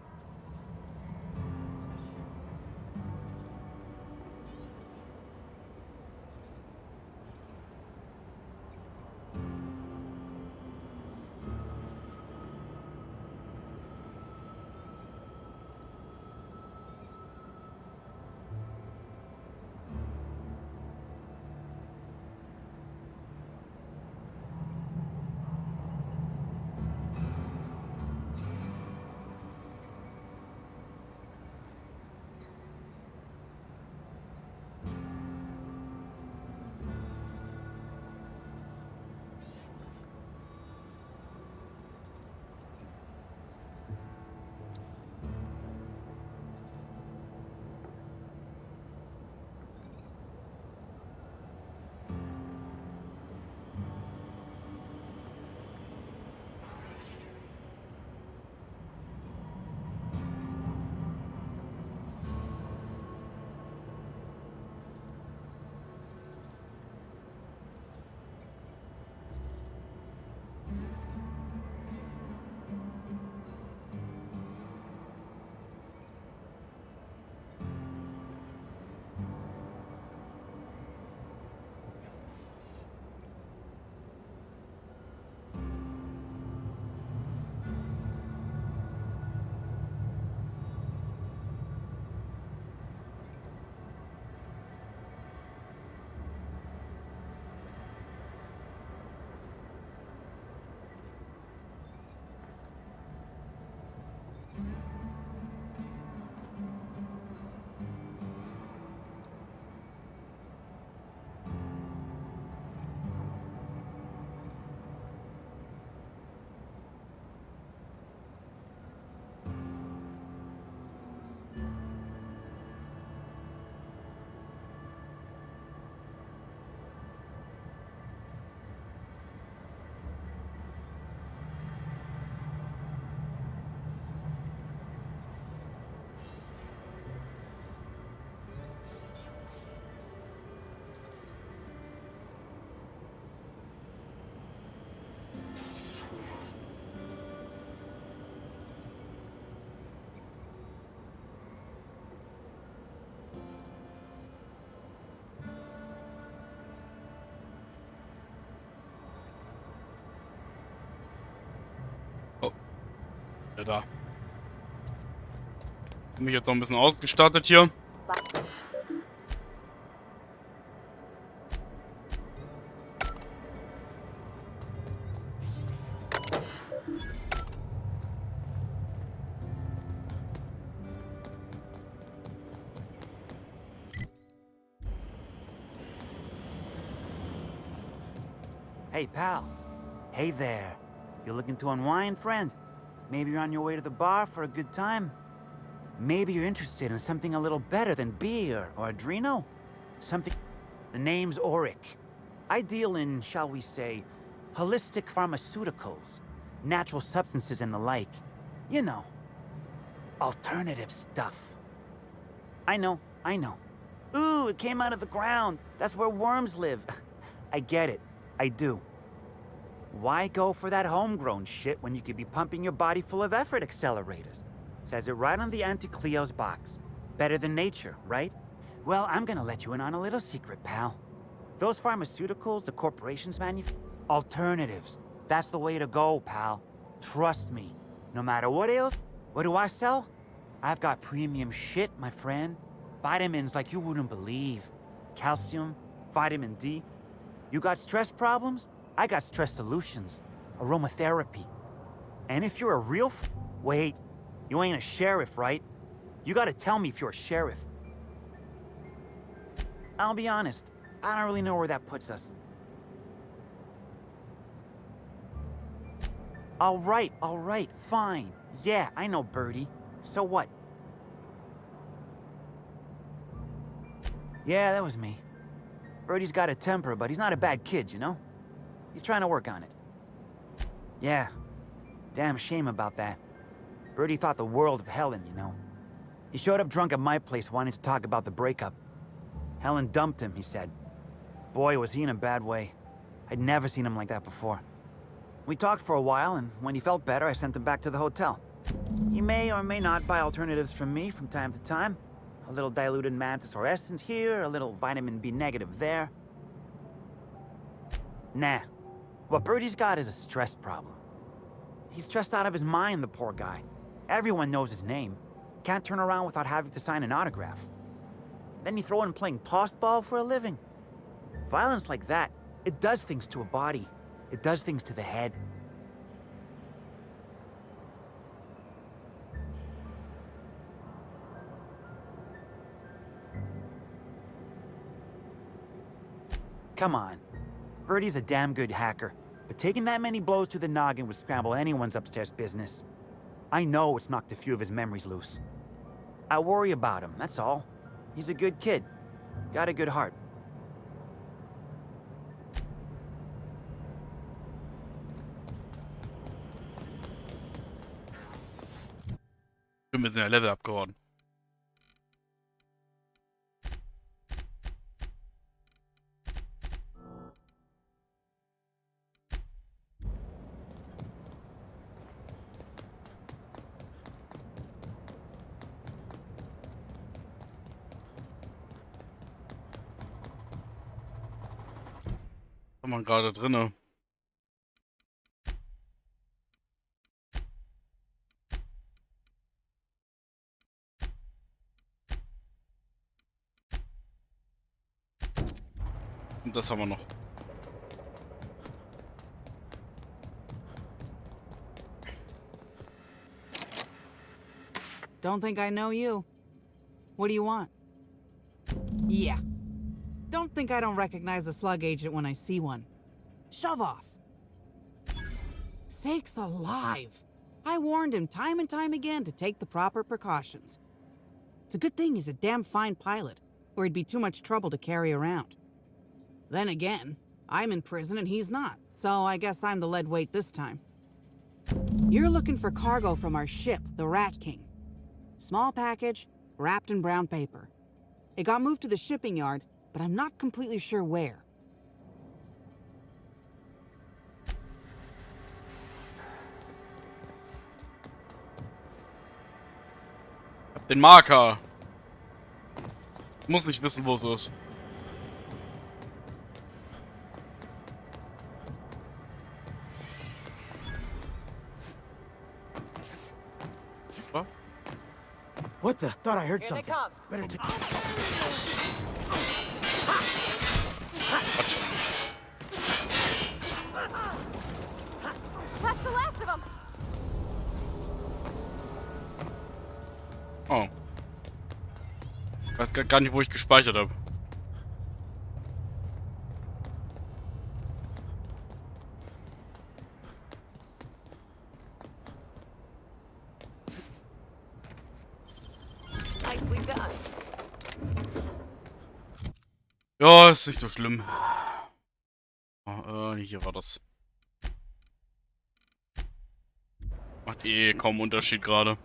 Ja, da. Bin ich jetzt noch ein bisschen ausgestattet hier. Hey, pal. Hey there. You looking to unwind, friend? Maybe you're on your way to the bar for a good time? Maybe you're interested in something a little better than beer or Adreno? Something... The name's Auric. I deal in, shall we say, holistic pharmaceuticals, natural substances and the like. You know, alternative stuff. I know. Ooh, it came out of the ground. That's where worms live. I get it. I do. Why go for that homegrown shit when you could be pumping your body full of effort accelerators? Says it right on the Anti-Cleo's box. Better than nature, right? Well, I'm gonna let you in on a little secret, pal. Those pharmaceuticals the corporations manufacture... Alternatives. That's the way to go, pal. Trust me. No matter what ails... What do I sell? I've got premium shit, my friend. Vitamins like you wouldn't believe. Calcium, vitamin D. You got stress problems? I got stress solutions. Aromatherapy. And if you're a real Wait, you ain't a sheriff, right? You gotta tell me if you're a sheriff. I'll be honest, I don't really know where that puts us. All right, fine. Yeah, I know Birdie. So what? Yeah, that was me. Birdie's got a temper, but he's not a bad kid, you know? He's trying to work on it. Yeah. Damn shame about that. Birdie thought the world of Helen, you know. He showed up drunk at my place wanting to talk about the breakup. Helen dumped him, he said. Boy, was he in a bad way. I'd never seen him like that before. We talked for a while, and when he felt better, I sent him back to the hotel. He may or may not buy alternatives from me from time to time. A little diluted mantis or essence here, a little vitamin B negative there. Nah. What Birdie's got is a stress problem. He's stressed out of his mind, the poor guy. Everyone knows his name. Can't turn around without having to sign an autograph. Then you throw in playing tossed ball for a living. Violence like that, it does things to a body. It does things to the head. Come on. Birdie's a damn good hacker, but taking that many blows to the noggin would scramble anyone's upstairs business. I know it's knocked a few of his memories loose. I worry about him, that's all. He's a good kid. Got a good heart. Wir sind ja Level up geworden. Ist man gerade drinne. Und das haben wir noch. Don't think I know you. What do you want? Yeah. Don't think I don't recognize a slug agent when I see one. Shove off. Sakes alive. I warned him time and time again to take the proper precautions. It's a good thing he's a damn fine pilot, or he'd be too much trouble to carry around. Then again, I'm in prison and he's not, so I guess I'm the lead weight this time. You're looking for cargo from our ship, the Rat King. Small package, wrapped in brown paper. It got moved to the shipping yard, but I'm not completely sure where. Hab den Marker. Muss nicht wissen, wo es ist. What the? Thought I heard something. Better take. That's the last of them. Oh. Ich weiß gar nicht, wo ich gespeichert habe. Ja, ist nicht so schlimm. Oh, hier war das. Macht eh kaum Unterschied gerade.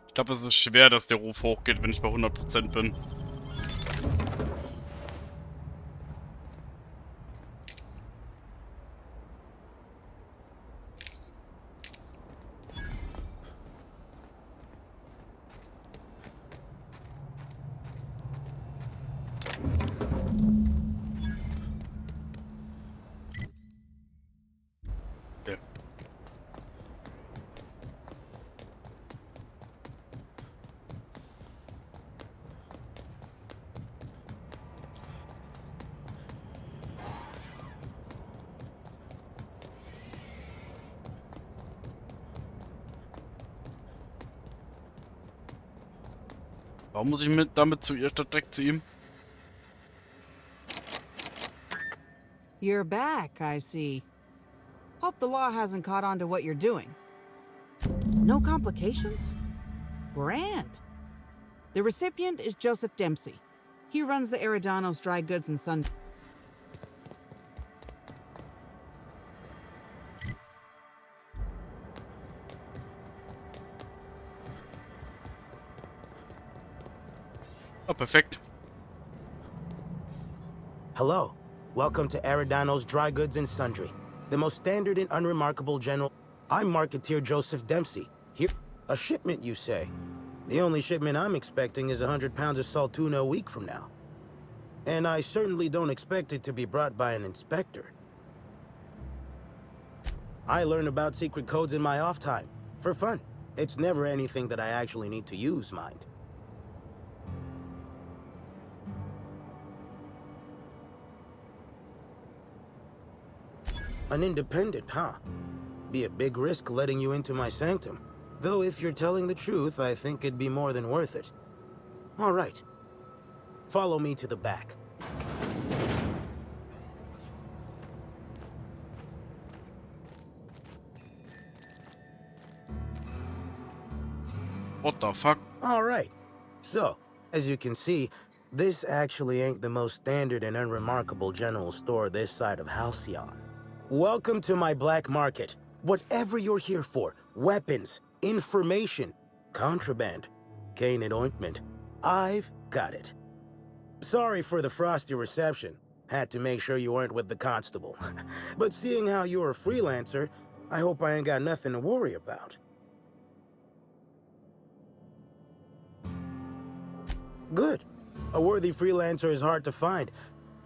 Ich glaube, es ist schwer, dass der Ruf hochgeht, wenn ich bei 100% bin. Warum muss ich damit zu ihr statt direkt zu ihm? You're back, I see. Hope the law hasn't caught on to what you're doing. No complications? Grand. The recipient is Joseph Dempsey. He runs the Eridanos Dry Goods and Sundry. Oh, perfect. Hello. Welcome to Eridanos Dry Goods and Sundry, the most standard and unremarkable general. I'm Marketeer Joseph Dempsey. Here, a shipment, you say? The only shipment I'm expecting is 100 pounds of salt tuna a week from now. And I certainly don't expect it to be brought by an inspector. I learn about secret codes in my off time, for fun. It's never anything that I actually need to use, mind. An independent, huh? Be a big risk letting you into my sanctum. Though if you're telling the truth, I think it'd be more than worth it. All right. Follow me to the back. What the fuck? All right. So, as you can see, this actually ain't the most standard and unremarkable general store this side of Halcyon. Welcome to my black market. Whatever you're here for, weapons, information, contraband, cane and ointment, I've got it. Sorry for the frosty reception. Had to make sure you weren't with the constable. But seeing how you're a freelancer, I hope I ain't got nothing to worry about. Good. A worthy freelancer is hard to find.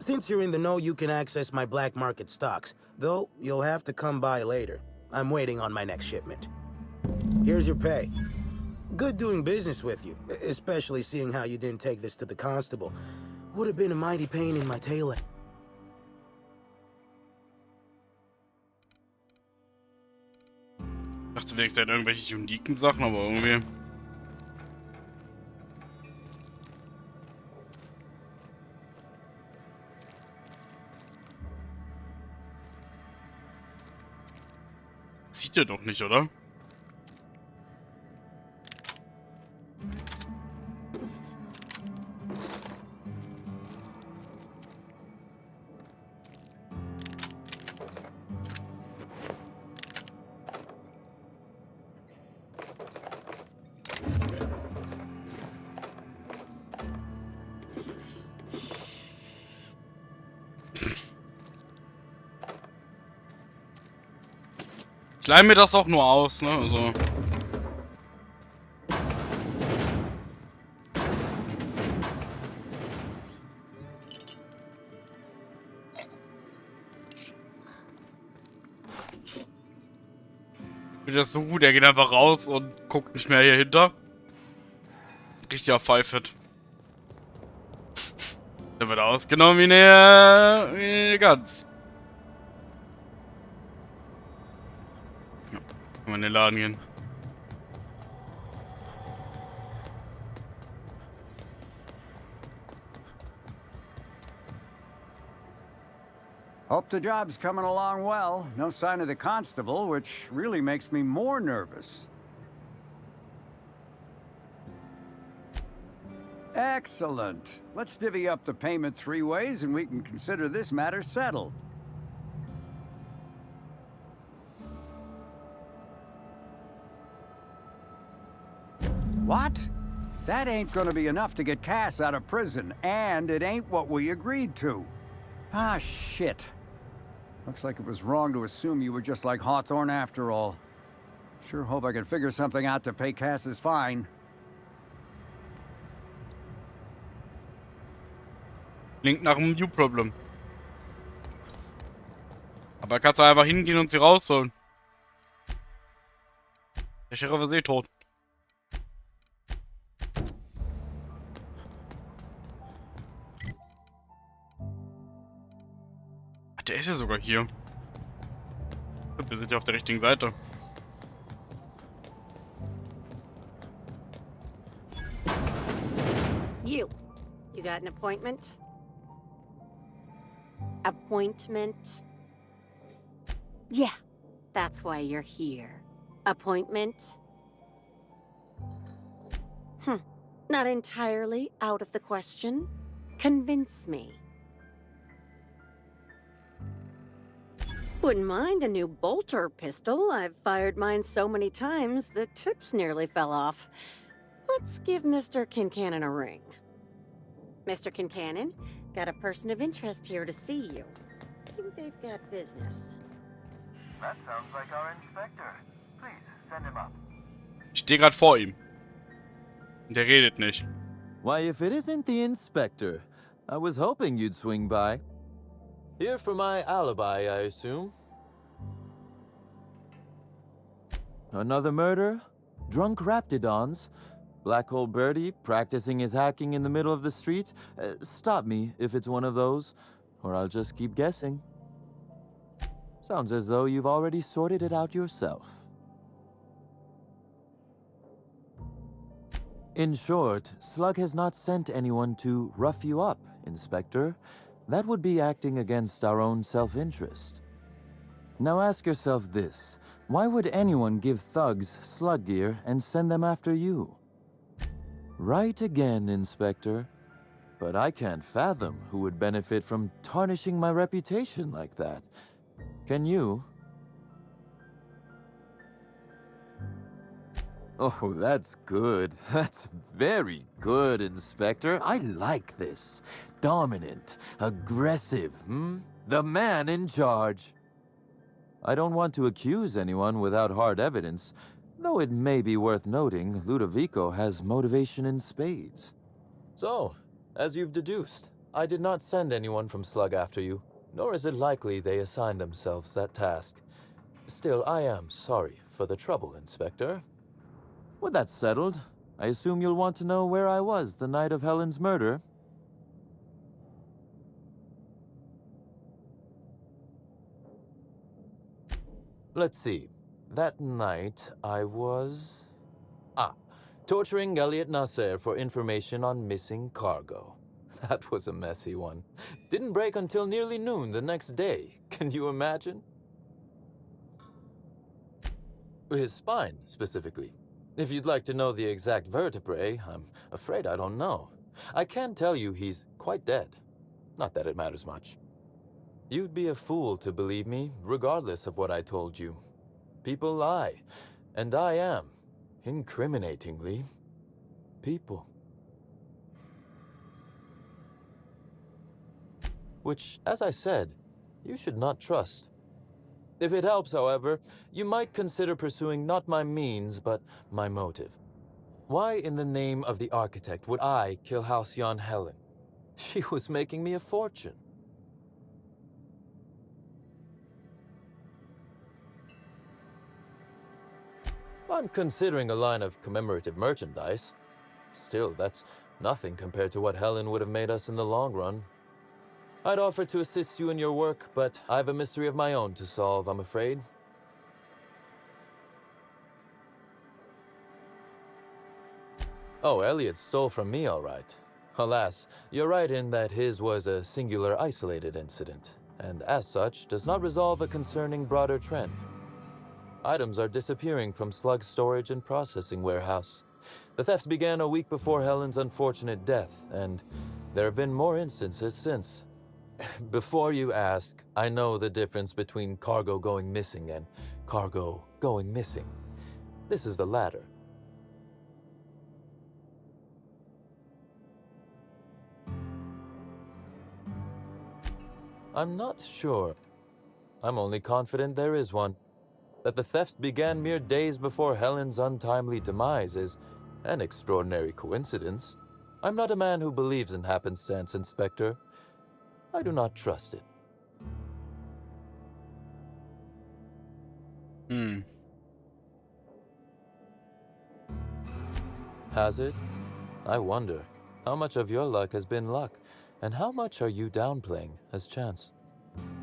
Since you're in the know, you can access my black market stocks. Though, you'll have to come by later. I'm waiting on my next shipment. Here's your pay. Good doing business with you, especially seeing how you didn't take this to the constable. Would have been a mighty pain in my tail. Ich dachte wenigstens irgendwelche uniken Sachen, aber irgendwie... Sieht er doch nicht, oder? Ich leih mir das auch nur aus, ne? Also. finde das so gut, er geht einfach raus und guckt nicht mehr hier hinter. Richtiger Pfeifit. Der wird ausgenommen wie eine Gans. Ja, kann man in den Laden gehen. Hope the job's coming along well. No sign of the constable, which really makes me more nervous. Excellent. Let's divvy up the payment 3 ways and we can consider this matter settled. What? That ain't gonna be enough to get Cass out of prison, and it ain't what we agreed to. Ah, shit. Looks like it was wrong to assume you were just like Hawthorne after all. Sure hope I can figure something out to pay Cass's fine. Klingt nach einem You-Problem. Aber kannst du einfach hingehen und sie rausholen. Der Sheriff ist eh tot. Ach, der ist ja sogar hier. Wir sind ja auf der richtigen Seite. You got an appointment? Appointment? Yeah, that's why you're here. Appointment? Not entirely out of the question. Convince me. Wouldn't mind a new bolter pistol. I've fired mine so many times, the tips nearly fell off. Let's give Mr. Kincannon a ring. Mr. Kincannon, got a person of interest here to see you. Think they've got business. That sounds like our inspector. Please, send him up. Ich stehe gerade vor ihm. Der redet nicht. Why, if it isn't the inspector, I was hoping you'd swing by. Here for my alibi, I assume. Another murder? Drunk Raptidons? Black Hole Birdie practicing his hacking in the middle of the street? Stop me if it's one of those, or I'll just keep guessing. Sounds as though you've already sorted it out yourself. In short, Slug has not sent anyone to rough you up, Inspector. That would be acting against our own self-interest. Now ask yourself this. Why would anyone give thugs slug gear and send them after you? Right again, Inspector. But I can't fathom who would benefit from tarnishing my reputation like that. Can you? Oh, that's good. That's very good, Inspector. I like this. Dominant, aggressive, The man in charge. I don't want to accuse anyone without hard evidence, though it may be worth noting Ludovico has motivation in spades. So, as you've deduced, I did not send anyone from Slug after you, nor is it likely they assigned themselves that task. Still, I am sorry for the trouble, Inspector. With that settled, I assume you'll want to know where I was the night of Helen's murder. Let's see. That night, I was... torturing Elliot Nasser for information on missing cargo. That was a messy one. Didn't break until nearly noon the next day. Can you imagine? His spine, specifically. If you'd like to know the exact vertebrae, I'm afraid I don't know. I can tell you he's quite dead. Not that it matters much. You'd be a fool to believe me, regardless of what I told you. People lie, and I am, incriminatingly, people. Which, as I said, you should not trust. If it helps, however, you might consider pursuing not my means, but my motive. Why in the name of the architect would I kill Halcyon Helen? She was making me a fortune. I'm considering a line of commemorative merchandise. Still, that's nothing compared to what Helen would have made us in the long run. I'd offer to assist you in your work, but I have a mystery of my own to solve, I'm afraid. Oh, Elliot stole from me, all right. Alas, you're right in that his was a singular isolated incident, and as such, does not resolve a concerning broader trend. Items are disappearing from Slug's storage and processing warehouse. The thefts began a week before Helen's unfortunate death, and there have been more instances since. Before you ask, I know the difference between cargo going missing and cargo going missing. This is the latter. I'm not sure. I'm only confident there is one. That the thefts began mere days before Helen's untimely demise is an extraordinary coincidence. I'm not a man who believes in happenstance, Inspector. I do not trust it. Has it? I wonder. How much of your luck has been luck, and how much are you downplaying as chance?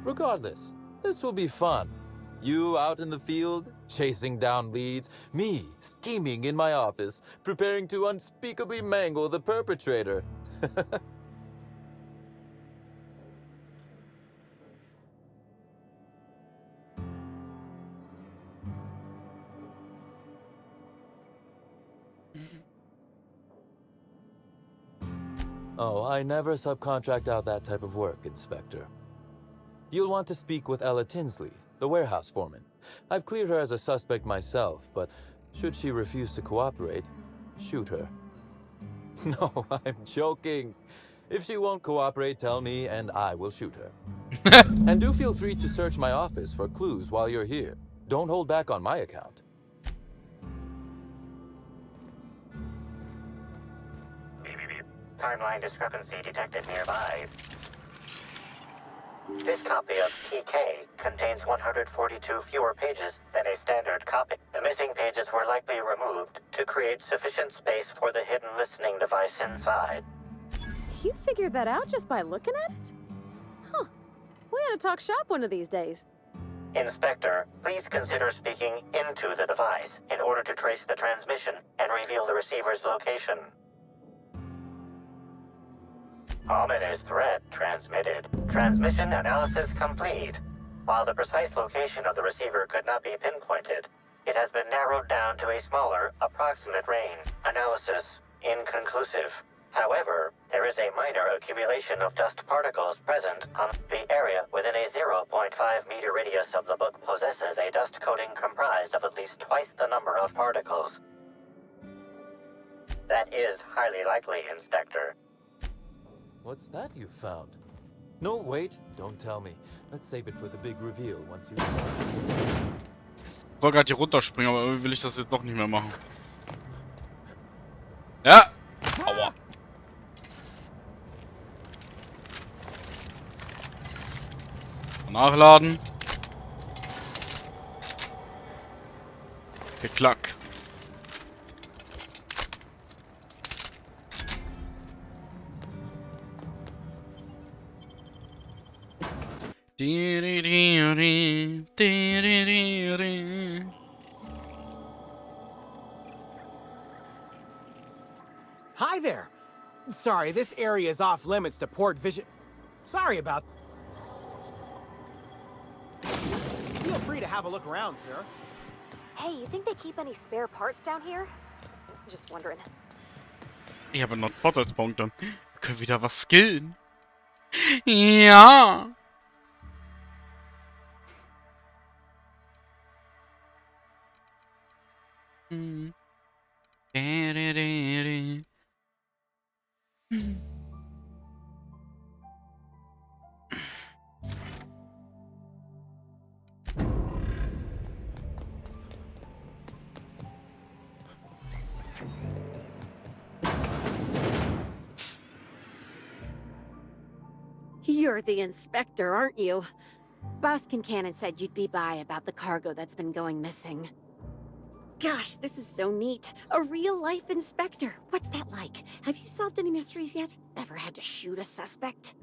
Regardless, this will be fun. You out in the field, chasing down leads, me scheming in my office, preparing to unspeakably mangle the perpetrator. Oh, I never subcontract out that type of work, Inspector. You'll want to speak with Ella Tinsley, the warehouse foreman. I've cleared her as a suspect myself, but should she refuse to cooperate, shoot her. No, I'm joking. If she won't cooperate, tell me and I will shoot her. And do feel free to search my office for clues while you're here. Don't hold back on my account. Timeline discrepancy detected nearby. This copy of TK contains 142 fewer pages than a standard copy. The missing pages were likely removed to create sufficient space for the hidden listening device inside. You figured that out just by looking at it? Huh. We ought to talk shop one of these days. Inspector, please consider speaking into the device in order to trace the transmission and reveal the receiver's location. Ominous threat transmitted. Transmission analysis complete. While the precise location of the receiver could not be pinpointed, it has been narrowed down to a smaller, approximate range. Analysis inconclusive. However, there is a minor accumulation of dust particles present on the area within a 0.5 meter radius of the book possesses a dust coating comprised of at least twice the number of particles. That is highly likely, Inspector. What's that you found? No, wait, don't tell me. Let's save it for the big reveal once you... Ich wollte gerade hier runterspringen, aber irgendwie will ich das jetzt doch nicht mehr machen. Ja! Aua! Nachladen. Geklack. Hi there. Sorry, this area is off limits to port vision. Sorry about. Feel free to have a look around, sir. Hey, you think they keep any spare parts down here? Just wondering. Ich habe noch Vorteilspunkte. Wir können wieder was skillen. Ja! You're the inspector, aren't you? Boss Kincannon said you'd be by about the cargo that's been going missing. Gosh, this is so neat. A real-life inspector. What's that like? Have you solved any mysteries yet? Ever had to shoot a suspect?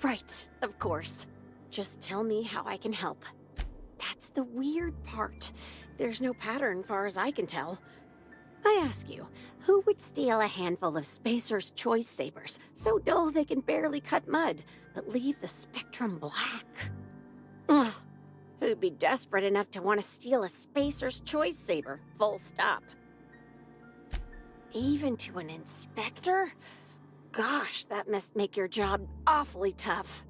Right, of course. Just tell me how I can help. That's the weird part. There's no pattern far as I can tell. I ask you, who would steal a handful of Spacer's Choice Sabers, so dull they can barely cut mud, but leave the spectrum black? Ugh. Who'd be desperate enough to want to steal a Spacer's Choice Saber, full stop? Even to an inspector? Gosh, that must make your job awfully tough.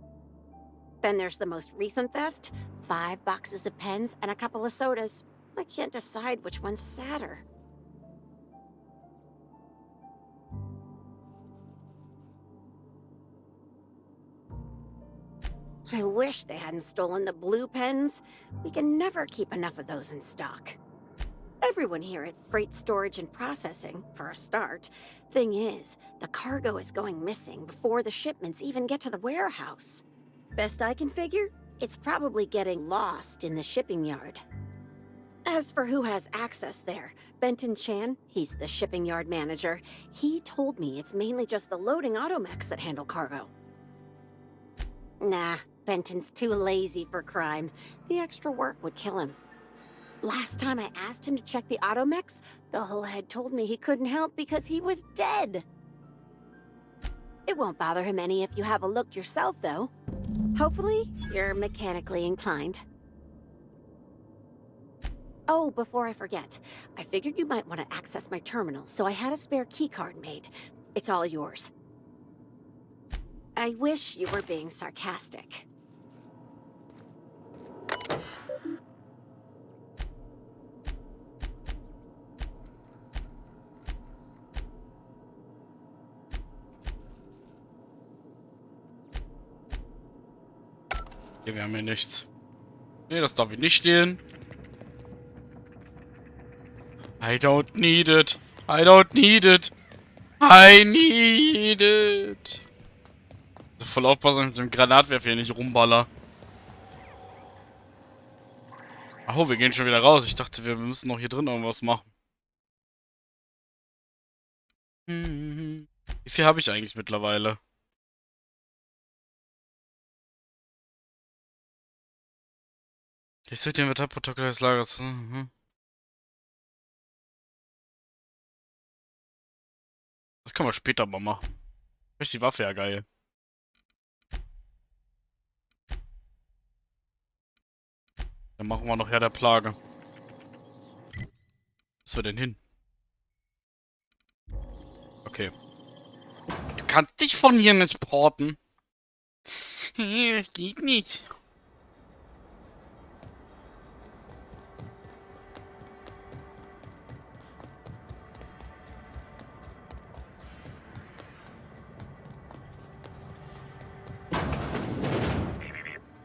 Then there's the most recent theft, 5 boxes of pens and a couple of sodas. I can't decide which one's sadder. I wish they hadn't stolen the blue pens. We can never keep enough of those in stock. Everyone here at Freight Storage and Processing, for a start. Thing is, the cargo is going missing before the shipments even get to the warehouse. Best I can figure, it's probably getting lost in the shipping yard. As for who has access there, Benton Chan, he's the shipping yard manager, he told me it's mainly just the loading automechs that handle cargo. Nah, Benton's too lazy for crime. The extra work would kill him. Last time I asked him to check the automechs, the whole head told me he couldn't help because he was dead. It won't bother him any if you have a look yourself, though. Hopefully, you're mechanically inclined. Oh, before I forget, I figured you might want to access my terminal, so I had a spare keycard made. It's all yours. I wish you were being sarcastic. Hier, wir haben hier nichts. Nee, das darf ich nicht stehlen. I don't need it. I don't need it. I need it. Voll aufpassen, dass ich mit dem Granatwerfer hier nicht rumballer. Oh, wir gehen schon wieder raus. Ich dachte, wir müssen noch hier drin irgendwas machen. Wie viel habe ich eigentlich mittlerweile? Ich sehe den Inventarprotokoll des Lagers. Das kann man später mal machen. Ist die Waffe ja geil. Dann machen wir noch Herr der Plage. Was soll denn hin? Okay. Du kannst dich von hier nicht porten. Das geht nicht.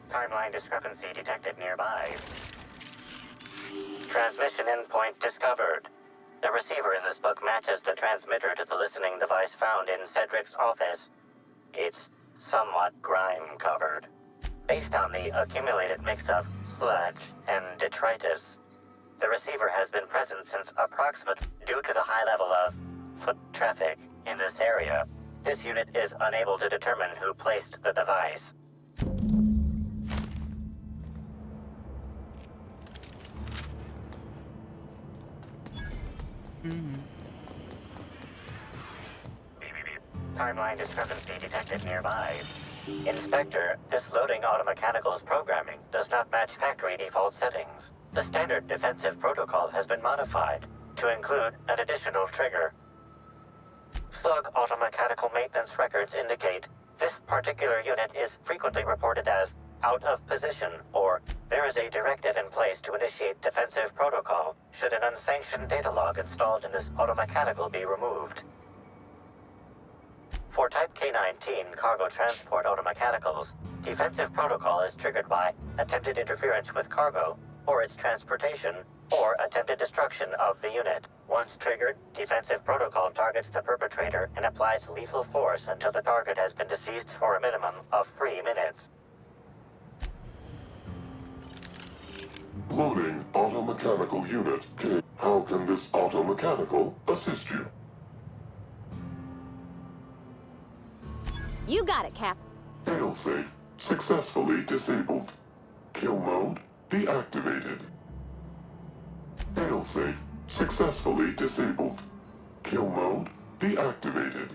Timeline discrepancy detected nearby. Transmission endpoint discovered. The receiver in this book matches the transmitter to the listening device found in Cedric's office. It's somewhat grime-covered. Based on the accumulated mix of sludge and detritus, the receiver has been present since approximately due to the high level of foot traffic in this area. This unit is unable to determine who placed the device. Timeline discrepancy detected nearby. Inspector, this loading automechanical's programming does not match factory default settings. The standard defensive protocol has been modified to include an additional trigger. Slug automechanical maintenance records indicate this particular unit is frequently reported as out of position, or there is a directive in place to initiate defensive protocol should an unsanctioned data log installed in this automechanical be removed. For Type K-19 cargo transport automechanicals, defensive protocol is triggered by attempted interference with cargo, or its transportation, or attempted destruction of the unit. Once triggered, defensive protocol targets the perpetrator and applies lethal force until the target has been deceased for a minimum of 3 minutes. Loading auto-mechanical unit. How can this auto-mechanical assist you? You got it, Cap. Failsafe successfully disabled. Kill mode deactivated. Failsafe successfully disabled. Kill mode deactivated.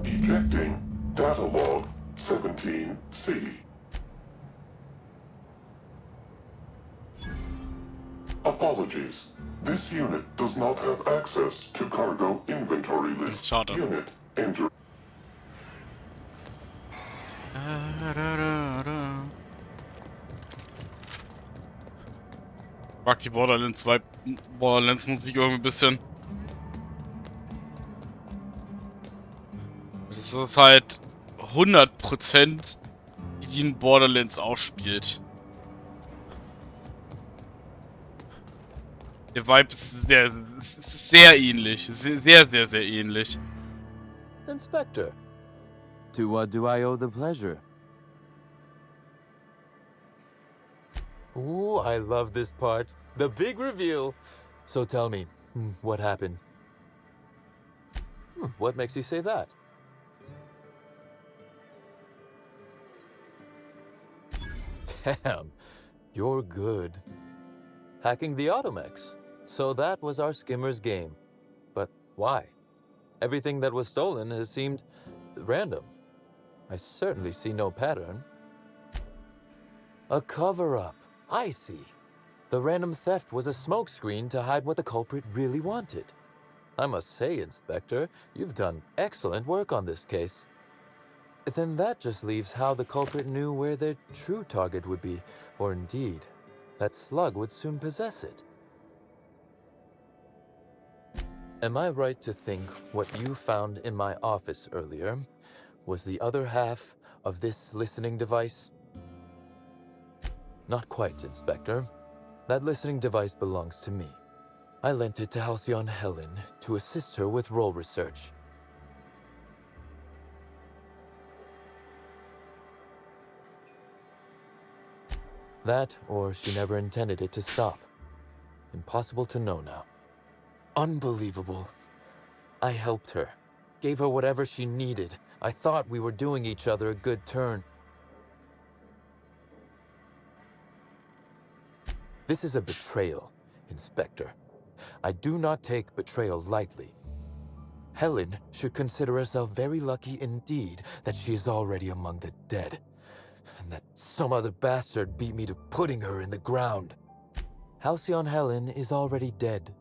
Ejecting data log 17C. Apologies. This unit does not have access to cargo inventory list. Unit enter. Ich mag die Borderlands 2 Borderlands Musik irgendwie ein bisschen. Das ist halt 100% die in Borderlands auch spielt. Der Vibe ist sehr ähnlich. Sehr, sehr, sehr ähnlich. Inspector, to what do I owe the pleasure? Ooh, I love this part. The big reveal. So tell me, what happened? What makes you say that? Damn, you're good. Hacking the automechs. So that was our skimmer's game. But why? Everything that was stolen has seemed random. I certainly see no pattern. A cover-up. I see. The random theft was a smokescreen to hide what the culprit really wanted. I must say, Inspector, you've done excellent work on this case. Then that just leaves how the culprit knew where their true target would be, or indeed, that slug would soon possess it. Am I right to think what you found in my office earlier was the other half of this listening device? Not quite, Inspector. That listening device belongs to me. I lent it to Halcyon Helen to assist her with role research. That, or she never intended it to stop. Impossible to know now. Unbelievable. I helped her. Gave her whatever she needed. I thought we were doing each other a good turn. This is a betrayal, Inspector. I do not take betrayal lightly. Helen should consider herself very lucky indeed that she is already among the dead. And that some other bastard beat me to putting her in the ground. Halcyon Helen is already dead.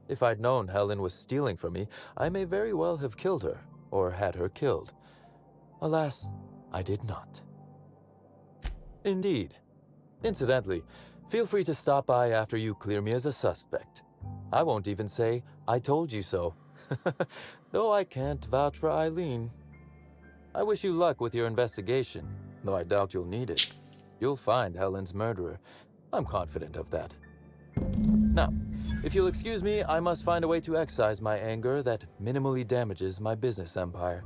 If I'd known Helen was stealing from me, I may very well have killed her, or had her killed. Alas, I did not. Indeed. Incidentally, feel free to stop by after you clear me as a suspect. I won't even say, I told you so. Though I can't vouch for Eileen. I wish you luck with your investigation, though I doubt you'll need it. You'll find Helen's murderer. I'm confident of that. Now, if you'll excuse me, I must find a way to excise my anger that minimally damages my business empire.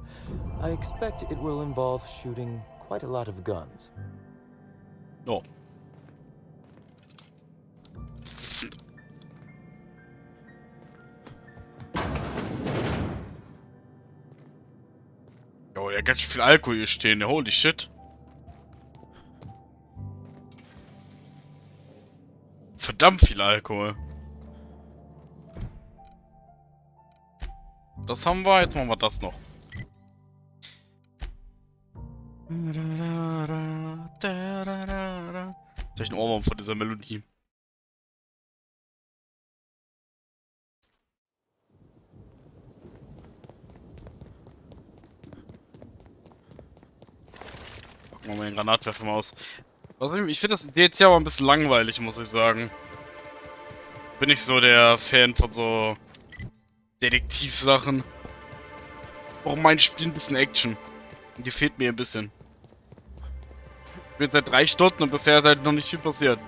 I expect it will involve shooting quite a lot of guns. Oh. Oh, der hat ganz schön viel Alkohol hier stehen, der holy shit. Verdammt viel Alkohol. Das haben wir, jetzt machen wir das noch. Jetzt hab ich einen Ohrwurm von dieser Melodie. Packen wir mal den Granatwerfer mal aus. Ich finde das jetzt ja aber ein bisschen langweilig, muss ich sagen. Bin ich so der Fan von so Detektivsachen. Warum mein Spiel ein bisschen Action? Und die fehlt mir ein bisschen. Ich bin seit 3 Stunden und bisher ist halt noch nicht viel passiert.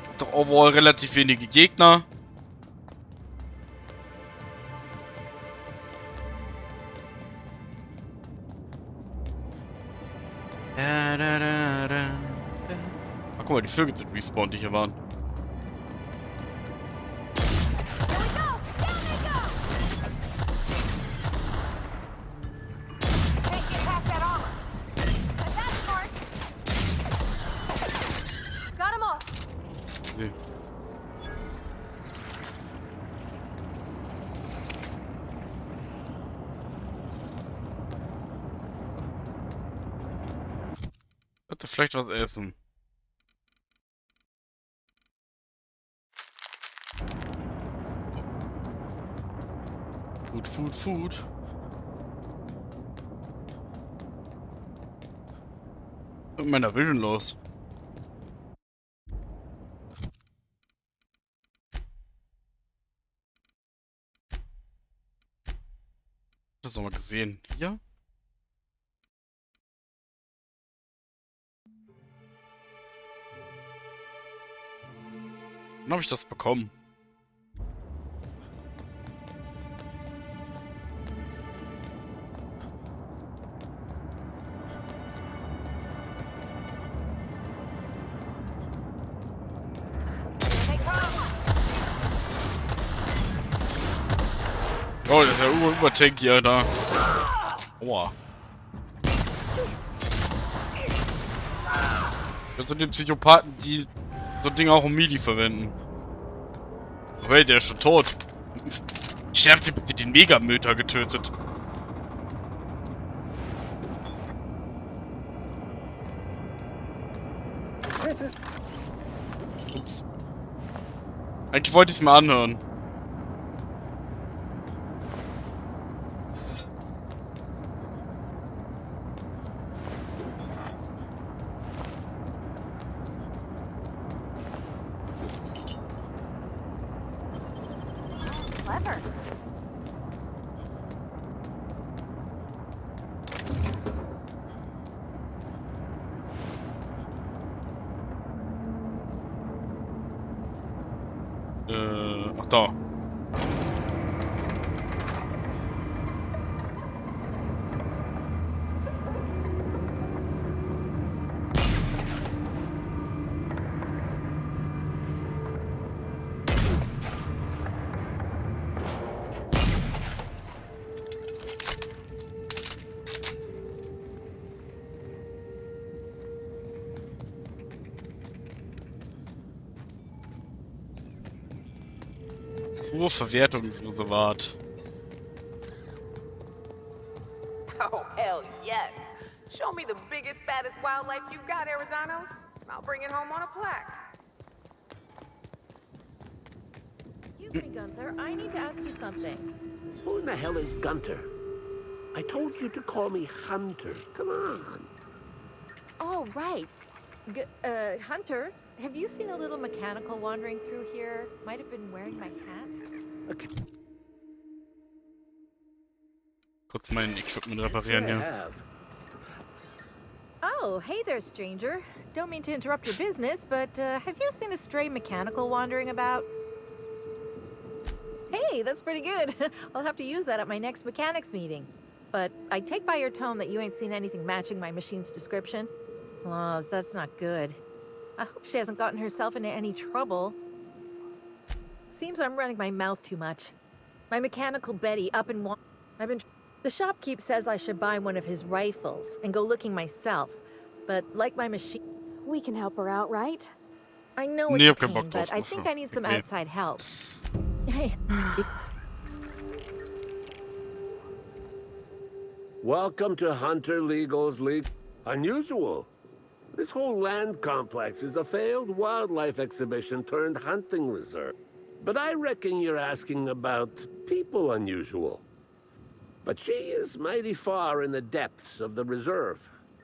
Gibt doch overall relativ wenige Gegner. Ach, guck mal, die Vögel sind respawned, die hier waren. Sie. Könnte vielleicht was essen. Food. Was ist mit meiner Vision los? Das haben wir gesehen. Hier? Wann habe ich das bekommen? Oh, das ist ja Übertank hier da. Aua. Das sind die Psychopathen, die so Dinge auch um Mili verwenden. Oh, hey, der ist schon tot. Sterbt sie bitte den Megamöter getötet. Ups. Eigentlich wollte ich es mal anhören. Clever. Ach da. Verwertungsreservat. Oh, hell yes. Show me the biggest, baddest wildlife you've got, Arizanos. I'll bring it home on a plaque. Excuse me, Gunther. I need to ask you something. Who in the hell is Gunter? I told you to call me Hunter. Come on. Oh, right. Hunter, have you seen a little mechanical wandering through here? Might have been wearing my hat. Okay. Kurz mein Equipment reparieren hier. Oh, hey there, stranger. Don't mean to interrupt your business, but have you seen a stray mechanical wandering about? Hey, that's pretty good. I'll have to use that at my next mechanics meeting. But I take by your tone that you ain't seen anything matching my machine's description. Oh, that's not good. I hope she hasn't gotten herself into any trouble. Seems I'm running my mouth too much. My mechanical Betty up and the shopkeep says I should buy one of his rifles and go looking myself. But like my machine... We can help her out, right? I know it's a pain, but I think I need some outside help. Hey. Welcome to Hunter Legal's League. Unusual. This whole land complex is a failed wildlife exhibition turned hunting reserve. But I reckon you're asking about people unusual. But she is mighty far in the depths of the reserve.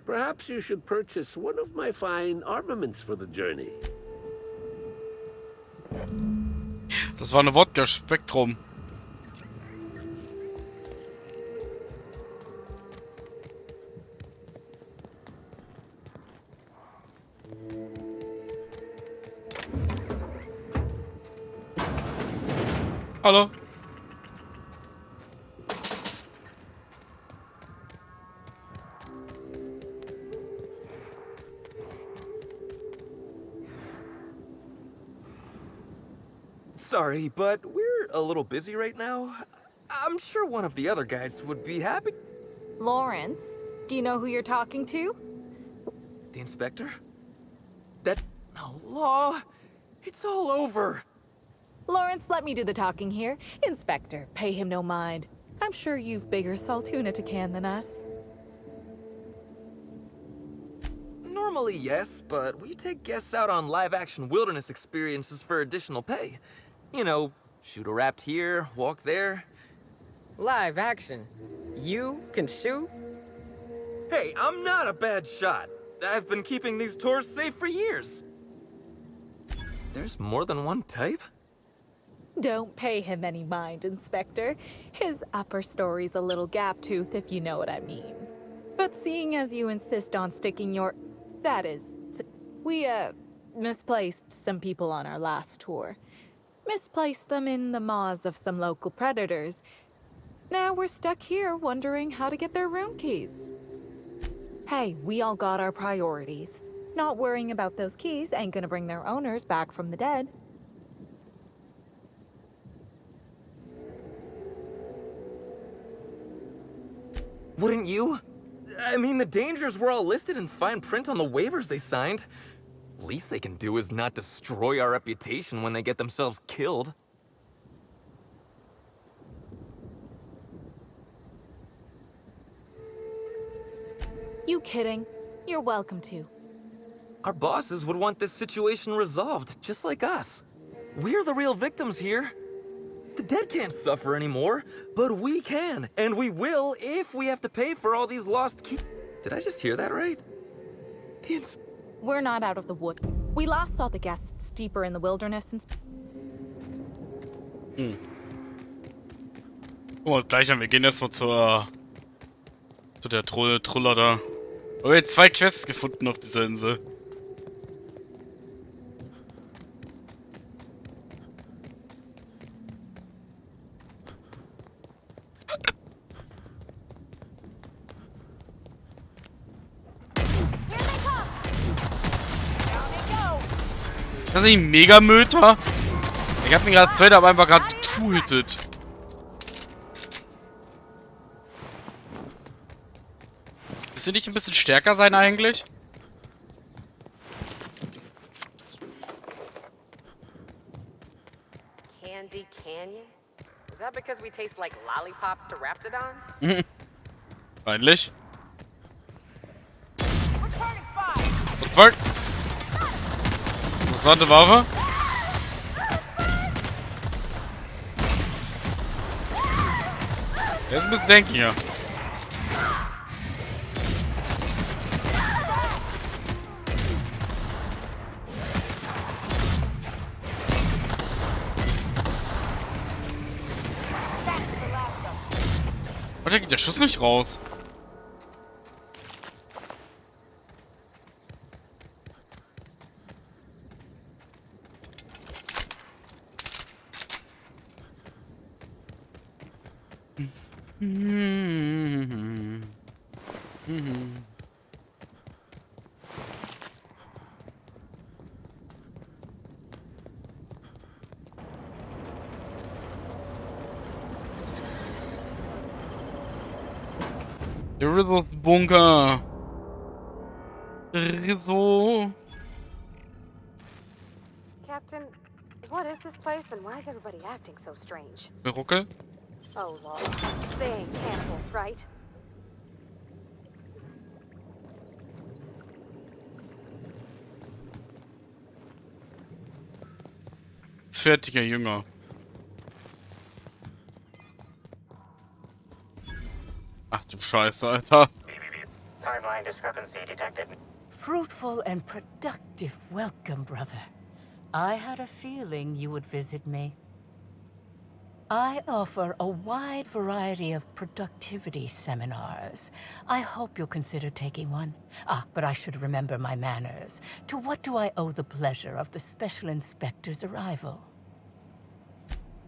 Perhaps you should purchase one of my fine armaments for the journey. Das war eine Wodka-Spektrum. Hallo. sorry, but we're a little busy right now. I'm sure one of the other guys would be happy. Lawrence, do you know who you're talking to? The inspector? No, Law. It's all over. Lawrence, let me do the talking here. Inspector, pay him no mind. I'm sure you've bigger saltuna to can than us. Normally, yes, but we take guests out on live-action wilderness experiences for additional pay. You know, shoot a raft here, walk there. Live action? You can shoot? Hey, I'm not a bad shot. I've been keeping these tours safe for years. There's more than one type? Don't pay him any mind, Inspector. His upper story's a little gap-toothed, if you know what I mean. But seeing as you insist on sticking your... That is... We, misplaced some people on our last tour. Misplaced them in the maws of some local predators. Now we're stuck here wondering how to get their room keys. Hey, we all got our priorities. Not worrying about those keys ain't gonna bring their owners back from the dead. Wouldn't you? I mean, the dangers were all listed in fine print on the waivers they signed. Least they can do is not destroy our reputation when they get themselves killed. You kidding? You're welcome to. Our bosses would want this situation resolved, just like us. We're the real victims here. The dead can't suffer anymore, but we can, and we will if we have to pay for all these lost keys. Did I just hear that right? We're not out of the wood. We last saw the guests deeper in the wilderness and... Oh, gleich an. Wir gehen erstmal zu der Truller da. Oh, jetzt 2 Quests gefunden auf dieser Insel. Das ist nicht ein Megamöter? Ich hab ihn gerade straight up einfach gerade two-hitted. Müsste nicht ein bisschen stärker sein eigentlich? Candy Canyon? Is that because we taste like lollipops to raptidons? Peinlich. Was fuck? Interessante Waffe. Der ist ein bisschen denkiger. Oh, da geht der Schuss nicht raus. Der Rizzo's Bunker. Rizzo. Captain, what is this place and why is everybody acting so strange? Ruckel. Oh, Lord. They ain't cannibals, right? Fertiger Jünger. Ach du Scheiße, Alter. Timeline discrepancy detected. Fruitful and productive welcome, brother. I had a feeling you would visit me. I offer a wide variety of productivity seminars. I hope you'll consider taking one. Ah, but I should remember my manners. To what do I owe the pleasure of the Special Inspector's arrival?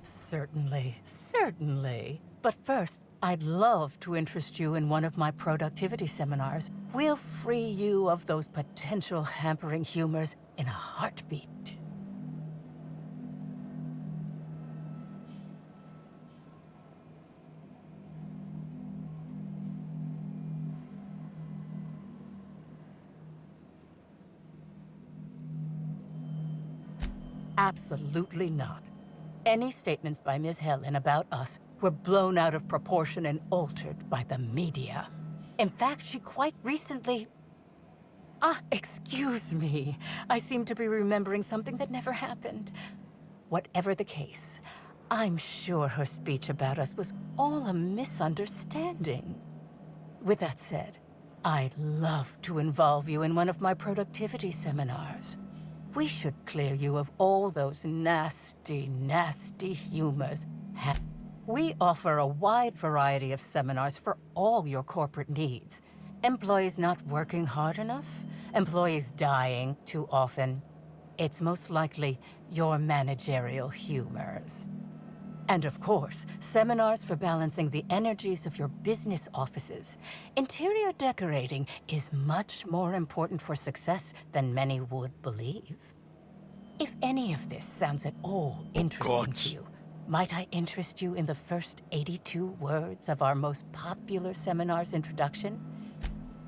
Certainly, certainly. But first, I'd love to interest you in one of my productivity seminars. We'll free you of those potential hampering humors in a heartbeat. Absolutely not. Any statements by Ms. Helen about us were blown out of proportion and altered by the media. In fact, she quite recently... excuse me. I seem to be remembering something that never happened. Whatever the case, I'm sure her speech about us was all a misunderstanding. With that said, I'd love to involve you in one of my productivity seminars. We should clear you of all those nasty, nasty humors. We offer a wide variety of seminars for all your corporate needs. Employees not working hard enough? Employees dying too often? It's most likely your managerial humors. And of course, seminars for balancing the energies of your business offices. Interior decorating is much more important for success than many would believe. If any of this sounds at all interesting to you, might I interest you in the first 82 words of our most popular seminar's introduction?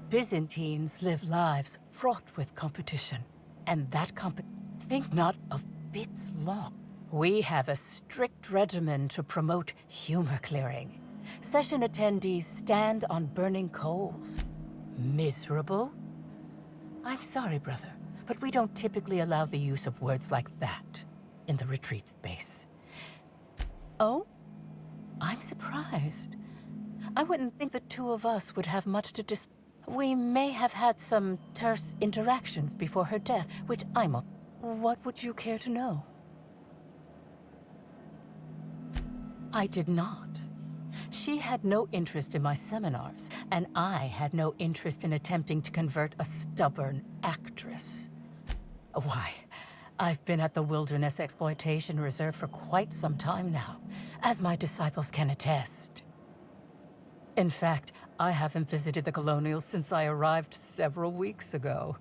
Byzantines live lives fraught with competition, and that think not of bits long. We have a strict regimen to promote humor clearing. Session attendees stand on burning coals. Miserable? I'm sorry, brother, but we don't typically allow the use of words like that in the retreat space. Oh? I'm surprised. I wouldn't think the two of us would have much to We may have had some terse interactions before her death, which What would you care to know? I did not. She had no interest in my seminars, and I had no interest in attempting to convert a stubborn actress. Why, I've been at the Wilderness Exploitation Reserve for quite some time now, as my disciples can attest. In fact, I haven't visited the Colonials since I arrived several weeks ago.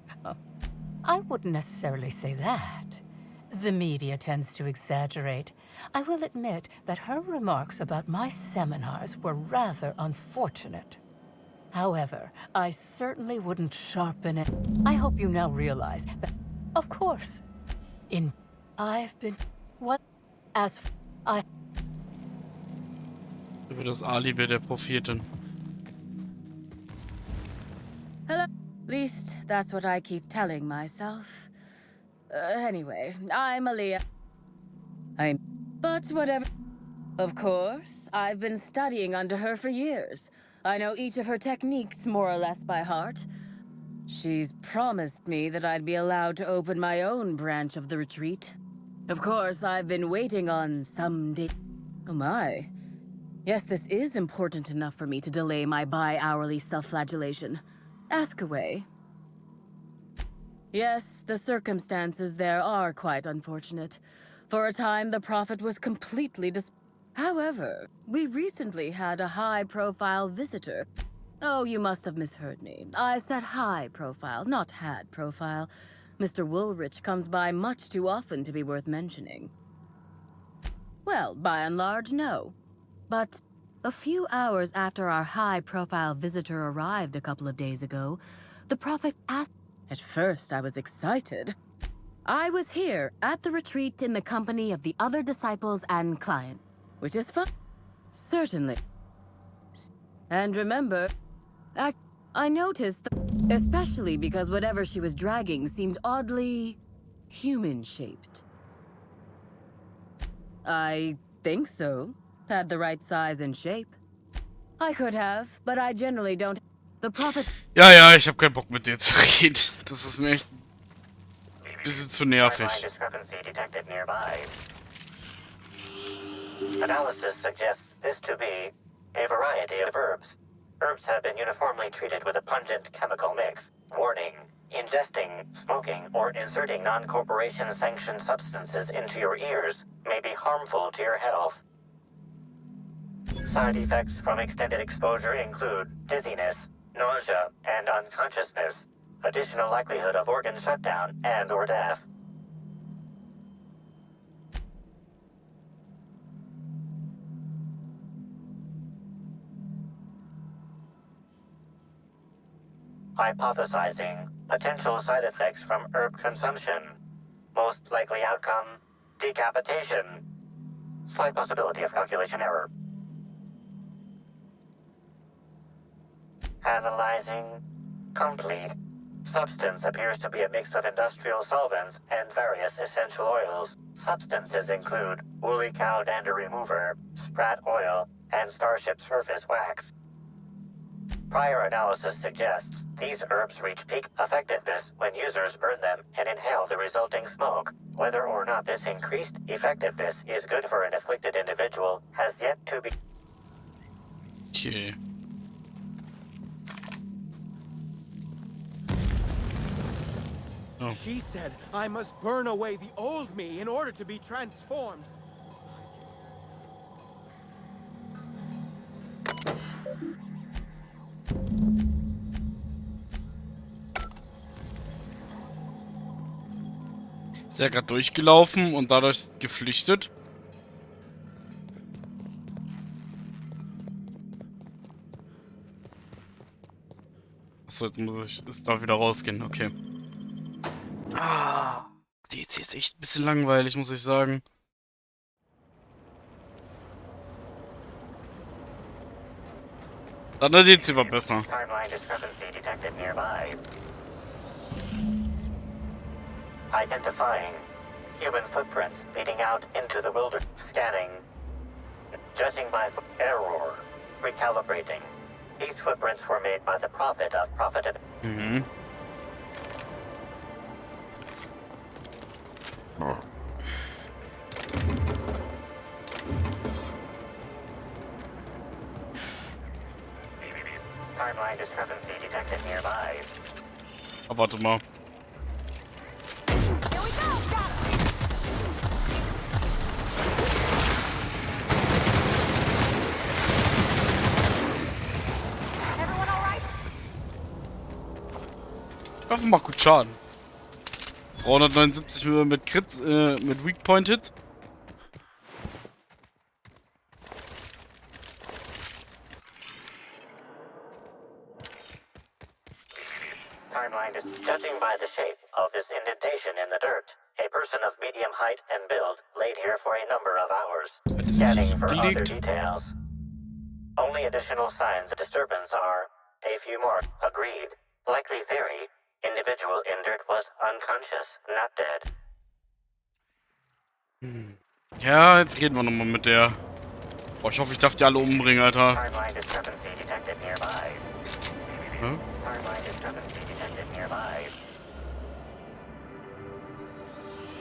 I wouldn't necessarily say that. The media tends to exaggerate. I will admit that her remarks about my seminars were rather unfortunate. However, I certainly wouldn't sharpen it. I hope you now realize that, of course, I've been... What? As I... Über das Alibi der Prophetin. Hello? At least that's what I keep telling myself. Anyway, I'm Aaliyah. But whatever. Of course, I've been studying under her for years. I know each of her techniques more or less by heart. She's promised me that I'd be allowed to open my own branch of the retreat. Of course, I've been waiting on some day. Oh my. Yes, this is important enough for me to delay my bi-hourly self-flagellation. Ask away. Yes, the circumstances there are quite unfortunate. For a time, the Prophet was completely However, we recently had a high-profile visitor. Oh, you must have misheard me. I said high-profile, not had profile. Mr. Woolrich comes by much too often to be worth mentioning. Well, by and large, no. But a few hours after our high-profile visitor arrived a couple of days ago, the Prophet asked... At first, I was excited. I was here at the retreat in the company of the other disciples and client, which is fun. Certainly. And remember, I noticed, especially because whatever she was dragging seemed oddly human-shaped. I think so. Had the right size and shape. I could have, but I generally don't. The Prophet... Ja, ich hab keinen Bock mit dir zu reden. Das ist mir echt ein bisschen zu nervig. Discrepancy detected nearby. Analysis suggests this to be a variety of herbs. Herbs have been uniformly treated with a pungent chemical mix. Warning: ingesting, smoking, or inserting non-corporation sanctioned substances into your ears may be harmful to your health. Side effects from extended exposure include dizziness, nausea, and unconsciousness. Additional likelihood of organ shutdown and/or death. Hypothesizing potential side effects from herb consumption. Most likely outcome, Decapitation. Slight possibility of calculation error. Analyzing. Complete. Substance appears to be a mix of industrial solvents and various essential oils. Substances include woolly cow dander remover, sprat oil, and starship surface wax. Prior analysis suggests these herbs reach peak effectiveness when users burn them and inhale the resulting smoke. Whether or not this increased effectiveness is good for an afflicted individual has yet to be... Okay. Oh. She said I must burn away the old me in order to be transformed. Ist ja gerade durchgelaufen und dadurch geflüchtet. Achso, jetzt muss ich da wieder rausgehen, okay. Ah, die ist echt ein bisschen langweilig, muss ich sagen. Dann die DC war besser. Timeline discrepancy detected nearby. Identifying human footprints leading out into the wilderness. Scanning. Judging by error. Recalibrating. These footprints were made by the prophet of profitability. Mhm. Timeline discrepancy detected nearby. Aber warte mal. Einfach mal gut Schaden. 379 mit Crits, mit Weak Point Hit. Timeline is judging by the shape of this indentation in the dirt. A person of medium height and build laid here for a number of hours. Scanning for other details. Only additional signs of disturbance are a few more. Agreed. Likely theory. Individual injured was unconscious, not dead. Ja, jetzt reden wir nochmal mit der. Boah, ich hoffe, ich darf die alle umbringen, Alter. Timeline discrepancy detected nearby. Hm? Timeline discrepancy detected nearby.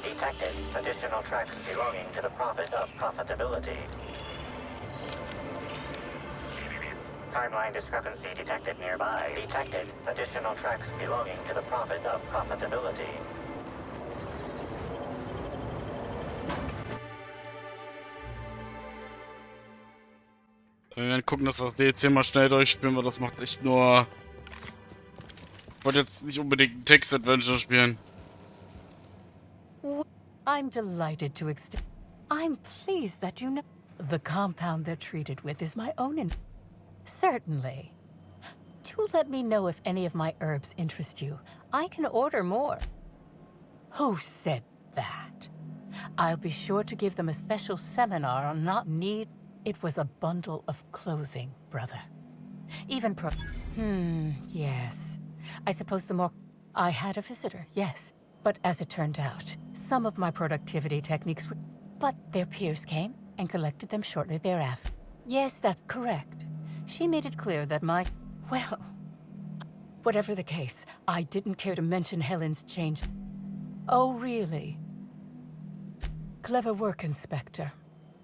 Detected additional tracks belonging to the prophet of profitability. Timeline discrepancy detected nearby. Detected additional tracks belonging to the prophet of profitability. Wir werden gucken, dass wir das DLC mal schnell durchspielen, weil das macht echt nur... Ich wollte jetzt nicht unbedingt ein Text-Adventure spielen. I'm delighted to extend. I'm pleased that you know the compound they're treated with is my own. Certainly. Do let me know if any of my herbs interest you. I can order more. Who said that? I'll be sure to give them a special seminar on not need. It was a bundle of clothing, brother. Even yes. I suppose the more... I had a visitor, yes. But as it turned out, some of my productivity techniques were... But their peers came and collected them shortly thereafter. Yes, that's correct. She made it clear that my... Well... Whatever the case, I didn't care to mention Helen's change. Oh, really? Clever work, Inspector.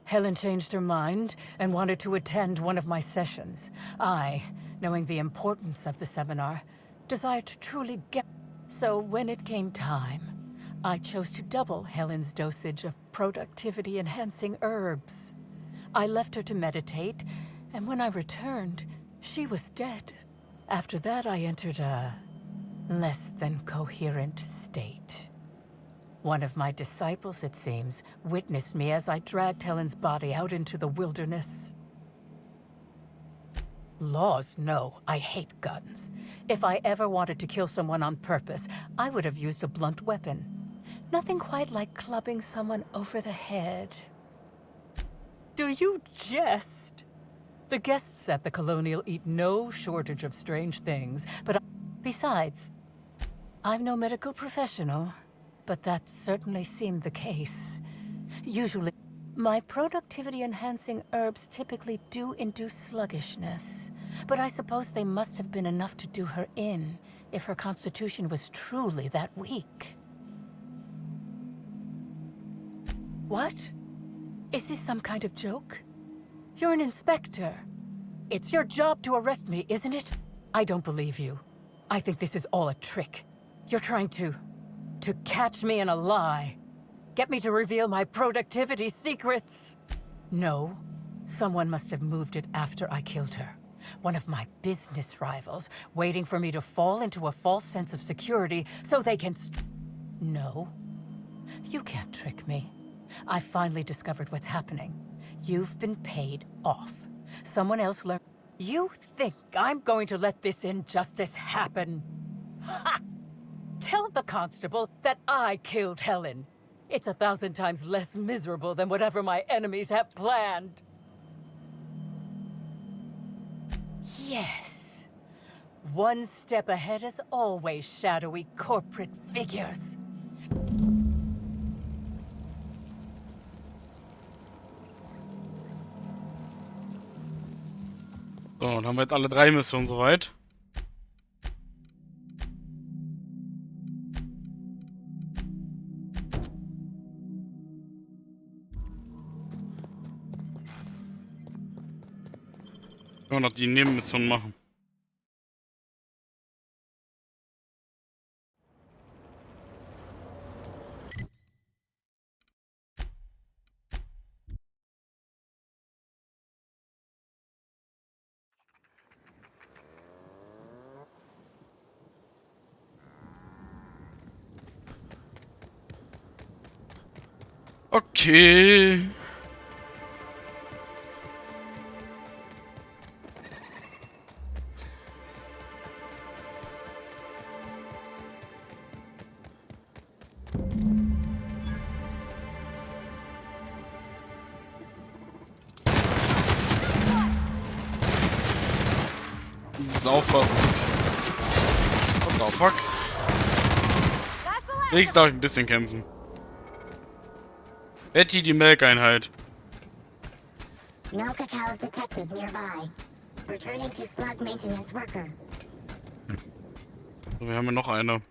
Helen changed her mind and wanted to attend one of my sessions. I, knowing the importance of the seminar, desired to truly get... So when it came time, I chose to double Helen's dosage of productivity-enhancing herbs. I left her to meditate, and when I returned, she was dead. After that, I entered a less than coherent state. One of my disciples, it seems, witnessed me as I dragged Helen's body out into the wilderness. Laws, no. I hate guns. If I ever wanted to kill someone on purpose, I would have used a blunt weapon. Nothing quite like clubbing someone over the head. Do you jest? The guests at the Colonial eat no shortage of strange things, but besides, I'm no medical professional, but that certainly seemed the case. Usually, my productivity-enhancing herbs typically do induce sluggishness, but I suppose they must have been enough to do her in, if her constitution was truly that weak. What? Is this some kind of joke? You're an inspector. It's your job to arrest me, isn't it? I don't believe you. I think this is all a trick. You're trying to catch me in a lie. Get me to reveal my productivity secrets. No, someone must have moved it after I killed her. One of my business rivals, waiting for me to fall into a false sense of security so they can No, you can't trick me. I finally discovered what's happening. You've been paid off. Someone else learned. You think I'm going to let this injustice happen? Ha! Tell the constable that I killed Helen. It's 1,000 times less miserable than whatever my enemies have planned. Yes. One step ahead as always, shadowy corporate figures. So, dann haben wir jetzt alle 3 Missionen soweit. Können wir noch die Nebenmission machen. Okay. Ich muss aufpassen. What the fuck? Wenigstens darf ich ein bisschen kämpfen. Betty, die Melkeinheit. No cacaos detected nearby. Returning to slug maintenance worker. So, wir haben ja noch eine.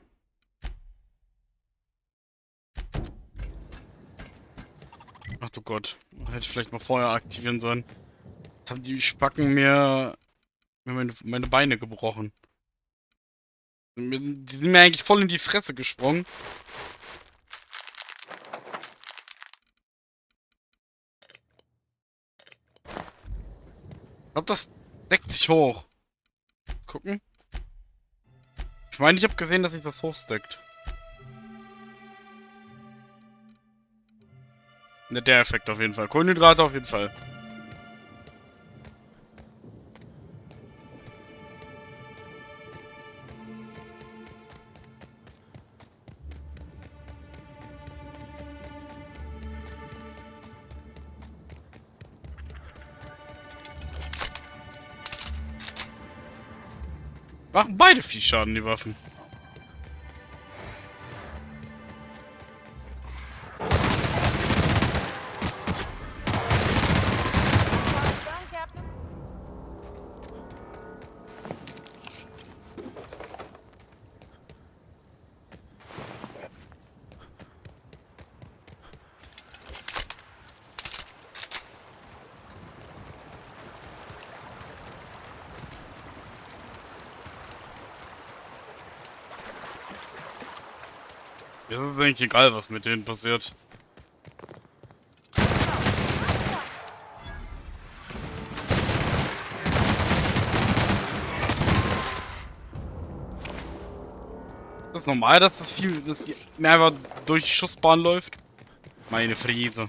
Ach du Gott. Hätte ich vielleicht mal vorher aktivieren sollen. Jetzt haben die Spacken mir meine Beine gebrochen. Die sind mir eigentlich voll in die Fresse gesprungen. Ich glaube, das deckt sich hoch. Gucken. Ich meine, ich habe gesehen, dass sich das hochsteckt. Ne, der Effekt auf jeden Fall. Kohlenhydrate auf jeden Fall. Machen beide viel Schaden, die Waffen. Mir ist es eigentlich egal, was mit denen passiert. Ist das normal, dass das Vieh mehr einfach durch die Schussbahn läuft? Meine Friese.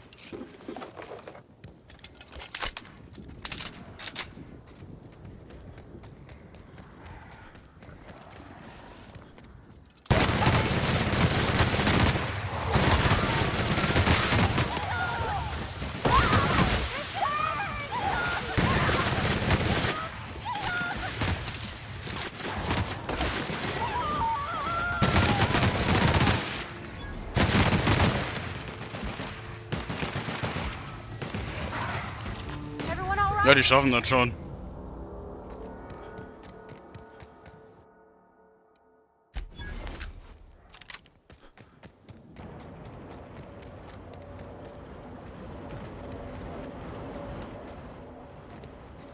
Ja, die schaffen das schon.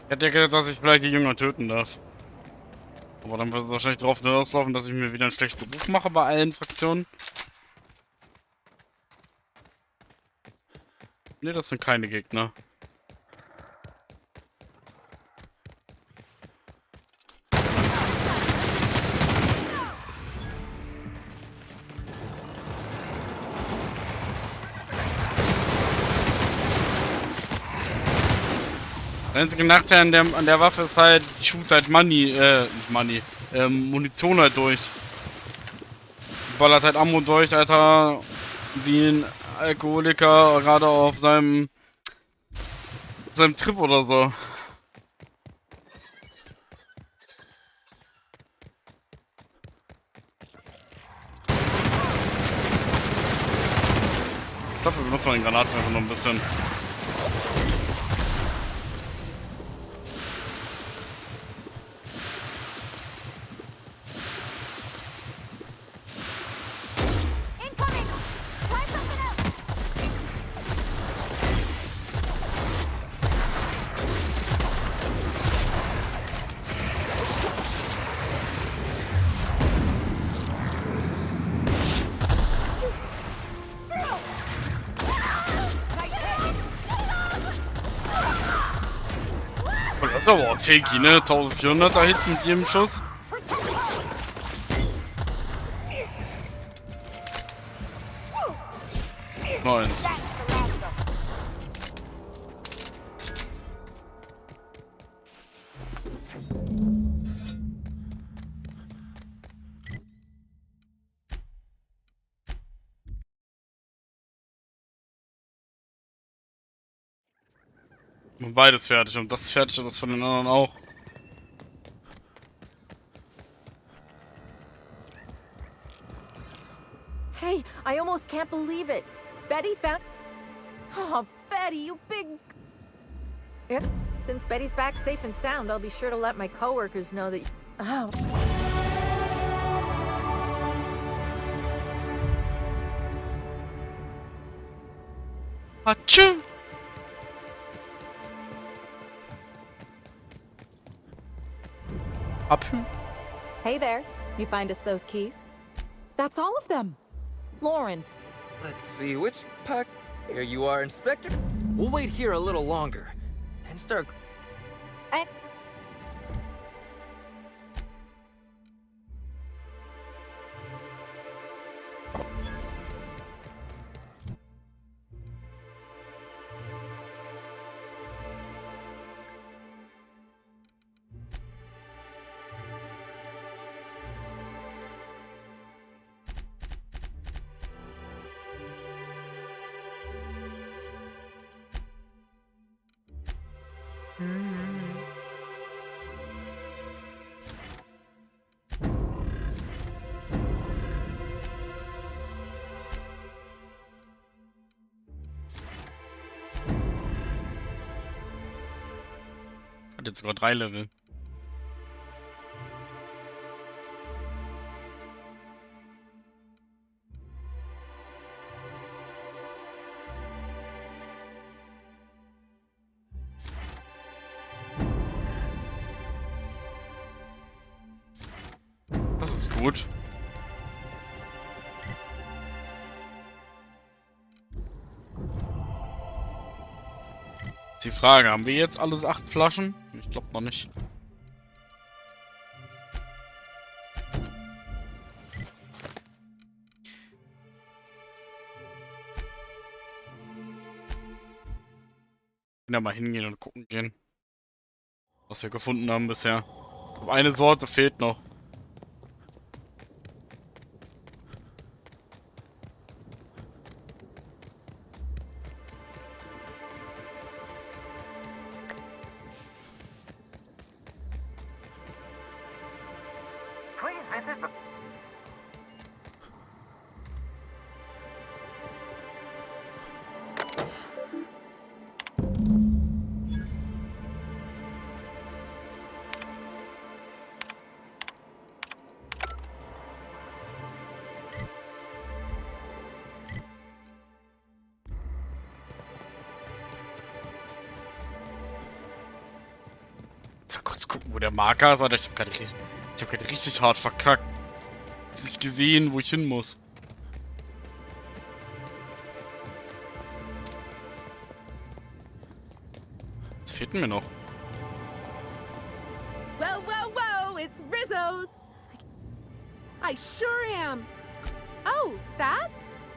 Ich hätte ja gedacht, dass ich vielleicht die Jünger töten darf. Aber dann wird es wahrscheinlich darauf hinauslaufen, dass ich mir wieder einen schlechten Ruf mache bei allen Fraktionen. Ne, das sind keine Gegner. Der einzige Nachteil an der Waffe ist halt, die shoot halt Munition halt durch. Die ballert halt Ammo durch, Alter, wie ein Alkoholiker gerade auf seinem Trip oder so. Dafür benutzt man den Granatwerfer noch ein bisschen. Das ist aber auch shaky, ne? 1400er Hit mit jedem Schuss. Nice. Und beides fertig und das fertig und das von den anderen auch. Hey, I almost can't believe it. Betty found... Oh, Betty, you big... Yep. Since Betty's back safe and sound, I'll be sure to let my coworkers know that... Oh. Achoo! Hey there. You find us those keys? That's all of them. Lawrence. Let's see, which pack... Here you are, Inspector. We'll wait here a little longer. And start... Hat jetzt sogar 3 Level. Das ist gut. Die Frage, haben wir jetzt alles 8 Flaschen? Ich glaube noch nicht. Ja, mal hingehen und gucken gehen, was wir gefunden haben bisher. Eine Sorte fehlt noch. Wo der Marker ist, Alter, ich hab gerade richtig hart verkackt. Ich hab nicht gesehen, wo ich hin muss. Was fehlt denn mir noch? Whoa, whoa, whoa! It's Rizzo! I sure am! Oh, that?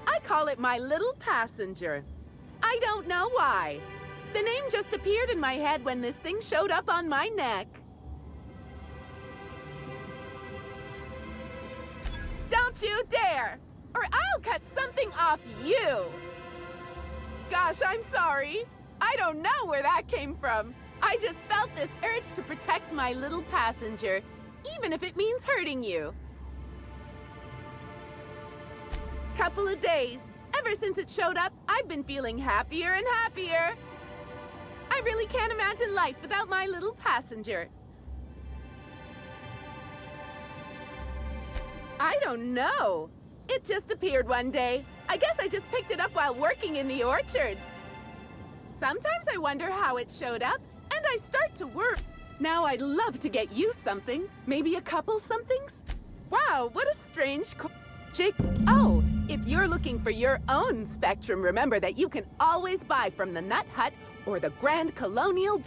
I call it my little passenger. I don't know why. The name just appeared in my head when this thing showed up on my neck. Don't you dare! Or I'll cut something off you! Gosh, I'm sorry. I don't know where that came from. I just felt this urge to protect my little passenger, even if it means hurting you. Couple of days. Ever since it showed up, I've been feeling happier and happier. I really can't imagine life without my little passenger. I don't know. It just appeared one day. I guess I just picked it up while working in the orchards. Sometimes I wonder how it showed up, and I start to work. Now I'd love to get you something. Maybe a couple somethings? Wow, what a strange Jake. Oh, if you're looking for your own Spectrum, remember that you can always buy from the Nut Hut or the Grand Colonial.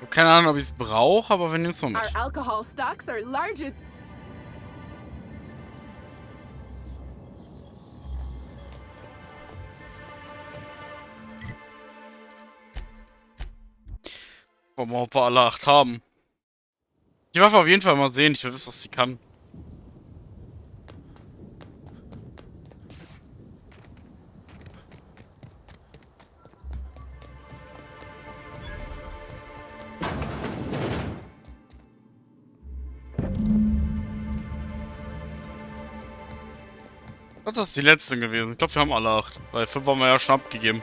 Ich hab keine Ahnung, ob ich es brauche, aber wir nehmen es mal mit. Our alcohol stocks are larger. Wollen wir, ob wir alle 8 haben. Die Waffe auf jeden Fall mal sehen, ich will wissen, was sie kann. Das ist die letzte gewesen. Ich glaube, wir haben alle 8. Weil 5 haben wir ja schon abgegeben.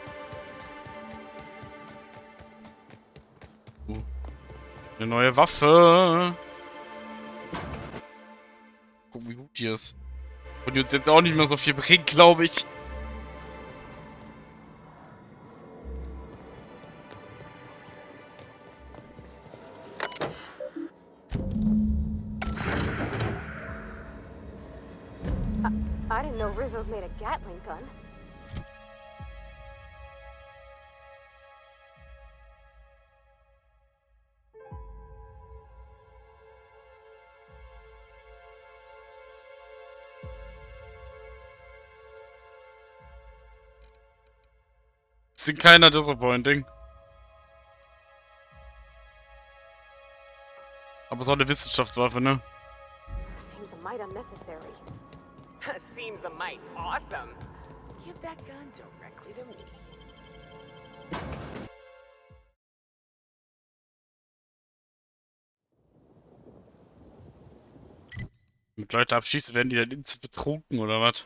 Eine neue Waffe. Guck, wie gut die ist. Und die uns jetzt auch nicht mehr so viel bringt, glaube ich. I didn't know Rizzo's made a Gatling gun. Sind keiner disappointing. Aber so eine Wissenschaftswaffe, ne? Seems a mite unnecessary. Seems a mite awesome. Give that gun directly to me. Mit Leute abschießen, werden die dann instant betrunken oder was?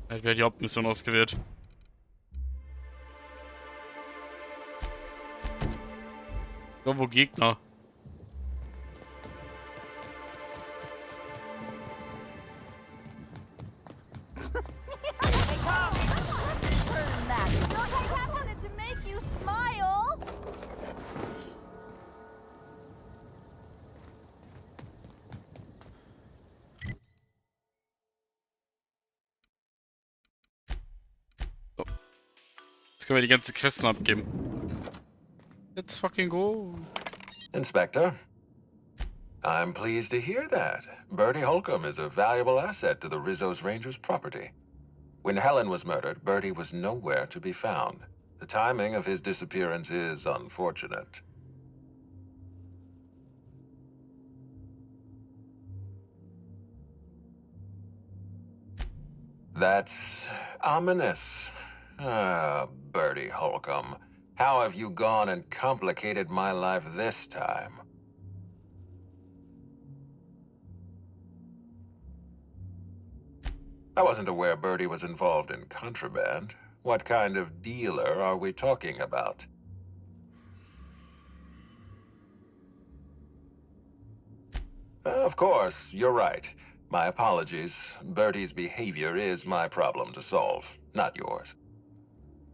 Halt wäre die Hauptmission ausgewählt. Irgendwo Gegner. Jetzt können wir die ganzen Quests abgeben. Let's fucking go. Inspector, I'm pleased to hear that. Bertie Holcomb is a valuable asset to the Rizzo's Rangers property. When Helen was murdered, Bertie was nowhere to be found. The timing of his disappearance is unfortunate. That's ominous. Ah, Bertie Holcomb. How have you gone and complicated my life this time? I wasn't aware Bertie was involved in contraband. What kind of dealer are we talking about? Of course, you're right. My apologies. Bertie's behavior is my problem to solve, not yours.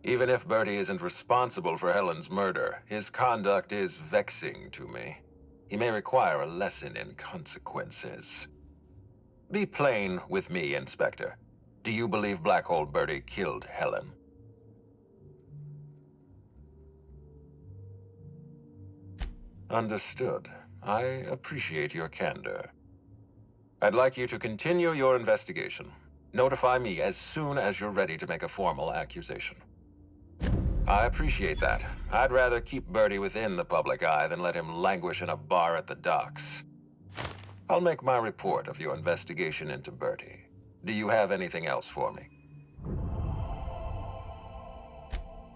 Even if Bertie isn't responsible for Helen's murder, his conduct is vexing to me. He may require a lesson in consequences. Be plain with me, Inspector. Do you believe Black Hole Bertie killed Helen? Understood. I appreciate your candor. I'd like you to continue your investigation. Notify me as soon as you're ready to make a formal accusation. I appreciate that. I'd rather keep Bertie within the public eye than let him languish in a bar at the docks. I'll make my report of your investigation into Bertie. Do you have anything else for me?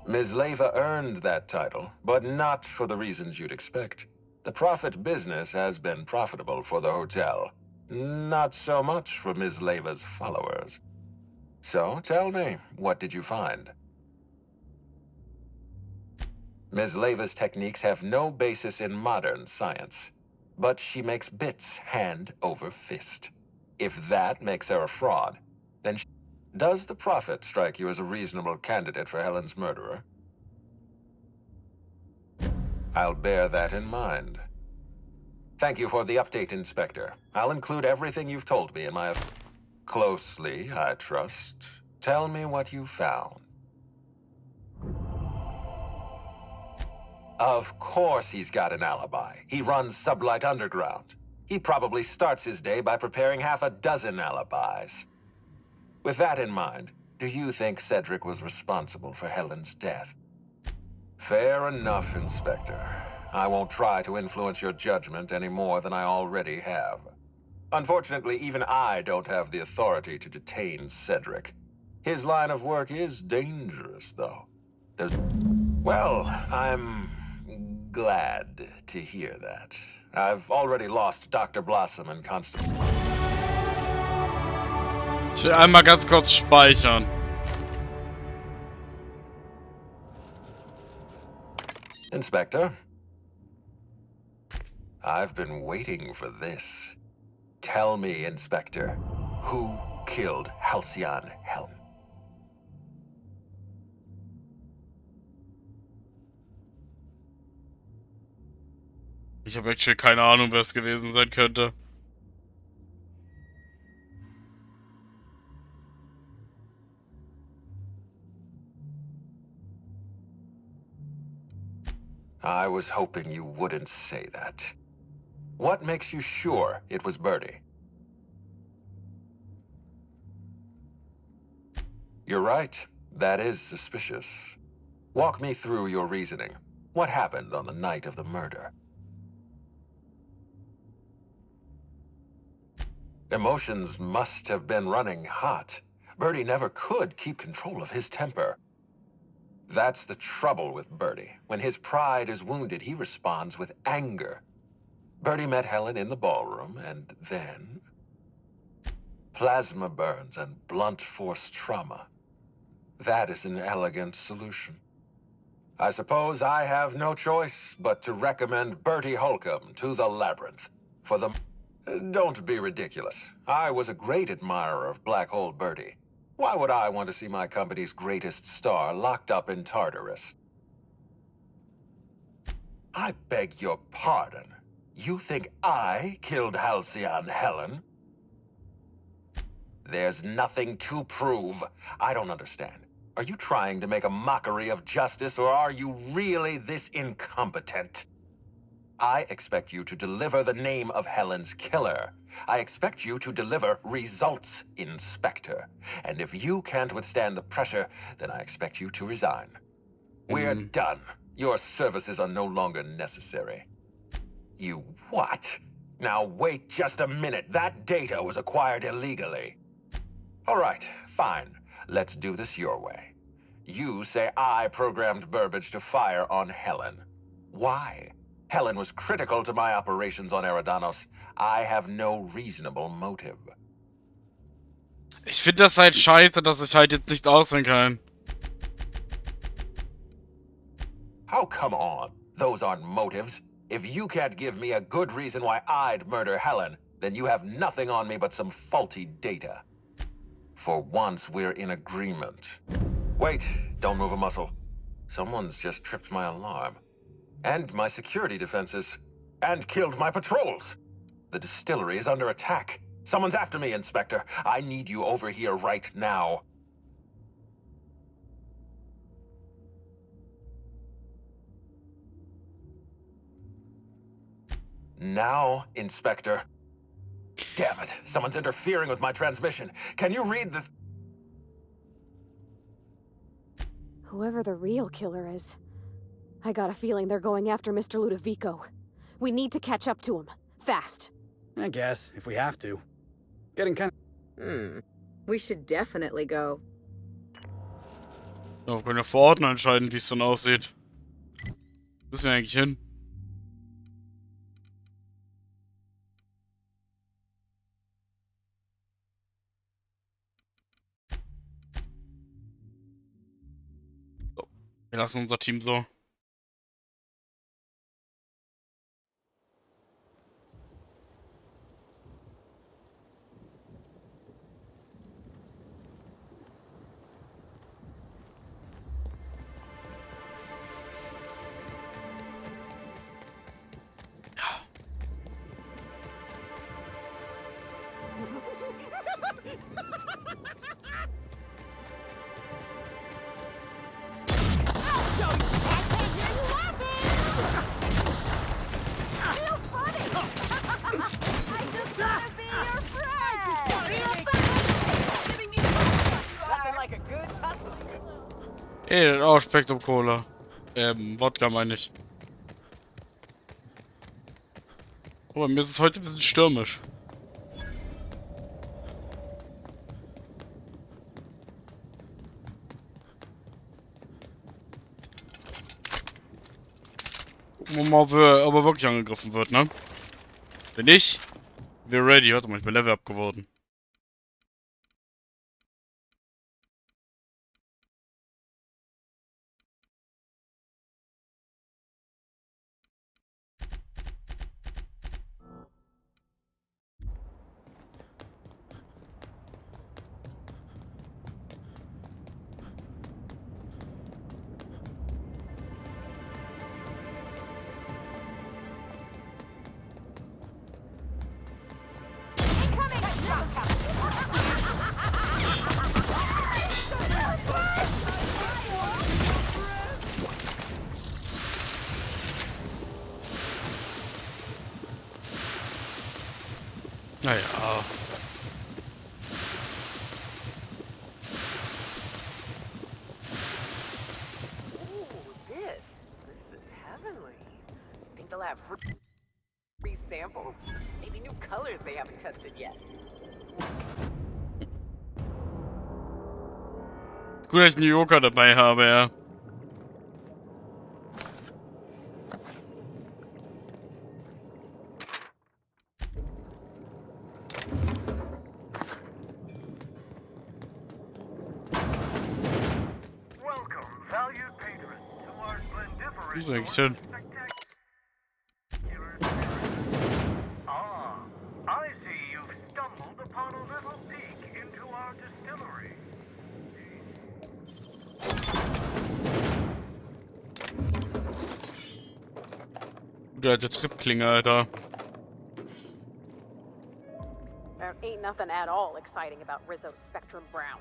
Ms. Leyva earned that title, but not for the reasons you'd expect. The profit business has been profitable for the hotel. Not so much for Ms. Leyva's followers. So, tell me, what did you find? Ms. Leyva's techniques have no basis in modern science, but she makes bits hand over fist. If that makes her a fraud, then does the Prophet strike you as a reasonable candidate for Helen's murderer? I'll bear that in mind. Thank you for the update, Inspector. I'll include everything you've told me in my... Closely, I trust. Tell me what you found. Of course he's got an alibi. He runs Sublight Underground. He probably starts his day by preparing half a dozen alibis. With that in mind, do you think Cedric was responsible for Helen's death? Fair enough, Inspector. I won't try to influence your judgment any more than I already have. Unfortunately, even I don't have the authority to detain Cedric. His line of work is dangerous, though. Well, I'm glad to hear that. I've already lost Dr. Blossom and Constable. Ich will einmal ganz kurz speichern. Inspector, I've been waiting for this. Tell me, Inspector, who killed Halcyon Helen? Ich habe actually keine Ahnung, wer es gewesen sein könnte. I was hoping you wouldn't say that. What makes you sure it was Bertie? You're right. That is suspicious. Walk me through your reasoning. What happened on the night of the murder? Emotions must have been running hot. Bertie never could keep control of his temper. That's the trouble with Bertie. When his pride is wounded, he responds with anger. Bertie met Helen in the ballroom, and then... plasma burns and blunt force trauma. That is an elegant solution. I suppose I have no choice but to recommend Bertie Holcomb to the Labyrinth for the... Don't be ridiculous. I was a great admirer of Black Hole Bertie. Why would I want to see my company's greatest star locked up in Tartarus? I beg your pardon. You think I killed Halcyon Helen? There's nothing to prove. I don't understand. Are you trying to make a mockery of justice, or are you really this incompetent? I expect you to deliver the name of Helen's killer. I expect you to deliver results, Inspector. And if you can't withstand the pressure, then I expect you to resign. We're done. Your services are no longer necessary. You what? Now wait just a minute. That data was acquired illegally. All right, fine. Let's do this your way. You say I programmed Burbage to fire on Helen. Why? Helen was critical to my operations on Eridanos. I have no reasonable motive. Ich finde das halt scheiße, dass ich halt jetzt nicht auswählen kann. Oh, come on. Those aren't motives. If you can't give me a good reason why I'd murder Helen, then you have nothing on me but some faulty data. For once, we're in agreement. Wait, don't move a muscle. Someone's just tripped my alarm. And my security defenses. And killed my patrols. The distillery is under attack. Someone's after me, Inspector. I need you over here right now. Now, Inspector. Damn it, someone's interfering with my transmission. Can you read the... Whoever the real killer is, I got a feeling they're going after Mr. Ludovico. We need to catch up to him. Fast. I guess, if we have to. Getting kind of... We should definitely go. Ja, wir können ja vor Ort entscheiden, wie es dann aussieht. Wo müssen wir eigentlich hin? So, wir lassen unser Team so. Oh, Spektrum Cola. Wodka meine ich. Aber mir ist es heute ein bisschen stürmisch. Gucken wir mal, ob er wirklich angegriffen wird, ne? Wenn nicht, wir ready. Warte mal, ich bin Level up geworden. Naja. This is heavenly. Think they'll have free samples? Maybe new colors they haven't tested yet. Gut, dass ich einen Joker dabei habe, ja. Wo ist eigentlich hin? I see you've stumbled upon a little peek into our distillery. Der alte Tripklinge, Alter. There ain't nothing at all exciting about Rizzo's Spectrum Brown.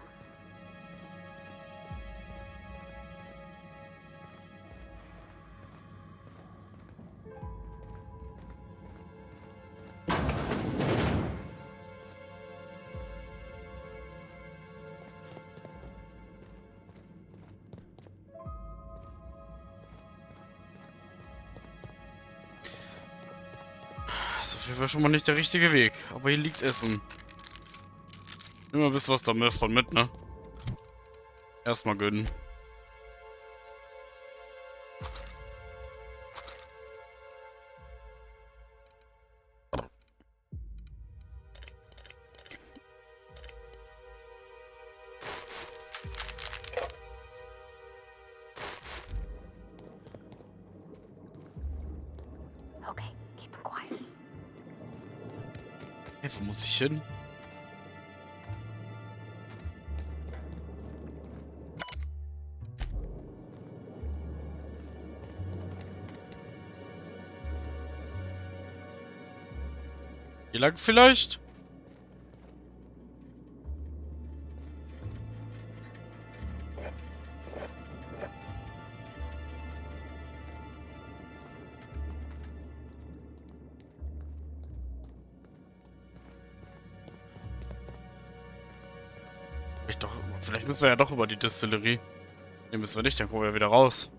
Das war schon mal nicht der richtige Weg. Aber hier liegt Essen. Immer wisst was da von mit, ne? Erstmal gönnen. Hey, wo muss ich hin? Hier lang vielleicht? Vielleicht müssen wir ja doch über die Distillerie. Ne, müssen wir nicht, dann kommen wir wieder raus.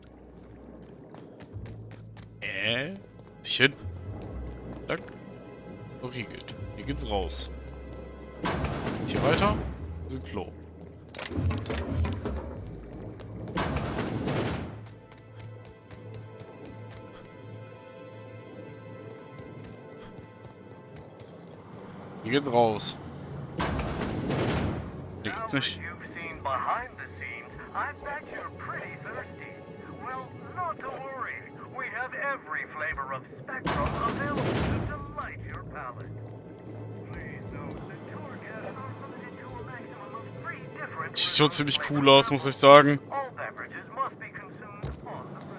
Ist hin. Zack. Okay, gut. Hier geht's raus. Hier weiter. Das ist ein Klo. Hier geht's raus. Hier geht's nicht. Behind the scenes, I bet you're pretty thirsty. Well, not to worry. We have every flavor of Spectrum available to delight your palate. Please note that tour guests are limited to a maximum of 3 different... Sieht schon ziemlich cool aus, muss ich sagen. All beverages must be consumed on the premises.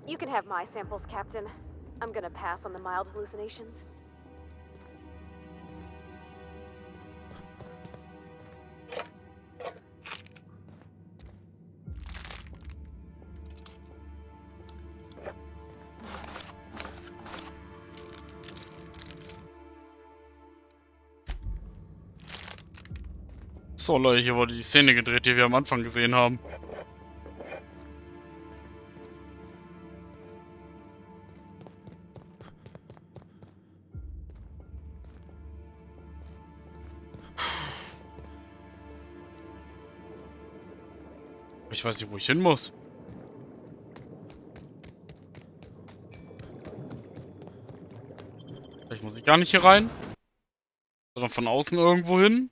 You can have my samples, Captain. I'm gonna pass on the mild hallucinations. So Leute, hier wurde die Szene gedreht, die wir am Anfang gesehen haben. Ich weiß nicht, wo ich hin muss. Vielleicht muss ich gar nicht hier rein. Sondern von außen irgendwo hin.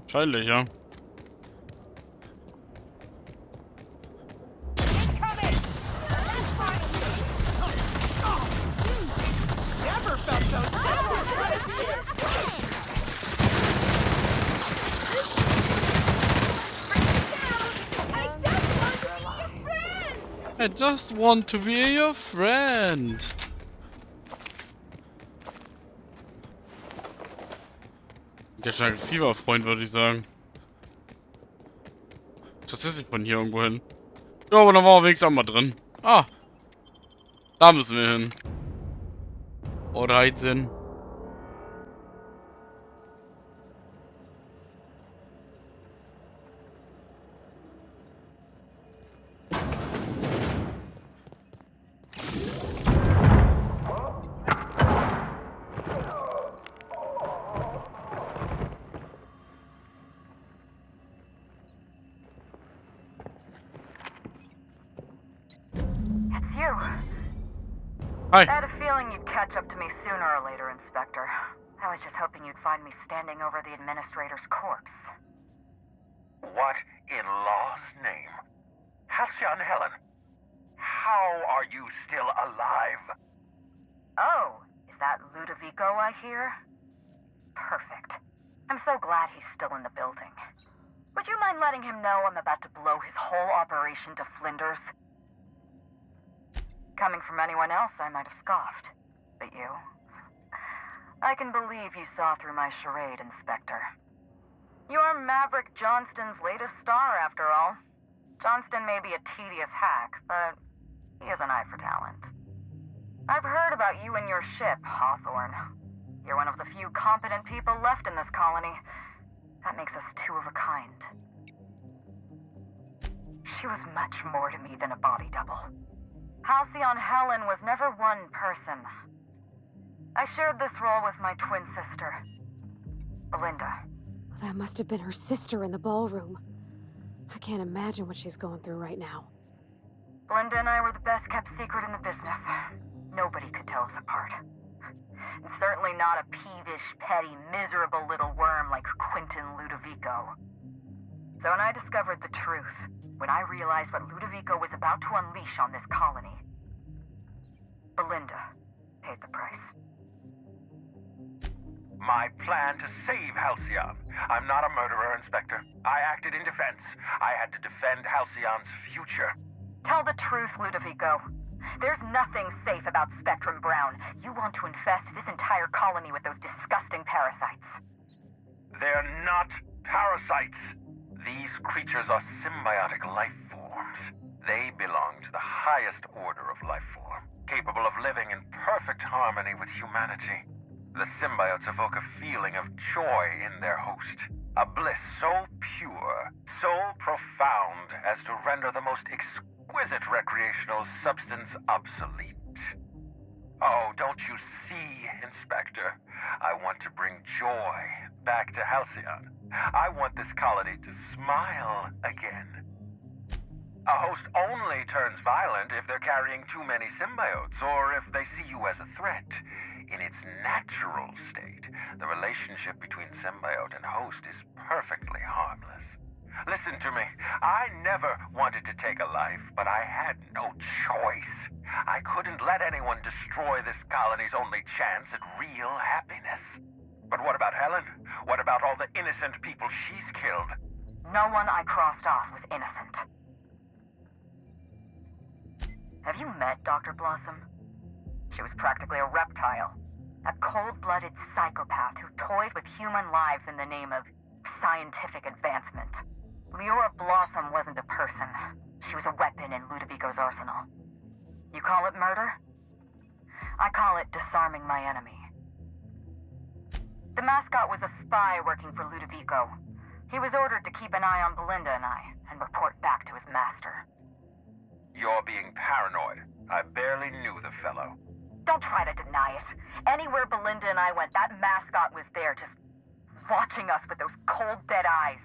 Wahrscheinlich, ja. I just want to be your friend. Der ist ein aggressiver Freund, würde ich sagen. Tatsächlich von hier irgendwo hin. Ja, aber dann waren wir wenigstens auch mal drin. Ah. Da müssen wir hin. Oh, 13. I had a feeling you'd catch up to me sooner or later, Inspector. I was just hoping you'd find me standing over the administrator's corpse. What in law's name? Halcyon Helen, how are you still alive? Oh, is that Ludovico I hear? Perfect. I'm so glad he's still in the building. Would you mind letting him know I'm about to blow his whole operation to flinders? Coming from anyone else, I might have scoffed. But you... I can believe you saw through my charade, Inspector. You're Maverick Johnston's latest star, after all. Johnston may be a tedious hack, but he has an eye for talent. I've heard about you and your ship, Hawthorne. You're one of the few competent people left in this colony. That makes us two of a kind. She was much more to me than a body double. Halcyon Helen was never one person. I shared this role with my twin sister, Belinda. That must have been her sister in the ballroom. I can't imagine what she's going through right now. Belinda and I were the best kept secret in the business. Nobody could tell us apart. And certainly not a peevish selfish, petty, miserable little worm like Quentin Ludovico. So when I discovered the truth, when I realized what Ludovico was about to unleash on this colony, Belinda paid the price. My plan to save Halcyon. I'm not a murderer, Inspector. I acted in defense. I had to defend Halcyon's future. Tell the truth, Ludovico. There's nothing safe about Spectrum Brown. You want to infest this entire colony with those disgusting parasites. They're not parasites. These creatures are symbiotic life forms. They belong to the highest order of life form, capable of living in perfect harmony with humanity. The symbiotes evoke a feeling of joy in their host, a bliss so pure, so profound as to render the most exquisite recreational substance obsolete. Oh, don't you see, Inspector? I want to bring joy back to Halcyon. I want this colony to smile again. A host only turns violent if they're carrying too many symbiotes, or if they see you as a threat. In its natural state, the relationship between symbiote and host is perfectly harmless. Listen to me. I never wanted to take a life, but I had no choice. I couldn't let anyone destroy this colony's only chance at real happiness. But what about Helen? What about all the innocent people she's killed? No one I crossed off was innocent. Have you met Dr. Blossom? She was practically a reptile. A cold-blooded psychopath who toyed with human lives in the name of scientific advancement. Leora Blossom wasn't a person. She was a weapon in Ludovico's arsenal. You call it murder? I call it disarming my enemy. The mascot was a spy working for Ludovico. He was ordered to keep an eye on Belinda and I, and report back to his master. You're being paranoid. I barely knew the fellow. Don't try to deny it. Anywhere Belinda and I went, that mascot was there, just watching us with those cold, dead eyes.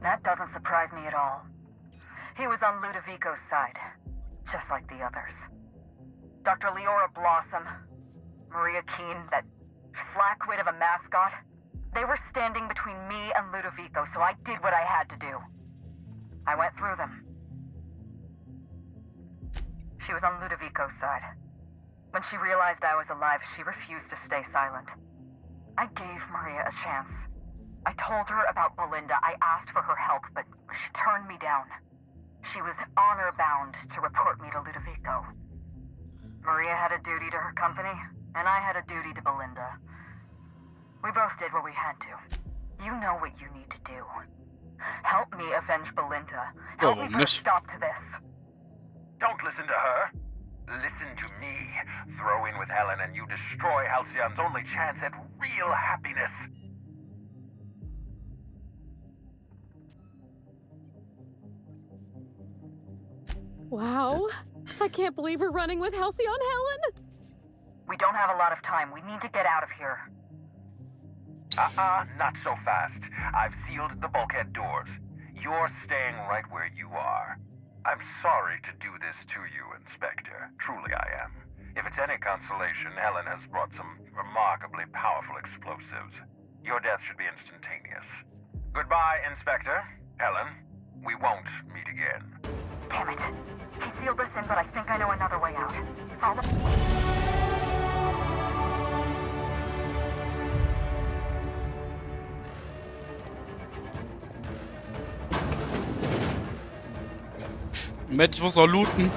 That doesn't surprise me at all. He was on Ludovico's side, just like the others. Dr. Leora Blossom, Maria Keene, that flackwit of a mascot, they were standing between me and Ludovico, so I did what I had to do. I went through them. She was on Ludovico's side. When she realized I was alive, she refused to stay silent. I gave Maria a chance. I told her about Belinda. I asked for her help, but she turned me down. She was honor-bound to report me to Ludovico. Maria had a duty to her company, and I had a duty to Belinda. We both did what we had to. You know what you need to do. Help me avenge Belinda. Help me put a stop to this. Don't listen to her. Listen to me. Throw in with Helen and you destroy Halcyon's only chance at real happiness. Wow. I can't believe we're running with Halcyon, Helen. We don't have a lot of time. We need to get out of here. Not so fast. I've sealed the bulkhead doors. You're staying right where you are. I'm sorry to do this to you, Inspector. Truly I am. If it's any consolation, Helen has brought some remarkably powerful explosives. Your death should be instantaneous. Goodbye, Inspector. Helen, we won't meet again. Damn it. He sealed us in, but I think I know another way out. Follow. Moment, ich muss noch looten.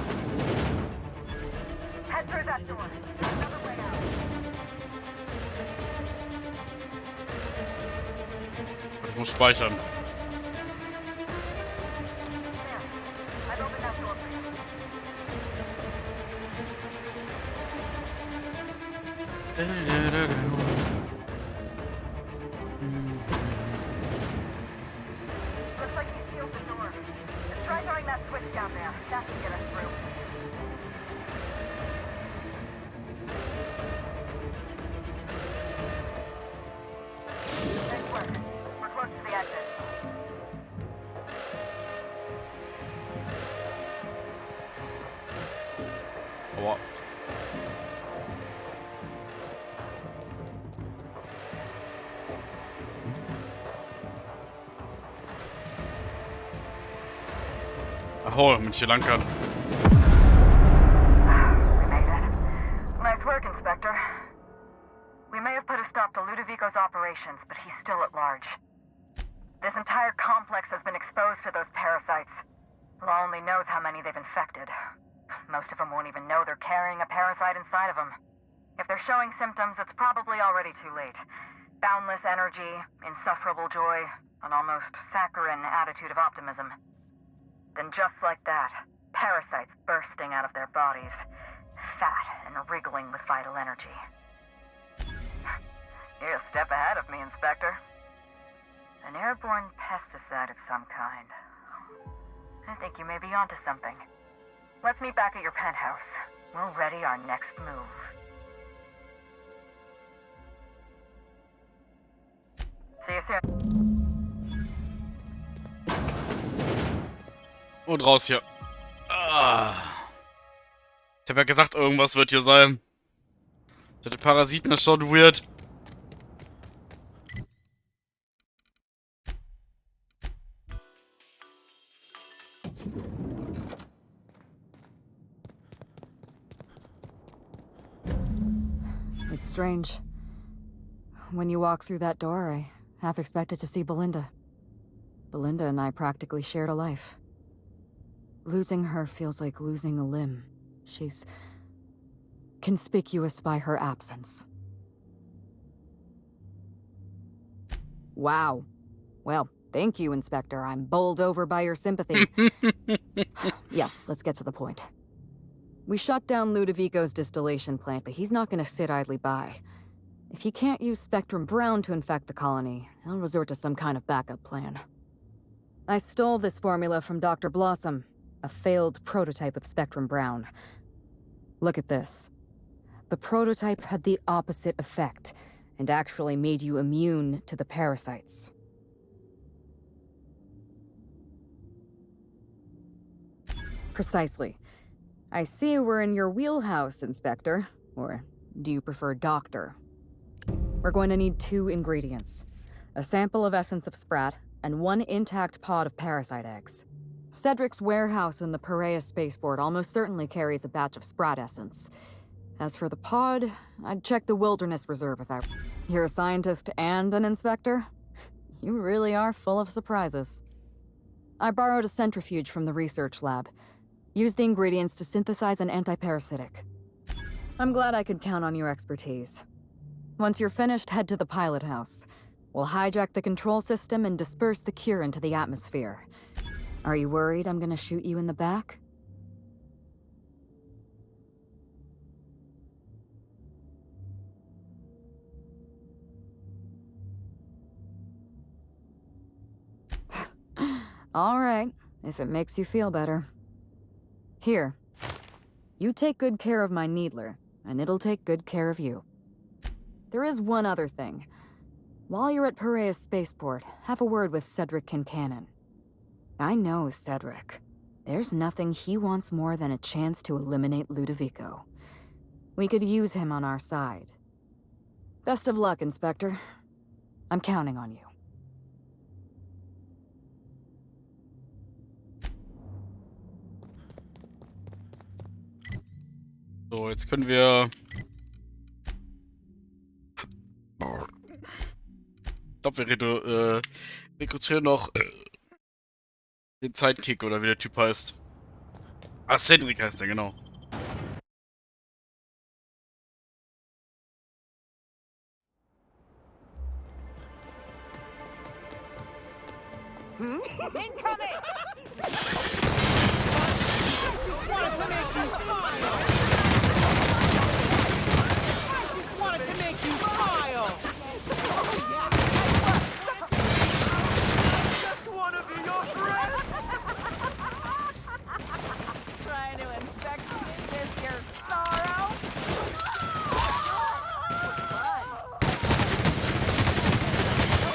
Head through that door. Another way out. Ich muss speichern. I've opened that door for you. Looks like he sealed the door. Let's try throwing that switch down there. That should get us through. Nice work. We're close to the exit. Aua. Oh, damit ich hier lang kann. Nice work, Inspector. We may have put a stop to Ludovico's operations, but he's still at large. This entire complex has been exposed to those parasites. Law only knows how many they've infected. Most of them won't even know they're carrying a parasite inside of them. If they're showing symptoms, it's probably already too late. Boundless energy, insufferable joy, an almost saccharine attitude of optimism. Then just like that, parasites bursting out of their bodies, fat and wriggling with vital energy. You're a step ahead of me, Inspector. An airborne pesticide of some kind. I think you may be onto something. Let's meet back at your penthouse. We'll ready our next move. See you soon. Und raus hier. Ah. Ich habe ja gesagt, irgendwas wird hier sein. Der Parasiten ist schon weird. It's strange. When you walk through that door, I half expected to see Belinda. Belinda and I practically shared a life. Losing her feels like losing a limb. She's conspicuous by her absence. Wow. Well, thank you, Inspector. I'm bowled over by your sympathy. Yes, let's get to the point. We shut down Ludovico's distillation plant, but he's not gonna sit idly by. If he can't use Spectrum Brown to infect the colony, he'll resort to some kind of backup plan. I stole this formula from Dr. Blossom, a failed prototype of Spectrum Brown. Look at this. The prototype had the opposite effect, and actually made you immune to the parasites. Precisely. I see we're in your wheelhouse, Inspector. Or do you prefer Doctor? We're going to need 2 ingredients. A sample of essence of sprat, and 1 intact pod of parasite eggs. Cedric's warehouse in the Perea spaceport almost certainly carries a batch of sprat essence. As for the pod, I'd check the wilderness reserve if I... You're a scientist and an inspector? You really are full of surprises. I borrowed a centrifuge from the research lab. Use the ingredients to synthesize an antiparasitic. I'm glad I could count on your expertise. Once you're finished, head to the pilot house. We'll hijack the control system and disperse the cure into the atmosphere. Are you worried I'm gonna shoot you in the back? All right, if it makes you feel better. Here. You take good care of my needler, and it'll take good care of you. There is one other thing. While you're at Perea's spaceport, have a word with Cedric Kincannon. I know Cedric. There's nothing he wants more than a chance to eliminate Ludovico. We could use him on our side. Best of luck, Inspector. I'm counting on you. So, jetzt können wir... Ich glaube, wir rekrutieren noch den Sidekick, oder wie der Typ heißt. Ah, Cedric heißt der, genau. Incoming! Wanted to make you smile! Just want to be your friend! Trying to infect me with your sorrow?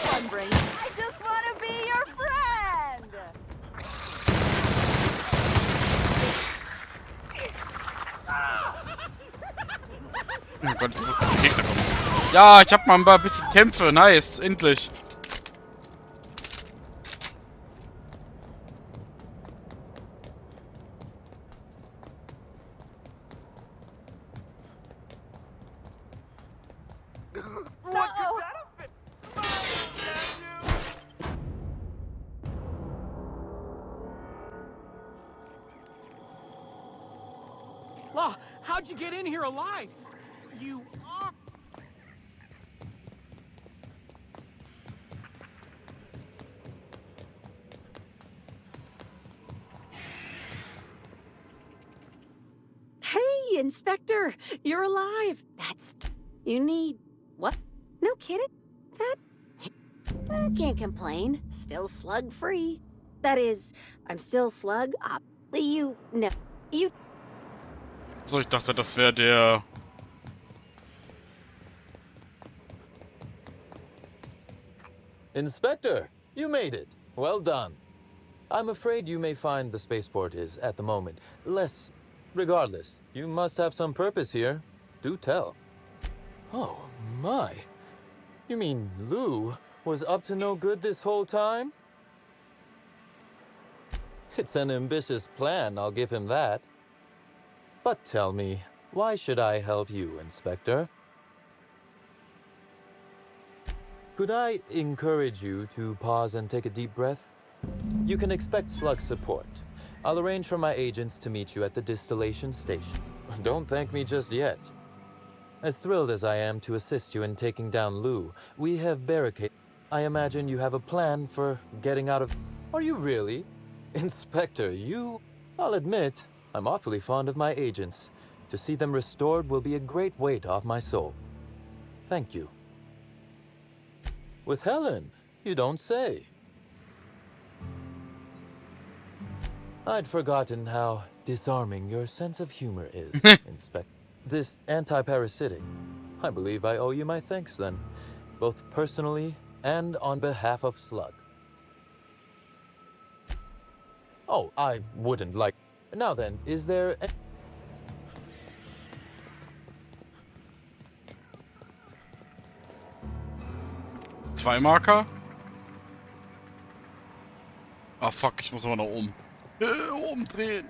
Fun brings. I just want to be your friend! Oh Gott, ich wusste, dass die Gegner kommen. Ja, ich hab mal ein bisschen Kämpfe. Nice, endlich. Law, how'd you get in here alive? You are... Hey, Inspector! You're alive! That's... You need... What? No kidding? That... I can't complain. Still slug-free. That is, I'm still slug... You... No. You... So, ich dachte, das wäre der... Inspector, you made it. Well done. I'm afraid you may find the spaceport is, at the moment, less... Regardless, you must have some purpose here. Do tell. Oh, my. You mean Lou was up to no good this whole time? It's an ambitious plan, I'll give him that. But tell me, why should I help you, Inspector? Could I encourage you to pause and take a deep breath? You can expect slug support. I'll arrange for my agents to meet you at the distillation station. Don't thank me just yet. As thrilled as I am to assist you in taking down Lou, we have barricaded. I imagine you have a plan for getting out of... Are you really? Inspector, you... I'll admit, I'm awfully fond of my agents. To see them restored will be a great weight off my soul. Thank you. With Helen, you don't say. I'd forgotten how disarming your sense of humor is, Inspector. This anti-parasitic. I believe I owe you my thanks then, both personally and on behalf of Slug. Oh, I wouldn't like... Now then, is there... Zwei Marker? Ah, fuck, ich muss aber nach oben. Umdrehen.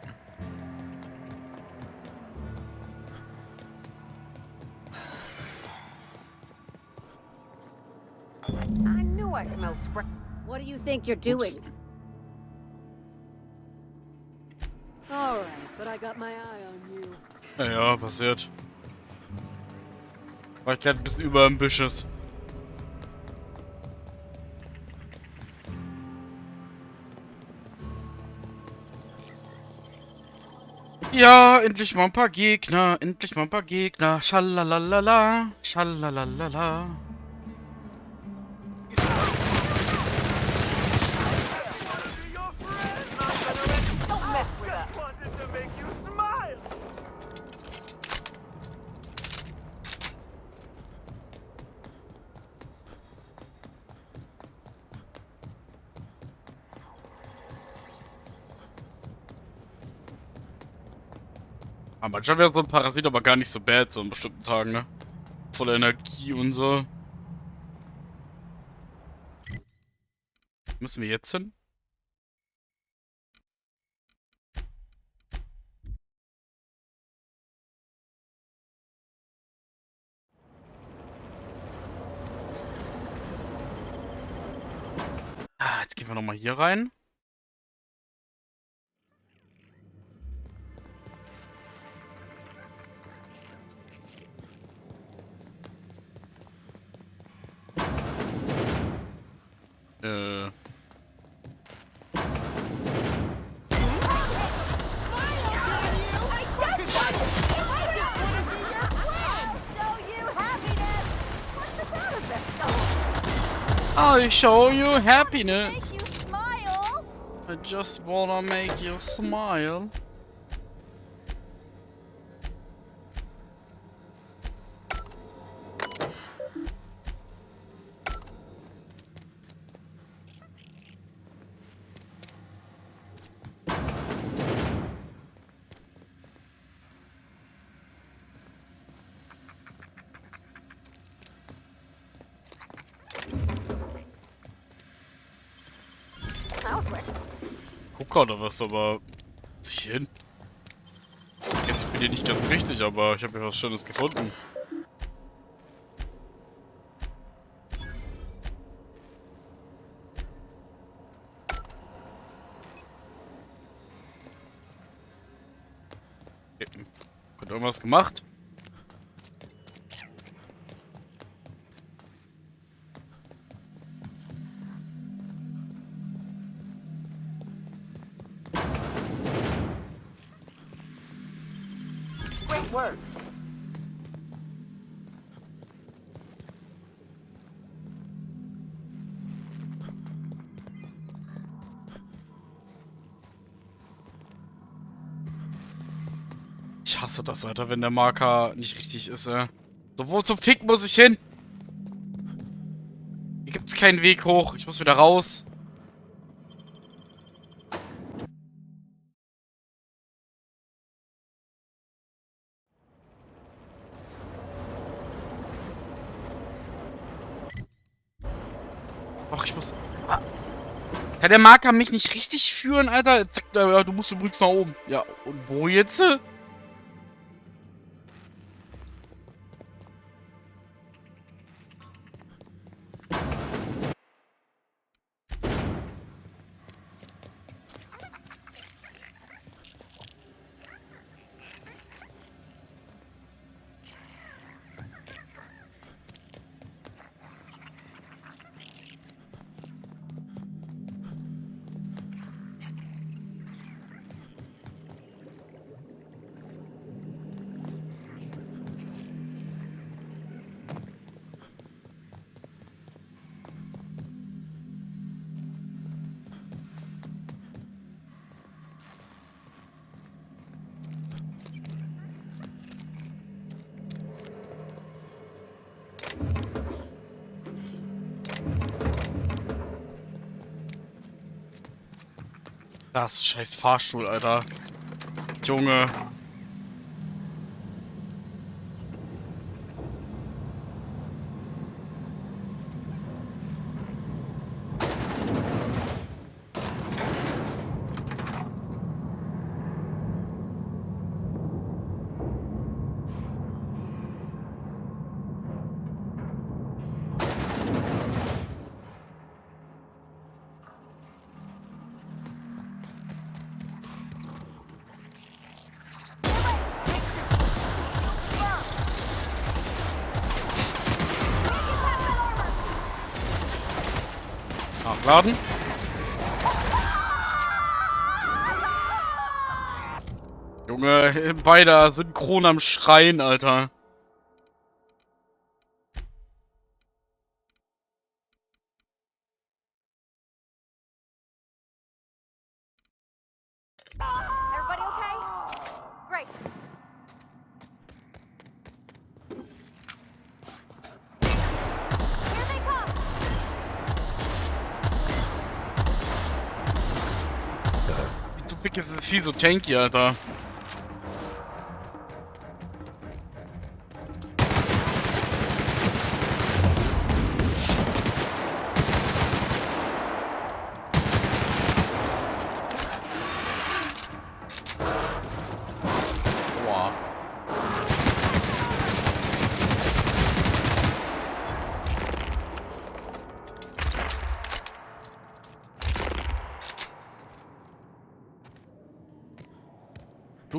I knew I smelled spray. What do you think you're doing? Alright, but I got my eye on you. Ja, passiert. War ich gerade ein bisschen überambitious. Ja, endlich mal ein paar Gegner, endlich mal ein paar Gegner. Schalalalala, schalalalala. Manchmal wäre so ein Parasit aber gar nicht so bad, so an bestimmten Tagen, ne? Voller Energie und so. Müssen wir jetzt hin? Ah, jetzt gehen wir nochmal hier rein. I'll show you happiness. Make you smile. I just wanna make you smile. Gucker oder was, aber sich hin. Ich bin hier nicht ganz richtig, aber ich habe hier was Schönes gefunden. Wird irgendwas gemacht? Great work. Ich hasse das, Alter, wenn der Marker nicht richtig ist, So, wo zum Fick muss ich hin? Hier gibt's keinen Weg hoch. Ich muss wieder raus. Ach, ich muss... Ah. Kann der Marker mich nicht richtig führen, Alter? Jetzt sagt er, ja, du musst übrigens nach oben. Ja, und wo jetzt? Das scheiß Fahrstuhl, Alter. Junge. Nachladen. Junge, beide synchron am Schreien, Alter. Everybody okay? Great. Here they come. Wie zum Fick ist das Vieh so tanky, Alter?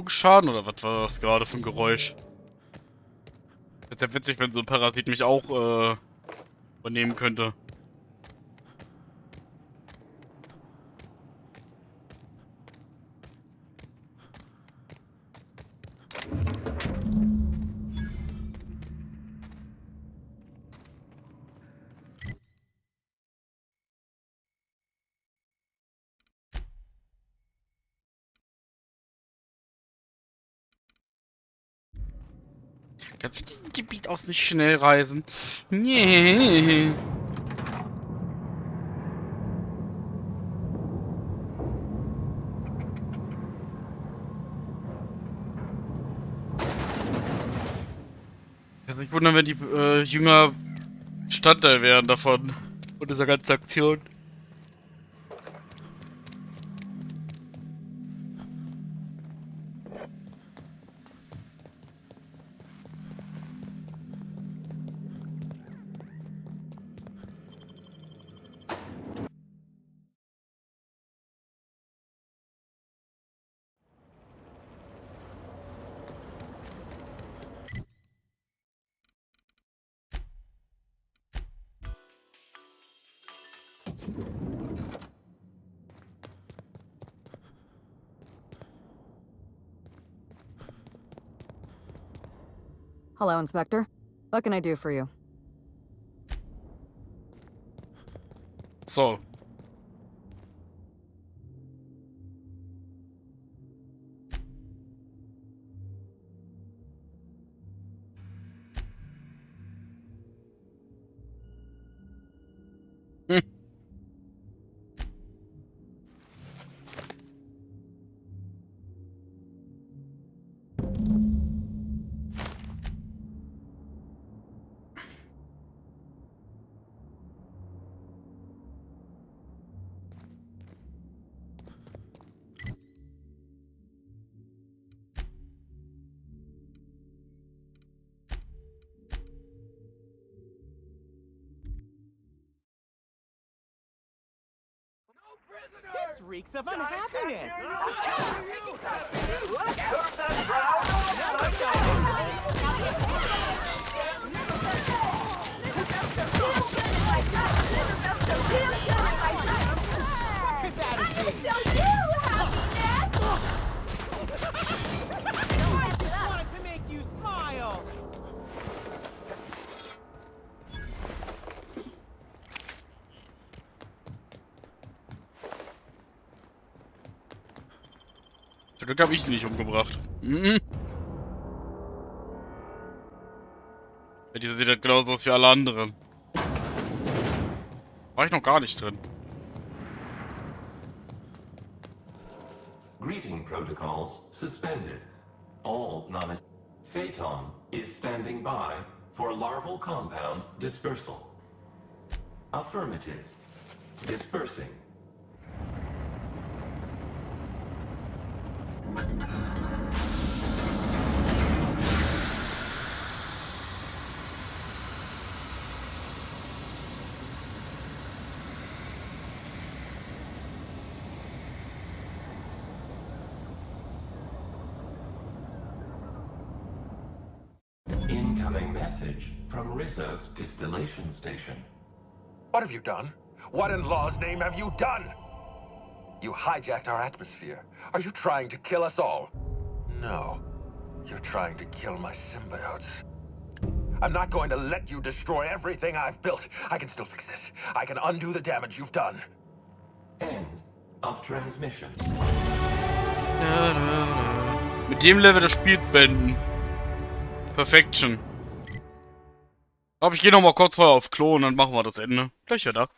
Schaden oder was war das gerade für ein Geräusch? Ist ja witzig, wenn so ein Parasit mich auch übernehmen könnte. Kannst du diesem Gebiet aus nicht schnell reisen? Nee. Ich kann mich wundern, wenn die Jünger Bestandteil wären davon. Von dieser ganzen Aktion. Hello, Inspector. What can I do for you? So. This reeks of unhappiness! I wanted to make you smile! Zum Glück habe ich ihn nicht umgebracht. Mhm. Dieser sieht halt genauso aus wie alle anderen. War ich noch gar nicht drin. Greeting protocols suspended. All non- Phaeton is standing by for larval compound dispersal. Affirmative. Dispersing. Incoming message from Rizzo's distillation station. What have you done? What in law's name have you done? You hijacked our atmosphere. Are you trying to kill us all? No. You're trying to kill my symbiotes. I'm not going to let you destroy everything I've built. I can still fix this. I can undo the damage you've done. End of transmission. Mit dem Level des Spiels beenden. Perfection. Aber ich gehe noch mal kurz vorher auf Klo und dann machen wir das Ende. Gleich wieder.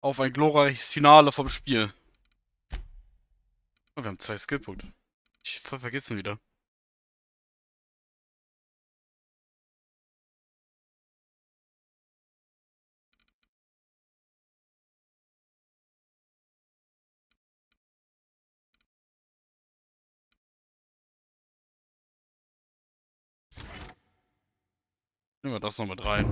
auf ein glorreiches Finale vom Spiel. Oh, wir haben 2 Skillpunkte. Ich voll vergessen wieder. Nehmen wir das noch mit rein.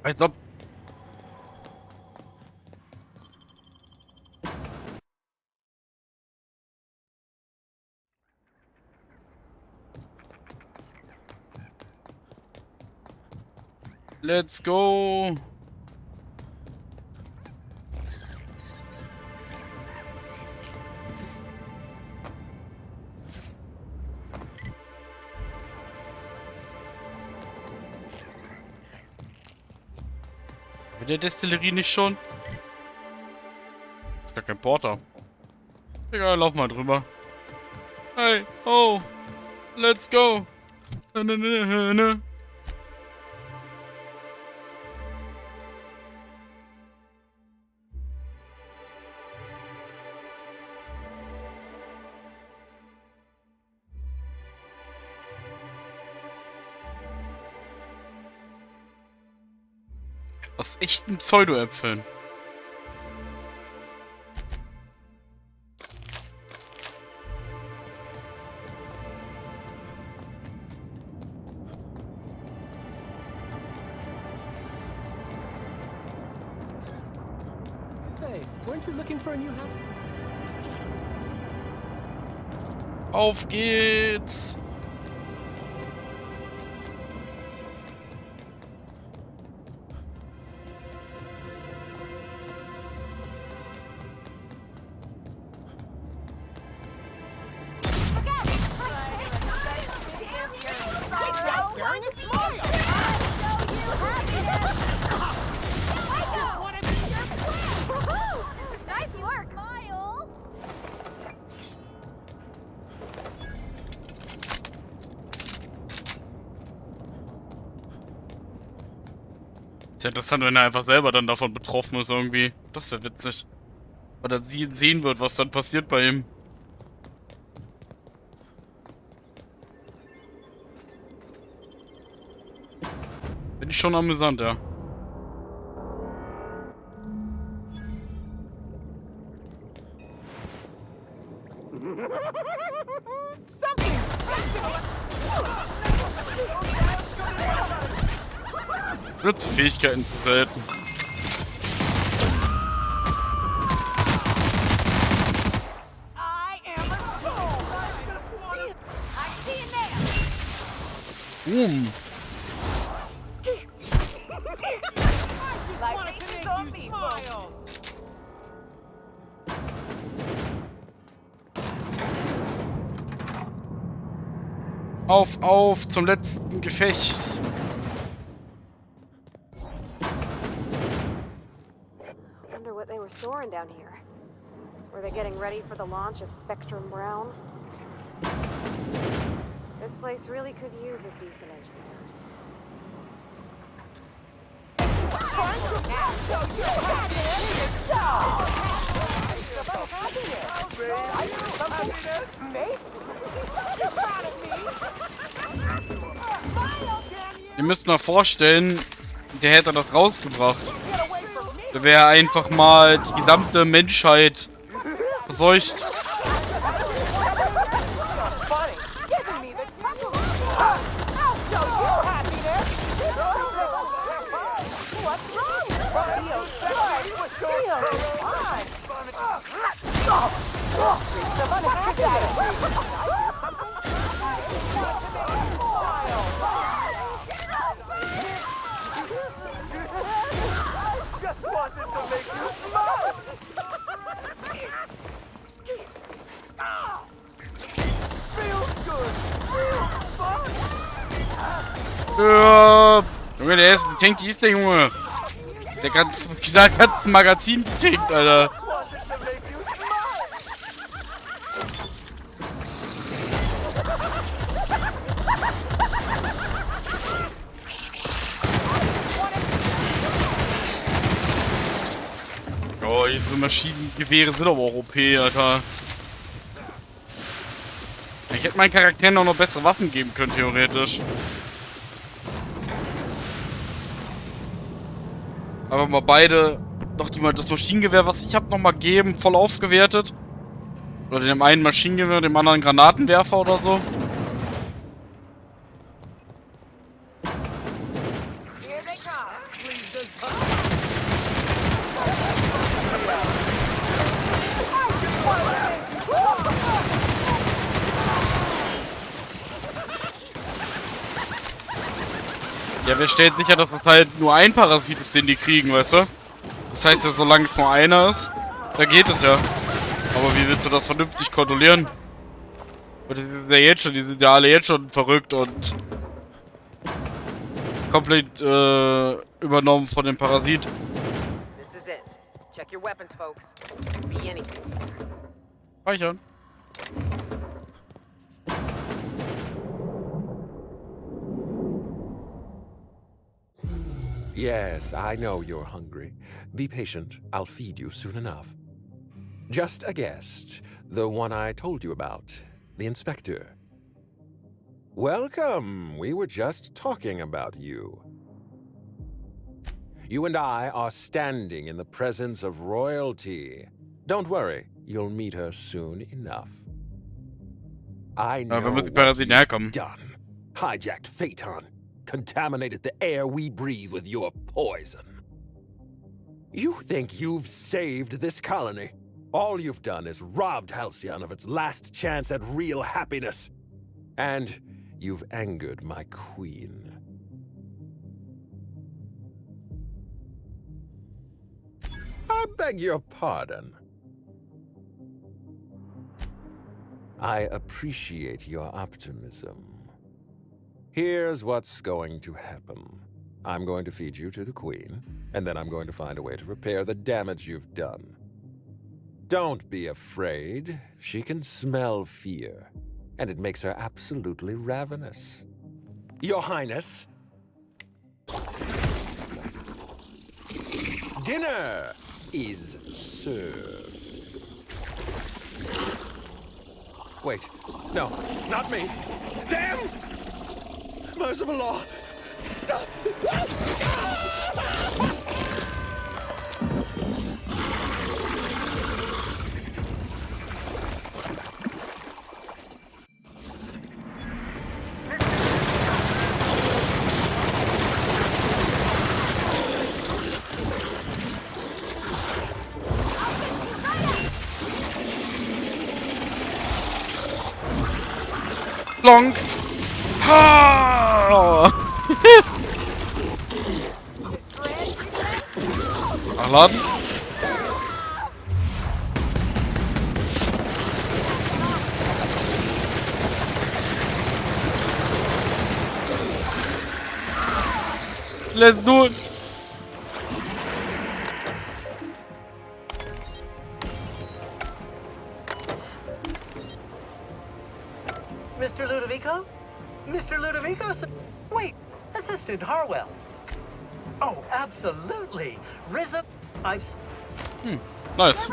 Als ob. Let's go. Mit der Destillerie nicht schon? Ist gar kein Porter. Egal, lauf mal drüber. Hey, oh, let's go. Aus echten Pseudo-Äpfeln. Say, weren't you looking for a new house? Auf geht's! Ist ja interessant, wenn er einfach selber dann davon betroffen ist irgendwie. Das wäre witzig. Oder sie sehen wird, was dann passiert bei ihm. Bin ich schon amüsant, ja. Nutze Fähigkeiten zu selten. Auf zum letzten Gefecht. Wonder what they were storing down here. Were they getting ready for the launch of Spectrum Brown? This place really could use a decent engineer. Ihr müsst mal vorstellen, der hätte das rausgebracht. Der wäre einfach mal die gesamte Menschheit verseucht. Junge, der ist, wie tanky ist der Junge? Der ganze Magazin getankt, Alter. Oh, diese Maschinengewehre sind aber auch OP, Alter. Ich hätte meinen Charakteren auch noch bessere Waffen geben können, theoretisch. Aber mal beide noch das Maschinengewehr, was ich habe, nochmal geben, voll aufgewertet. Oder dem einen Maschinengewehr, dem anderen Granatenwerfer oder so. Ja, wer stellt sicher, dass das halt nur ein Parasit ist, den die kriegen, weißt du? Das heißt ja, solange es nur einer ist, da geht es ja. Aber wie willst du das vernünftig kontrollieren? Die sind ja alle jetzt schon verrückt und komplett übernommen von dem Parasit. This is it. Check your weapons, folks. Be anything. Speichern. Yes, I know you're hungry. Be patient. I'll feed you soon enough. Just a guest. The one I told you about. The inspector. Welcome. We were just talking about you. You and I are standing in the presence of royalty. Don't worry. You'll meet her soon enough. I know what you've done. Hijacked Phaeton. Contaminated the air we breathe with your poison. You think you've saved this colony? All you've done is robbed Halcyon of its last chance at real happiness. And you've angered my queen. I beg your pardon. I appreciate your optimism. Here's what's going to happen. I'm going to feed you to the Queen, and then I'm going to find a way to repair the damage you've done. Don't be afraid. She can smell fear, and it makes her absolutely ravenous. Your Highness, dinner is served. Wait, no, not me. Damn! Merciful law! Stop! Long! Ha! Nachladen. Let's do it. Mr. Ludovico? Mr. Ludovico? Wait, Assistant Harwell. Oh, absolutely. Rizzo, I've... Nice.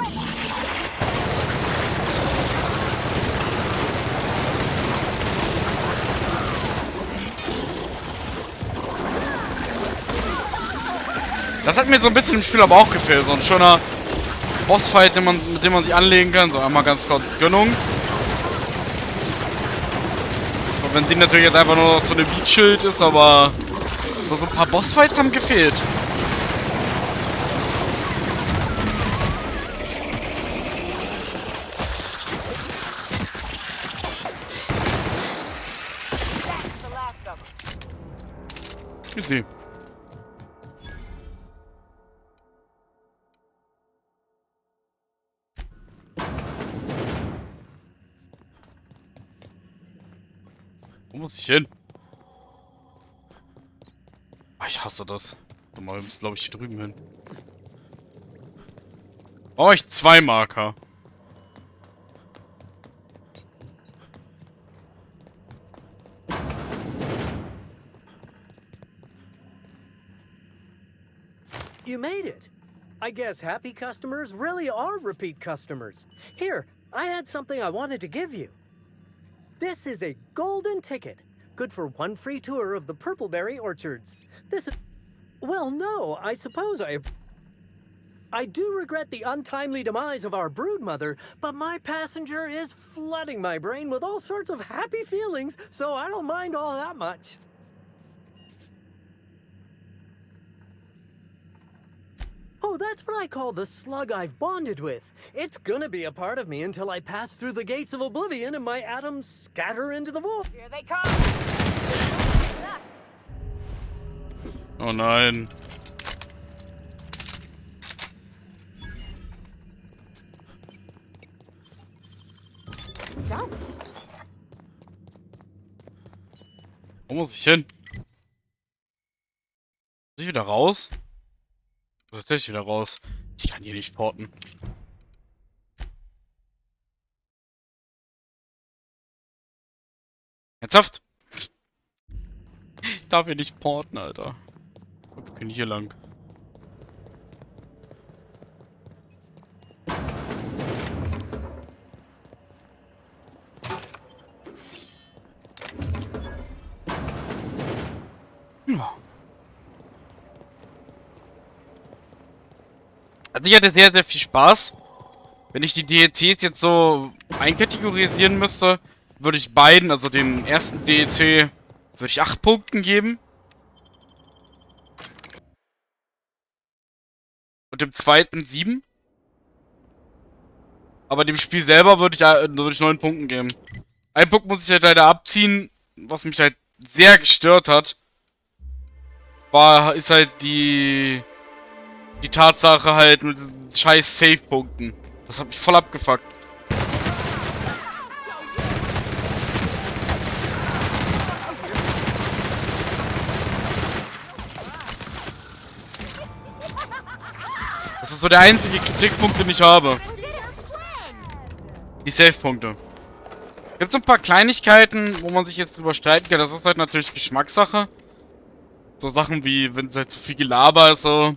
Das hat mir so ein bisschen im Spiel aber auch gefehlt. So ein schöner Bossfight, mit dem man sich anlegen kann. So einmal ganz kurz Gönnung. Und wenn sie natürlich jetzt einfach nur noch so eine Beatschild ist, aber so ein paar Bossfights haben gefehlt. Easy. Wo muss ich hin? Ich hasse das. Wir müssen, glaube ich, hier drüben hin. Brauche ich 2 Marker. You made it. I guess happy customers really are repeat customers. Here, I had something I wanted to give you. This is a golden ticket. Good for 1 free tour of the Purpleberry Orchards. This is... Well, no, I suppose I do regret the untimely demise of our broodmother, but my passenger is flooding my brain with all sorts of happy feelings, so I don't mind all that much. Oh, that's what I call the slug I've bonded with. It's gonna be a part of me until I pass through the gates of oblivion and my atoms scatter into the void. Here they come! Oh nein. Wo muss ich hin? Muss ich wieder raus? Oder tatsächlich wieder raus? Ich kann hier nicht porten. Ernsthaft? Ich darf hier nicht porten, Alter. Wir können hier lang. Ja. Also ich hatte sehr, sehr viel Spaß. Wenn ich die DLCs jetzt so einkategorisieren müsste, würde ich beiden, also dem ersten DLC, würde ich 8 Punkten geben. Und dem zweiten 7. Aber dem Spiel selber würde ich 9 Punkten geben. Ein Punkt muss ich halt leider abziehen, was mich halt sehr gestört hat. Ist halt die Tatsache halt mit diesen scheiß Save-Punkten. Das hat mich voll abgefuckt. Das ist so der einzige Kritikpunkt, den ich habe. Die Save-Punkte. Gibt so ein paar Kleinigkeiten, wo man sich jetzt drüber streiten kann. Das ist halt natürlich Geschmackssache. So Sachen wie, wenn es halt zu viel Gelaber ist, so.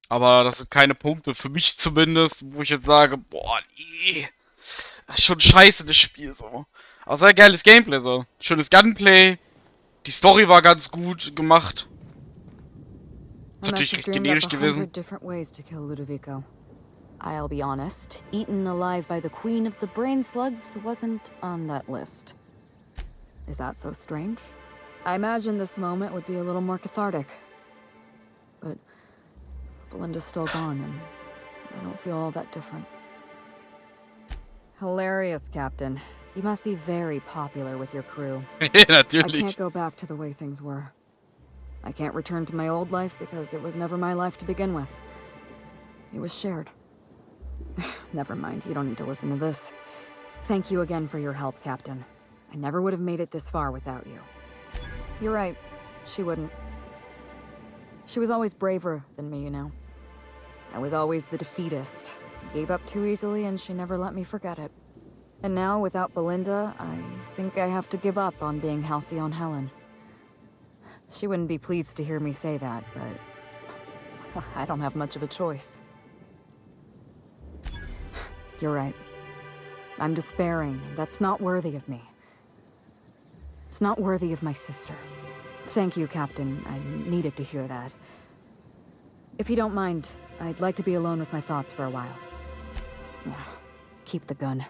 Aber das sind keine Punkte, für mich zumindest, wo ich jetzt sage, boah, nee. Das ist schon scheiße, das Spiel, so. Aber sehr geiles Gameplay, so. Schönes Gunplay. Die Story war ganz gut gemacht. Ist natürlich recht generisch gewesen. I'll be honest, eaten alive by the queen of the brain slugs wasn't on that list. Is that so strange? I imagine this moment would be a little more cathartic. But Belinda's still gone, and I don't feel all that different. Hilarious, Captain. You must be very popular with your crew. Natürlich. I can't go back to the way things were. I can't return to my old life because it was never my life to begin with. It was shared. Never mind, you don't need to listen to this. Thank you again for your help, Captain. I never would have made it this far without you. You're right, she wouldn't. She was always braver than me, you know. I was always the defeatist. Gave up too easily and she never let me forget it. And now, without Belinda, I think I have to give up on being Halcyon Helen. She wouldn't be pleased to hear me say that, but I don't have much of a choice. You're right. I'm despairing. That's not worthy of me. It's not worthy of my sister. Thank you, Captain. I needed to hear that. If you don't mind, I'd like to be alone with my thoughts for a while. Keep the gun.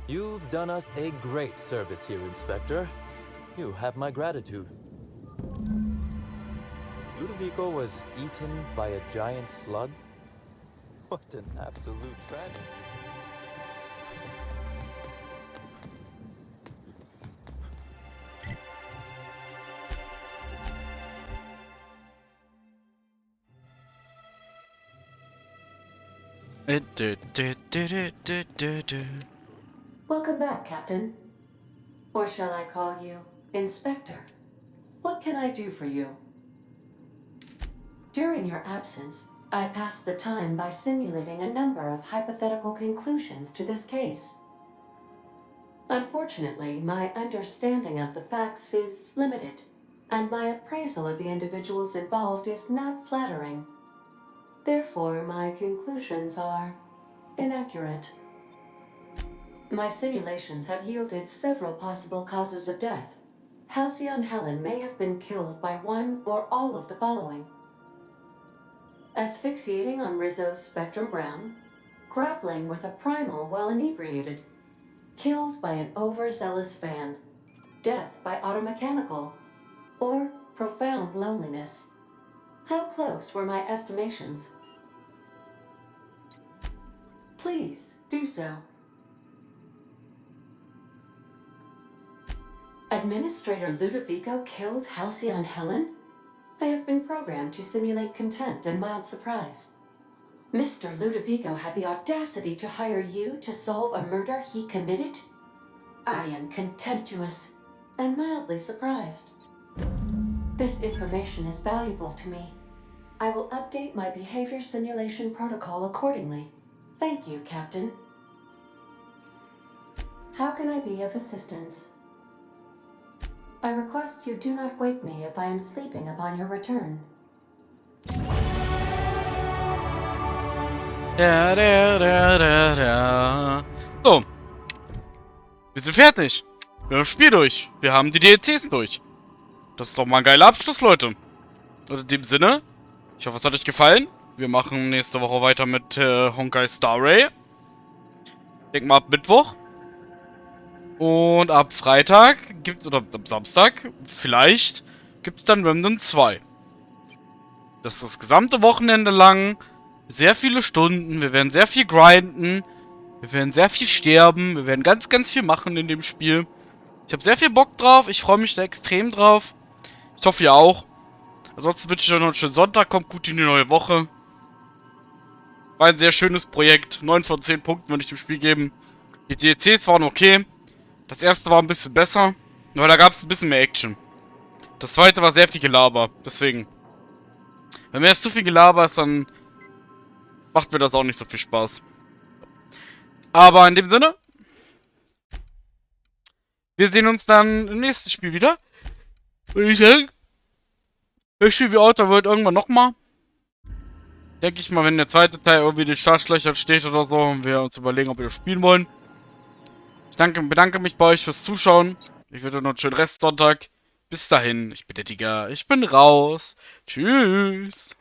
You've done us a great service here, Inspector. You have my gratitude. Ludovico was eaten by a giant slug? What an absolute tragedy. Welcome back, Captain. Or shall I call you Inspector? What can I do for you? During your absence, I passed the time by simulating a number of hypothetical conclusions to this case. Unfortunately, my understanding of the facts is limited, and my appraisal of the individuals involved is not flattering. Therefore, my conclusions are inaccurate. My simulations have yielded several possible causes of death. Halcyon Helen may have been killed by one or all of the following: asphyxiating on Rizzo's Spectrum Brown, grappling with a primal while inebriated, killed by an overzealous fan, death by automechanical, or profound loneliness. How close were my estimations? Please do so. Administrator Ludovico killed Halcyon Helen? I have been programmed to simulate contempt and mild surprise. Mr. Ludovico had the audacity to hire you to solve a murder he committed? I am contemptuous and mildly surprised. This information is valuable to me. I will update my behavior simulation protocol accordingly. Thank you, Captain. How can I be of assistance? I request you do not wake me if I am sleeping upon your return. So. Wir sind fertig. Wir haben das Spiel durch. Wir haben die DLCs durch. Das ist doch mal ein geiler Abschluss, Leute. Und in dem Sinne, ich hoffe, es hat euch gefallen. Wir machen nächste Woche weiter mit Honkai Star Rail. Ich denke mal ab Mittwoch. Und ab Freitag gibt's, oder ab Samstag, vielleicht, gibt's dann Remnant 2. Das ist das gesamte Wochenende lang. Sehr viele Stunden. Wir werden sehr viel grinden. Wir werden sehr viel sterben. Wir werden ganz, ganz viel machen in dem Spiel. Ich habe sehr viel Bock drauf. Ich freue mich da extrem drauf. Ich hoffe, ihr auch. Ansonsten wünsche ich euch noch einen schönen Sonntag. Kommt gut in die neue Woche. War ein sehr schönes Projekt. 9 von 10 Punkten würde ich dem Spiel geben. Die DLCs waren okay. Das erste war ein bisschen besser, weil da gab es ein bisschen mehr Action. Das zweite war sehr viel Gelaber, deswegen. Wenn mir jetzt zu viel Gelaber ist, dann macht mir das auch nicht so viel Spaß. Aber in dem Sinne, wir sehen uns dann im nächsten Spiel wieder. Würde ich sagen, das Spiel wie Outer World irgendwann nochmal. Denke ich mal, wenn der zweite Teil irgendwie in den Startlöchern steht oder so, und wir uns überlegen, ob wir das spielen wollen. Ich bedanke mich bei euch fürs Zuschauen. Ich wünsche euch noch einen schönen Restsonntag. Bis dahin, ich bin der Tiger. Ich bin raus. Tschüss.